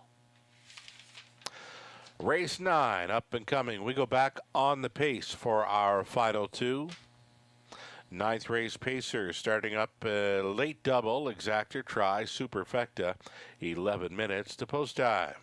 Race 9 up and coming. We go back on the pace for our final 2. 9th race pacer starting up late double, exactor, try, superfecta, 11 minutes to post time.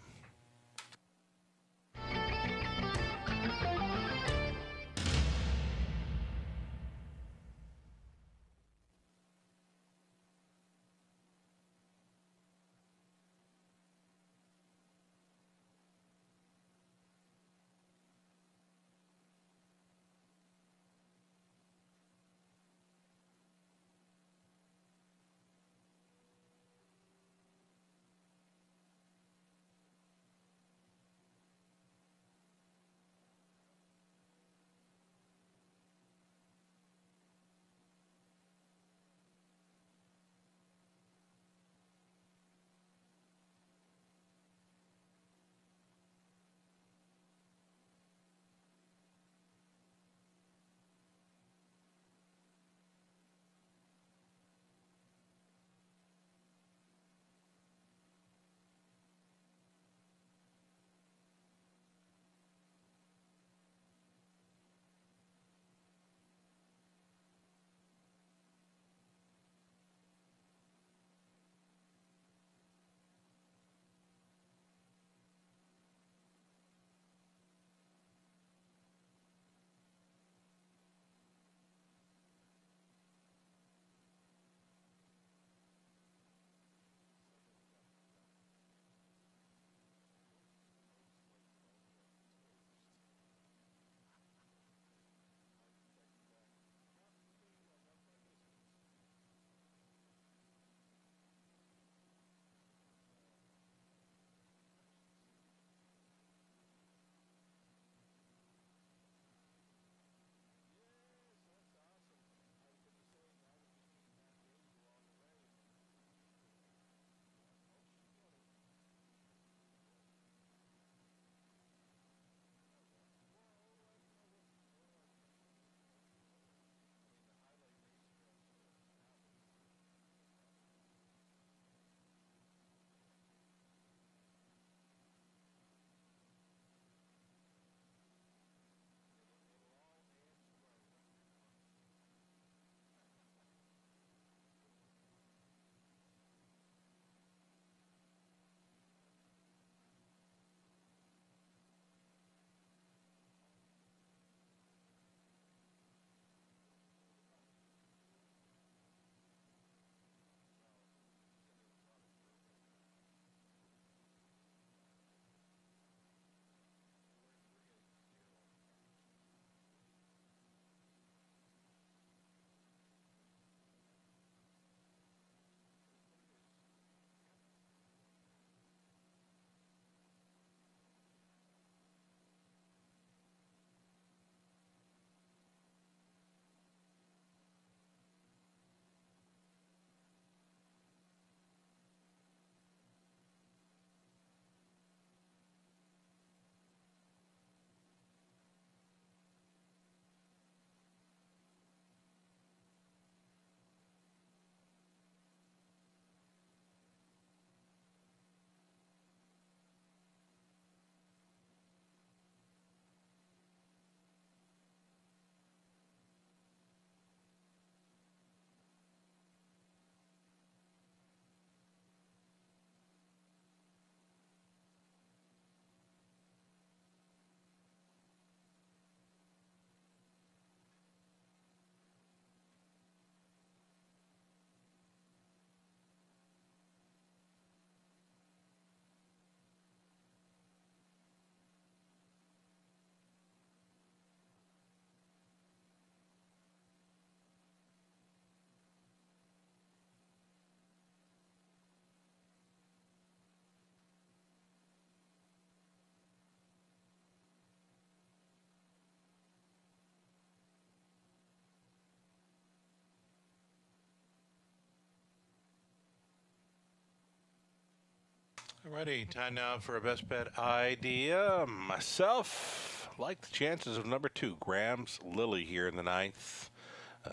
Alrighty, time now for a best bet idea. Myself like the chances of number 2, Graham's Lily here in the ninth.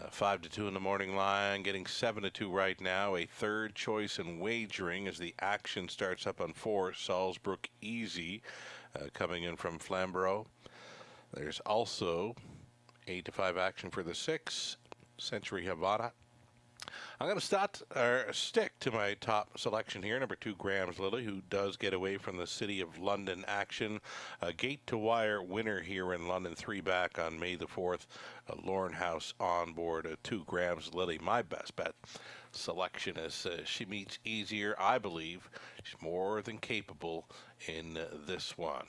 5 to 2 in the morning line, getting 7 to 2 right now. A third choice in wagering as the action starts up on 4, Salzbrook Easy, coming in from Flamborough. There's also 8 to 5 action for the 6, Century Havana. I'm going to stick to my top selection here. Number 2, Graham's Lily, who does get away from the City of London action. A gate-to-wire winner here in London, 3 back on May the 4th. Lorne House on board, 2, Graham's Lily. My best bet selection as she meets easier. I believe she's more than capable in this one.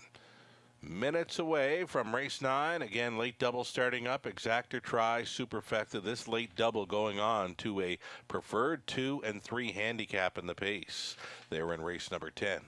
Minutes away from race 9. Again, late double starting up. Exactor try, superfecta. This late double going on to a preferred 2 and 3 handicap in the pace. They're in race number 10.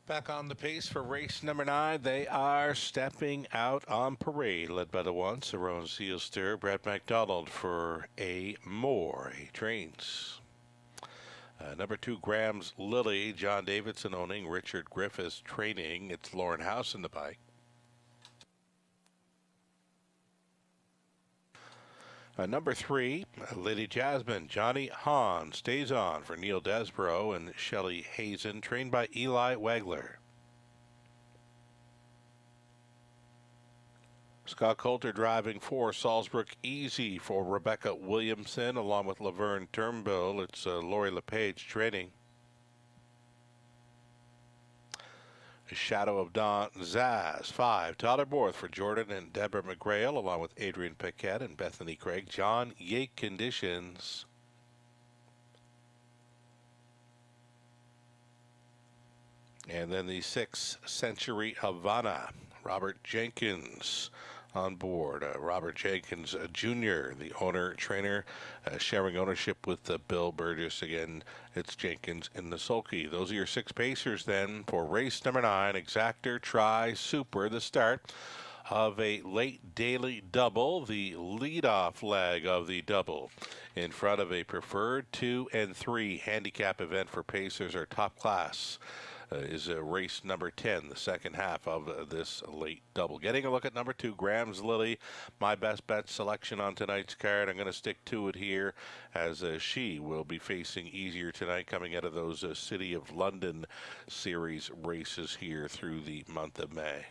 Back on the pace for race number 9. They are stepping out on parade, led by the one, Saron Sealster, Brett McDonald for A Trains. Number 2, Graham's Lily, John Davidson owning, Richard Griffiths training. It's Lauren House in the bike. Number 3, Lady Jasmine, Johnny Hahn stays on for Neil Desborough and Shelley Hazen, trained by Eli Wagler. Scott Coulter driving 4, Salzbrook Easy for Rebecca Williamson, along with Laverne Turnbull. It's Lori LePage training. Shadow of Dawn, Zaz, 5, Tyler Borth for Jordan and Deborah McGrail, along with Adrian Paquette and Bethany Craig. John Yake Conditions. And then the 6, Century Havana, Robert Jenkins on board. Robert Jenkins Jr., the owner, trainer, sharing ownership with Bill Burgess. Again, it's Jenkins in the sulky. Those are your 6 pacers then for race number 9, Exactor Tri Super, the start of a late daily double, the leadoff leg of the double, in front of a preferred 2 and 3 handicap event for pacers or top class. Is race number 10, the second half of this late double. Getting a look at number 2, Graham's Lily, my best bet selection on tonight's card. I'm going to stick to it here, as she will be facing easier tonight, coming out of those City of London series races here through the month of May.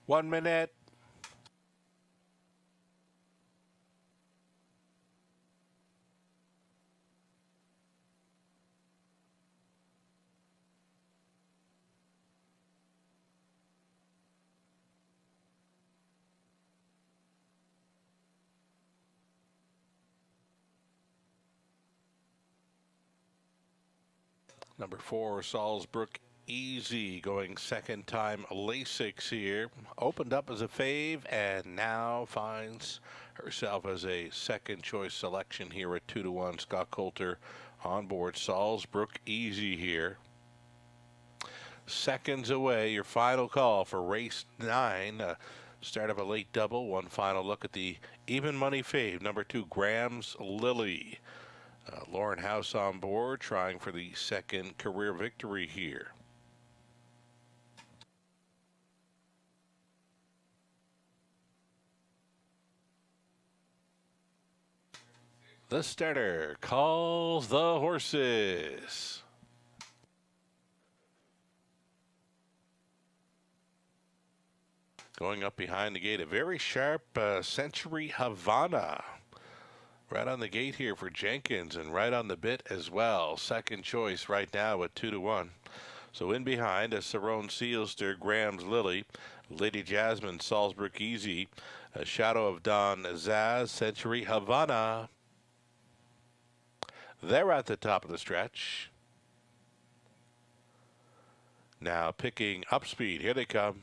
One minute. Number 4, Salzbrook Easy, going second time Lasix here. Opened up as a fave and now finds herself as a second choice selection here at 2-1. Scott Coulter on board. Salzbrook Easy here. Seconds away, your final call for race 9. Start of a late double. One final look at the even money fave. Number 2, Graham's Lily. Lauren House on board, trying for the second career victory here. The starter calls the horses. Going up behind the gate, a very sharp Century Havana. Right on the gate here for Jenkins and right on the bit as well. Second choice right now at 2-1. So in behind, a Cerrone Sealster, Graham's Lily, Lady Jasmine, Salzbrook Easy, a Shadow of Dawn, Zaz, Century Havana. They're at the top of the stretch. Now picking up speed. Here they come.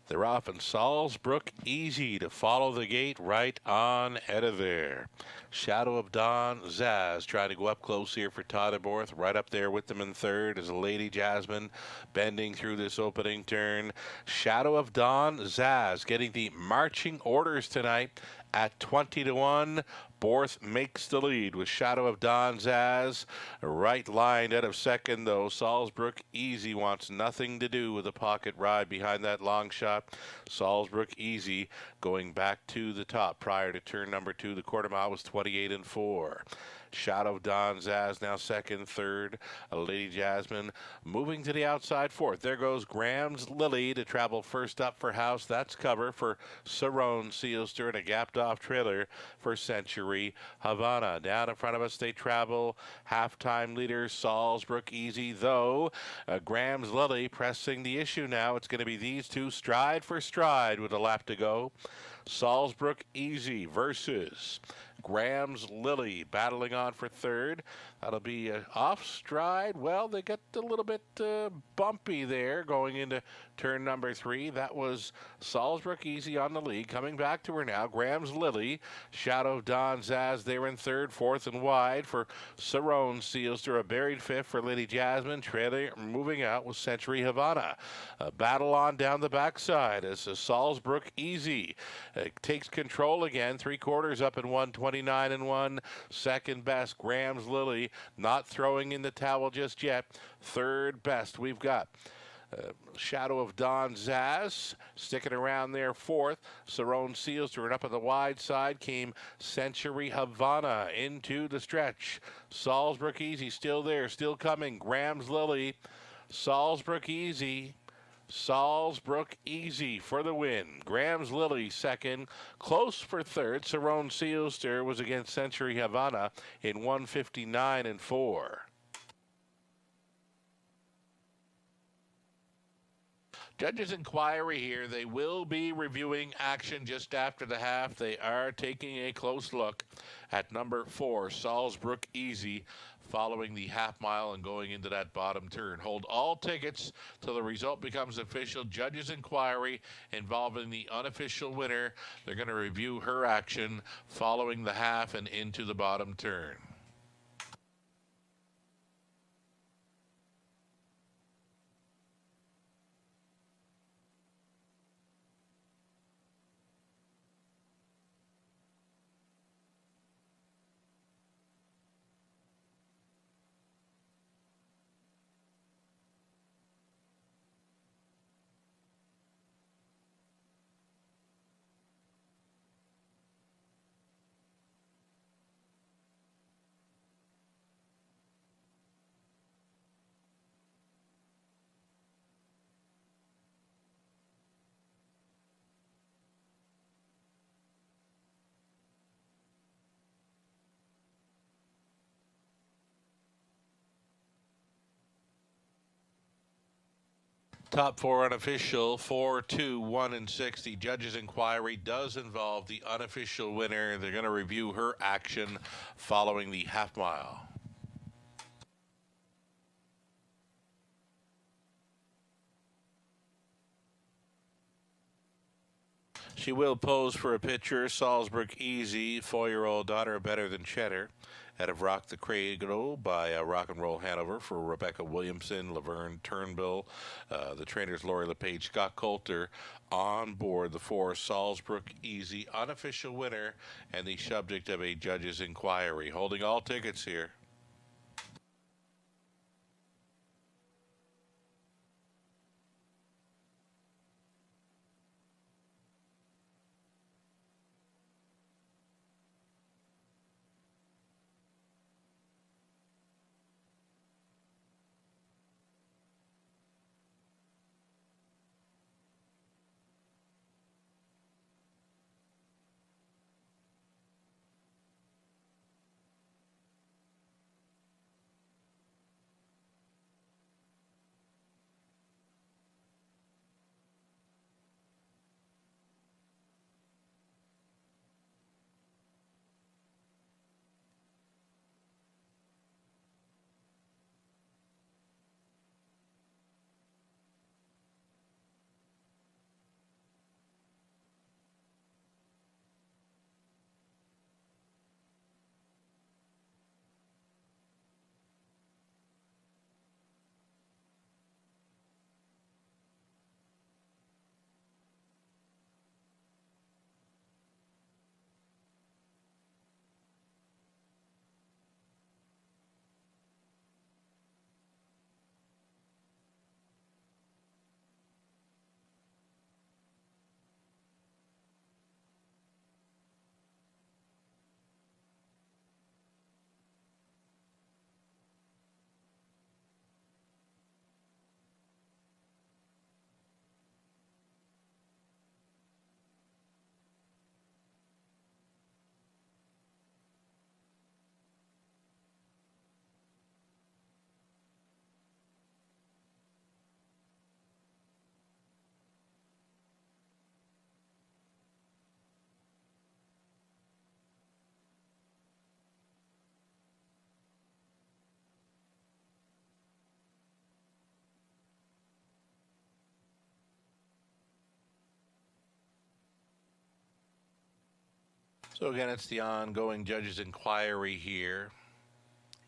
They're off, and Salzbrook Easy to follow the gate right on out of there. Shadow of Dawn, Zaz trying to go up close here for Todderborth. Right up there with them in third is Lady Jasmine bending through this opening turn. Shadow of Dawn, Zaz getting the marching orders tonight at 20-1. Borth makes the lead with Shadow of Dawn, Zaz right lined out of second, though. Salzbrook Easy wants nothing to do with a pocket ride behind that long shot. Salzbrook Easy going back to the top prior to turn number 2. The quarter mile was 28-4. Shadow of Dawn, Zaz now second, third. Lady Jasmine moving to the outside fourth. There goes Graham's Lily to travel first up for House. That's cover for Cerrone Sealster and a gapped off trailer for Century Havana. Down in front of us they travel. Halftime leader Salzbrook Easy, though. Graham's Lily pressing the issue now. It's going to be these two stride for stride with a lap to go. Salzbrook Easy versus Graham's Lily battling on for third. That'll be off stride. Well, they get a little bit bumpy there going into turn number 3. That was Salzbrook Easy on the lead. Coming back to her now, Graham's Lily. Shadow of Dawn, Zaz there in third. Fourth and wide for Cerrone Sealster. A buried fifth for Lady Jasmine. Trailer moving out with Century Havana. A battle on down the backside as Salzbrook Easy takes control again. 3/4 up in 129-1. Second best, Graham's Lily not throwing in the towel just yet. Third best, we've got Shadow of Dawn, Zaz sticking around there fourth. Cerrone Sealster, and up on the wide side came Century Havana into the stretch. Salzbrook Easy still there, still coming. Graham's Lily, Salzbrook Easy. Salzbrook Easy for the win. Graham's Lily second. Close for third. Cerrone Sealster was against Century Havana in 159-4. Judges' inquiry here. They will be reviewing action just after the half. They are taking a close look at number 4, Salzbrook Easy, following the half mile and going into that bottom turn. Hold all tickets till the result becomes official. Judges' inquiry involving the unofficial winner. They're going to review her action following the half and into the bottom turn. Top four unofficial, 4, 2, 1, and 6. The judges' inquiry does involve the unofficial winner. They're going to review her action following the half mile. She will pose for a picture. Salzburg Easy, 4-year-old daughter better than Cheddar. Out of Rock the Cradle by Rock and Roll Hanover for Rebecca Williamson, Laverne Turnbull, the trainers Lori LePage, Scott Coulter on board the 4 Salzburg Easy, unofficial winner and the subject of a judge's inquiry. Holding all tickets here. So again, it's the ongoing judge's inquiry here.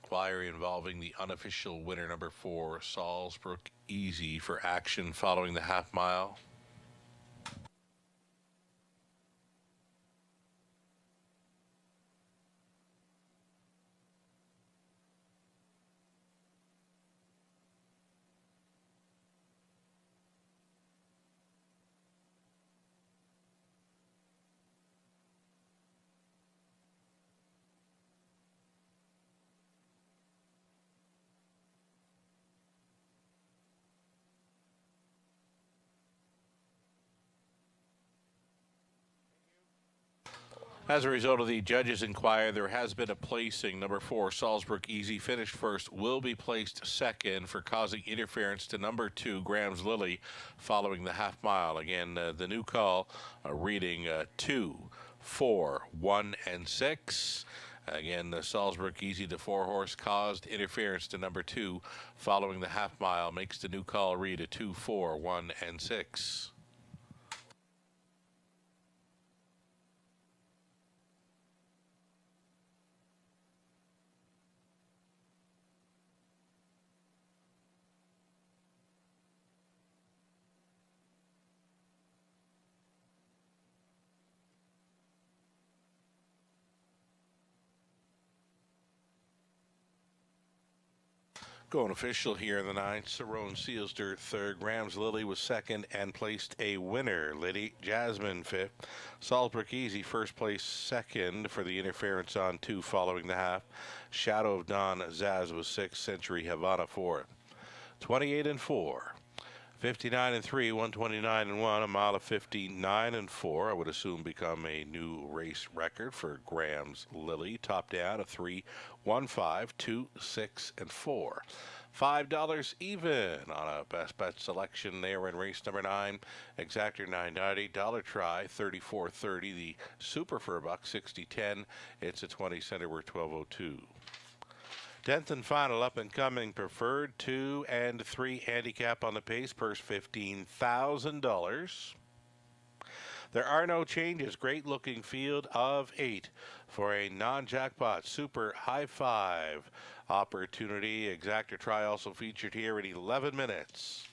Inquiry involving the unofficial winner, number 4, Salzburg Easy, for action following the half mile. As a result of the judge's inquiry, there has been a placing. Number 4, Salzburg Easy, finished first, will be placed second for causing interference to number 2, Graham's Lily, following the half mile. Again, the new call reading 2, 4, 1, and 6. Again, the Salzburg Easy, the 4-horse, caused interference to number 2 following the half mile, makes the new call read a 2, 4, 1, and 6. Going official here in the 9th, Cerrone Sealster third, Graham's Lily was second and placed a winner. Lady Jasmine fifth, Salzburg Easy first place second for the interference on 2 following the half. Shadow of Dawn Zaz was 6th, Century Havana 4th. 28 and 4. 59 and 3, 129 and 1, a mile of 59 and 4. I would assume become a new race record for Graham's Lily. Top down a 3, 1, 5, 2, 6, and 4. $5 even on a best bet selection there in race number 9. Exactor $9.90, dollar try $34.30. The super for $1, $60.10. It's a 20 center. We're $12.02. 10th and final up and coming, preferred 2 and 3 handicap on the pace, purse $15,000. There are no changes. Great looking field of 8 for a non-jackpot super high 5 opportunity. Exactor try also featured here in 11 minutes.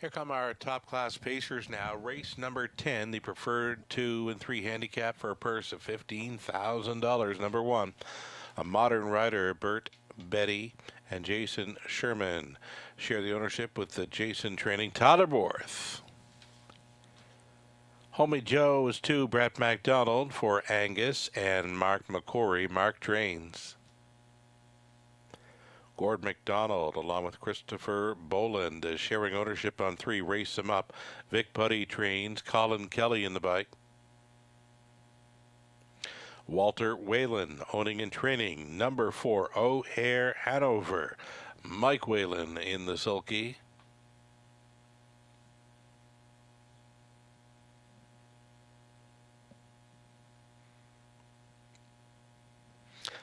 Here come our top class pacers now. Race number 10, the preferred 2 and 3 handicap for a purse of $15,000. Number 1, a modern rider, Bert Betty and Jason Sherman. Share the ownership with the Jason Training Totterborth. Homie Joe is 2, Brett MacDonald for Angus and Mark McCory, Mark Trains. Gord McDonald, along with Christopher Boland, is sharing ownership on 3. Race them up. Vic Putty Trains, Colin Kelly in the bike. Walter Whalen, owning and training. Number 4, O'Hare Hanover. Mike Whalen in the sulky.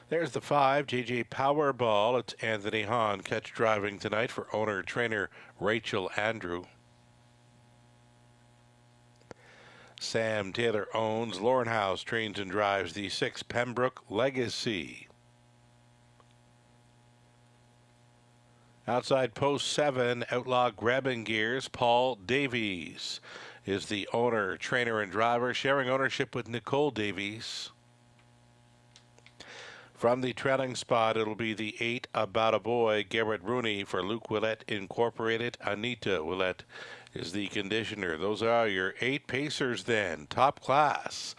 There's the 5, JJ Powerball. It's Anthony Hahn catch driving tonight for owner-trainer Rachel Andrew. Sam Taylor owns. Lauren House trains and drives the 6, Pembroke Legacy. Outside post 7, Outlaw Grabbing Gears. Paul Davies is the owner, trainer, and driver, sharing ownership with Nicole Davies. From the trailing spot, it'll be the 8, About a Boy, Garrett Rooney for Luke Willett Incorporated. Anita Willett is the conditioner. Those are your 8 pacers then. Top class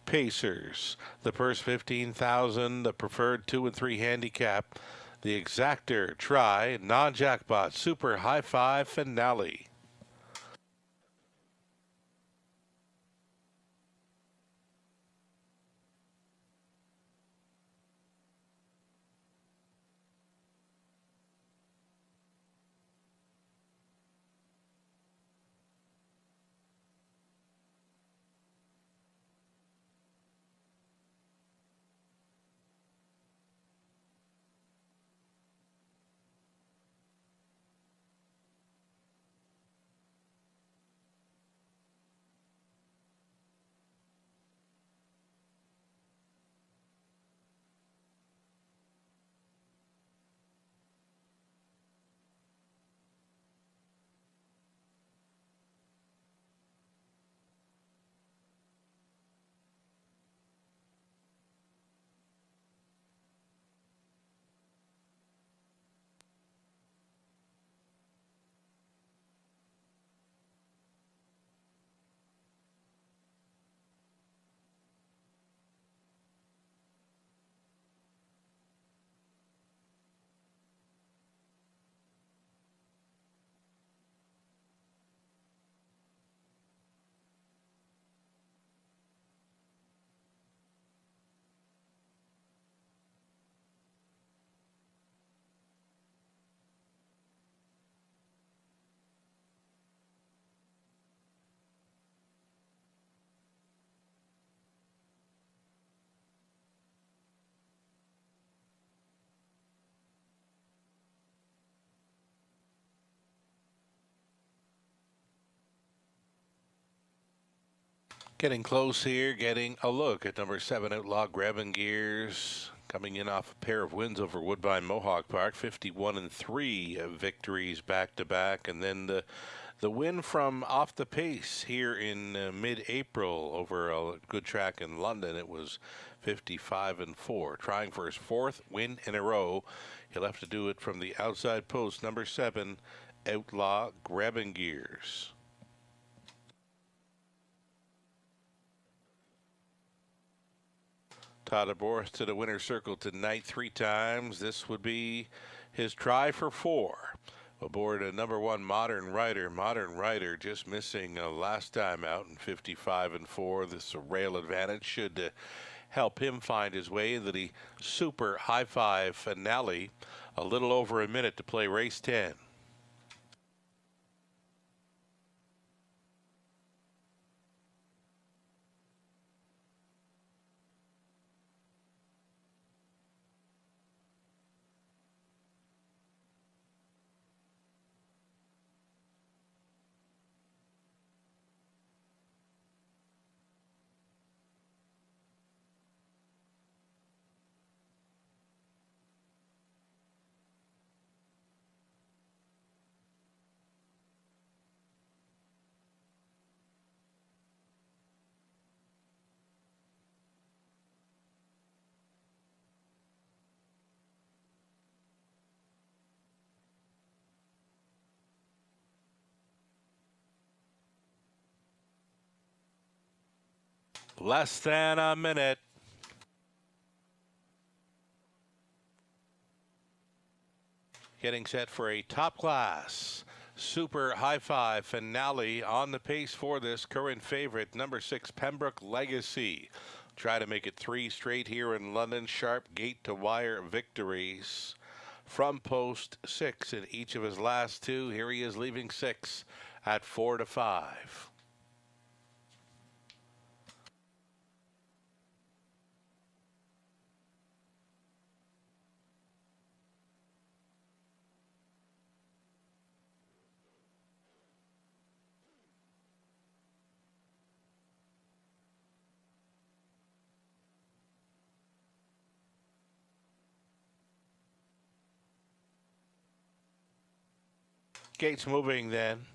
pacers. The purse $15,000, the preferred 2 and 3 handicap, the exactor, try, non-jackpot, super high five finale. Getting close here, getting a look at number 7, Outlaw Grabbing Gears, coming in off a pair of wins over Woodbine Mohawk Park, 51 and 3 victories back to back, and then the win from off the pace here in mid-April over a good track in London. It was 55 and 4, trying for his 4th win in a row. He'll have to do it from the outside post. Number 7, Outlaw Grabbing Gears. Totterborth to the winner's circle tonight 3 times. This would be his try for 4. Aboard a number 1 Modern Rider. Modern Rider just missing last time out in 55 and 4. This rail advantage should help him find his way into the super high five finale. A little over a minute to play race 10. Less than a minute. Getting set for a top class super high five finale on the pace for this current favorite, number 6 Pembroke Legacy. Try to make it 3 straight here in London. Sharp gate to wire victories from post 6 in each of his last 2. Here he is leaving 6 at 4-5. Gates moving then.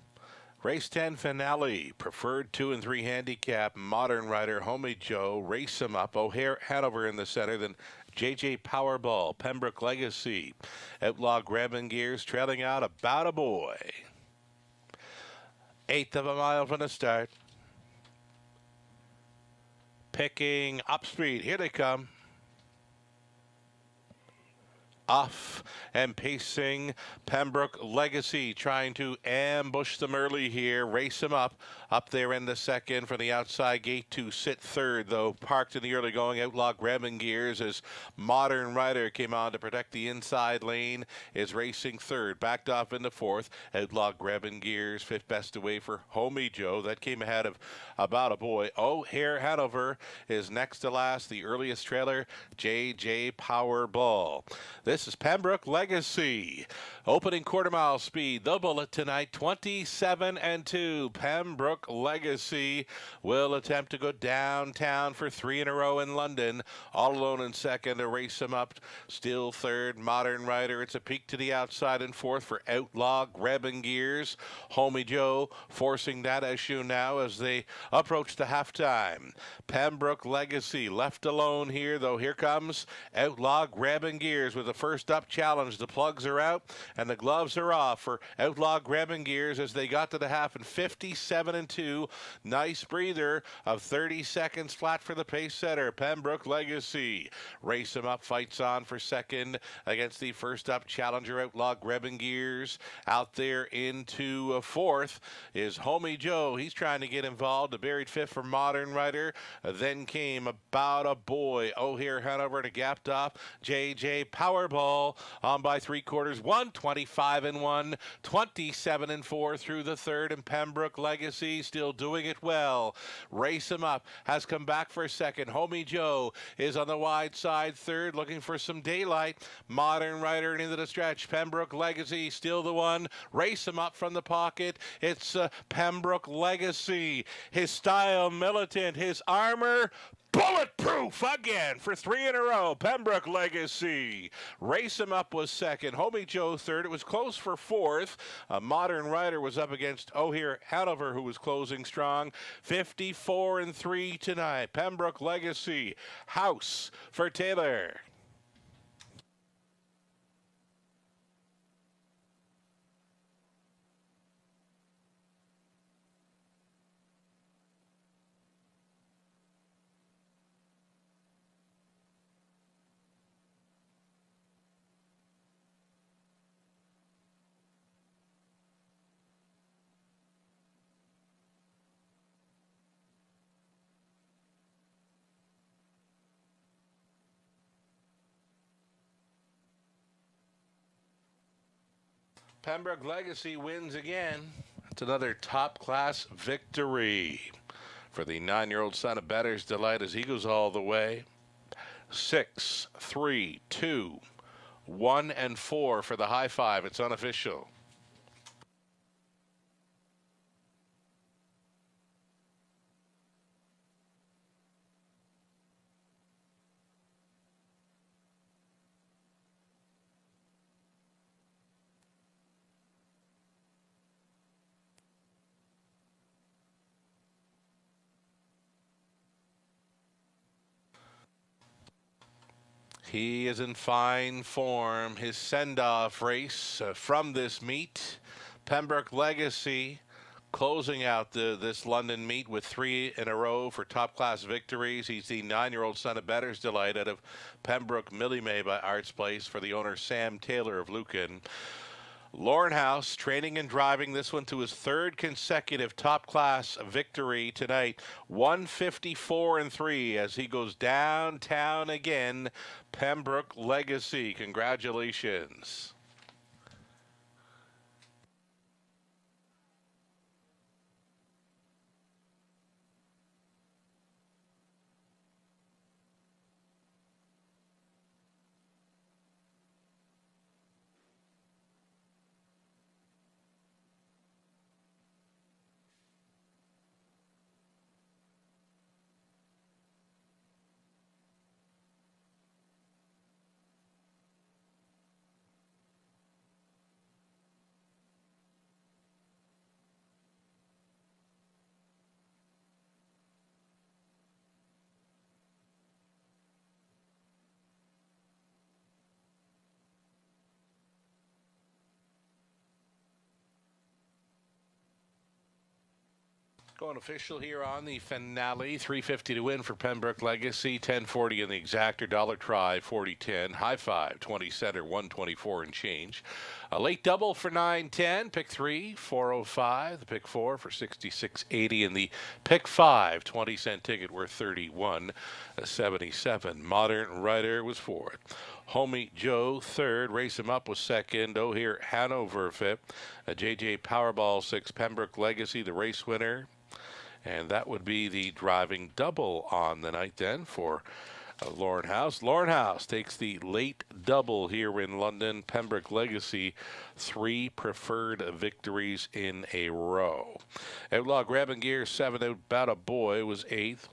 Race 10 finale, preferred 2 and 3 handicap, Modern Rider, Homie Joe, Race Him Up, O'Hare Hanover in the center, then JJ Powerball, Pembroke Legacy, Outlaw Grabbing Gears trailing out About a Boy. 1/8 of a mile from the start. Picking up speed, here they come. Off and pacing Pembroke Legacy, trying to ambush them early here. Race them up there in the second from the outside gate to sit third, though parked in the early going. Outlaw Grabbing Gears as Modern Rider came on to protect the inside lane, is racing third. Backed off in the fourth. Outlaw Grabbing Gears 5th best away for Homie Joe. That came ahead of About a Boy. O'Hare Hanover is next to last. The earliest trailer, JJ Powerball. This is Pembroke Legacy. Opening quarter mile speed. The bullet tonight, 27-2. Pembroke Legacy will attempt to go downtown for 3 in a row in London. All alone in second to Race Him Up. Still third, Modern Rider. It's a peak to the outside in fourth for Outlaw Grabbing Gears. Homie Joe forcing that issue now as they approach the halftime. Pembroke Legacy left alone here, though. Here comes Outlaw Grabbing Gears with the first up challenge. The plugs are out and the gloves are off for Outlaw Grabbing Gears as they got to the half in 57-2. Nice breather of 30 seconds flat for the pace setter, Pembroke Legacy. Race Him Up fights on for second against the first up challenger, Outlaw Grabbing Gears. Out there into fourth is Homie Joe. He's trying to get involved. The buried fifth for Modern Rider. Then came About a Boy. O'Hare Hanover to gapped off. JJ Powerball on by 3/4. 125-1, 27-4 through the third, and Pembroke Legacy still doing it well. Race Him Up has come back for a second. Homie Joe is on the wide side third, looking for some daylight. Modern Rider into the stretch. Pembroke Legacy still the one. Race Him Up from the pocket. It's Pembroke Legacy. His style militant, his armor bulletproof again for 3 in a row. Pembroke Legacy. Race Him Up was second. Homie Joe third. It was close for fourth. Modern Rider was up against O'Hare Hanover, who was closing strong. 54-3 tonight. Pembroke Legacy. House for Taylor. Pembroke Legacy wins again. It's another top-class victory for the 9-year-old son of Bettor's Delight as he goes all the way. 6, 3, 2, 1, and 4 for the high five. It's unofficial. He is in fine form. His send-off race from this meet, Pembroke Legacy closing out this London meet with 3 in a row for top-class victories. He's the 9-year-old son of Bettor's Delight out of Pembroke Millie May by Arts Place for the owner Sam Taylor of Lucan. Lauren House training and driving this one to his 3rd consecutive top-class victory tonight. 154-3 as he goes downtown again. Pembroke Legacy. Congratulations. Going official here on the finale. $3.50 to win for Pembroke Legacy. $10.40 in the exactor. Dollar try 40.10. High five 20 center 124 and change. A late double for 9.10. Pick 3 405. The pick 4 for 66.80 and the pick 5 20-cent ticket worth 31.77. Modern Rider was fourth. Homie Joe third. Race him up was second. O'Here Hanover fifth. JJ Powerball 6. Pembroke Legacy the race winner. And that would be the driving double on the night then for Lauren House. Lauren House takes the late double here in London. Pembroke Legacy, 3 preferred victories in a row. Outlaw Grabbing Gear 7 out. About a Boy was 8th.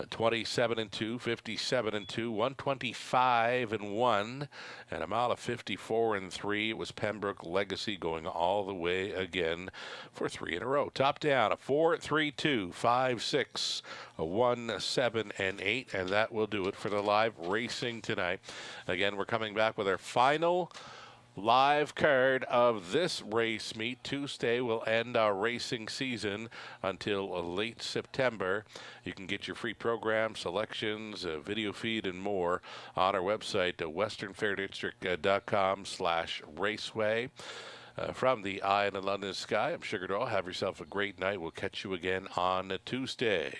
27-2, 57-2, 125-1, and a mile of 54-3. It was Pembroke Legacy going all the way again for 3 in a row. Top down, a 4, 3, 2, 5, 6, a 1, 7, and 8, and that will do it for the live racing tonight. Again, we're coming back with our final live card of this race meet. Tuesday will end our racing season until late September. You can get your free program, selections, video feed, and more on our website, westernfairdistrict.com/raceway. From the eye in the London sky, I'm Sugar Doll. Have yourself a great night. We'll catch you again on Tuesday.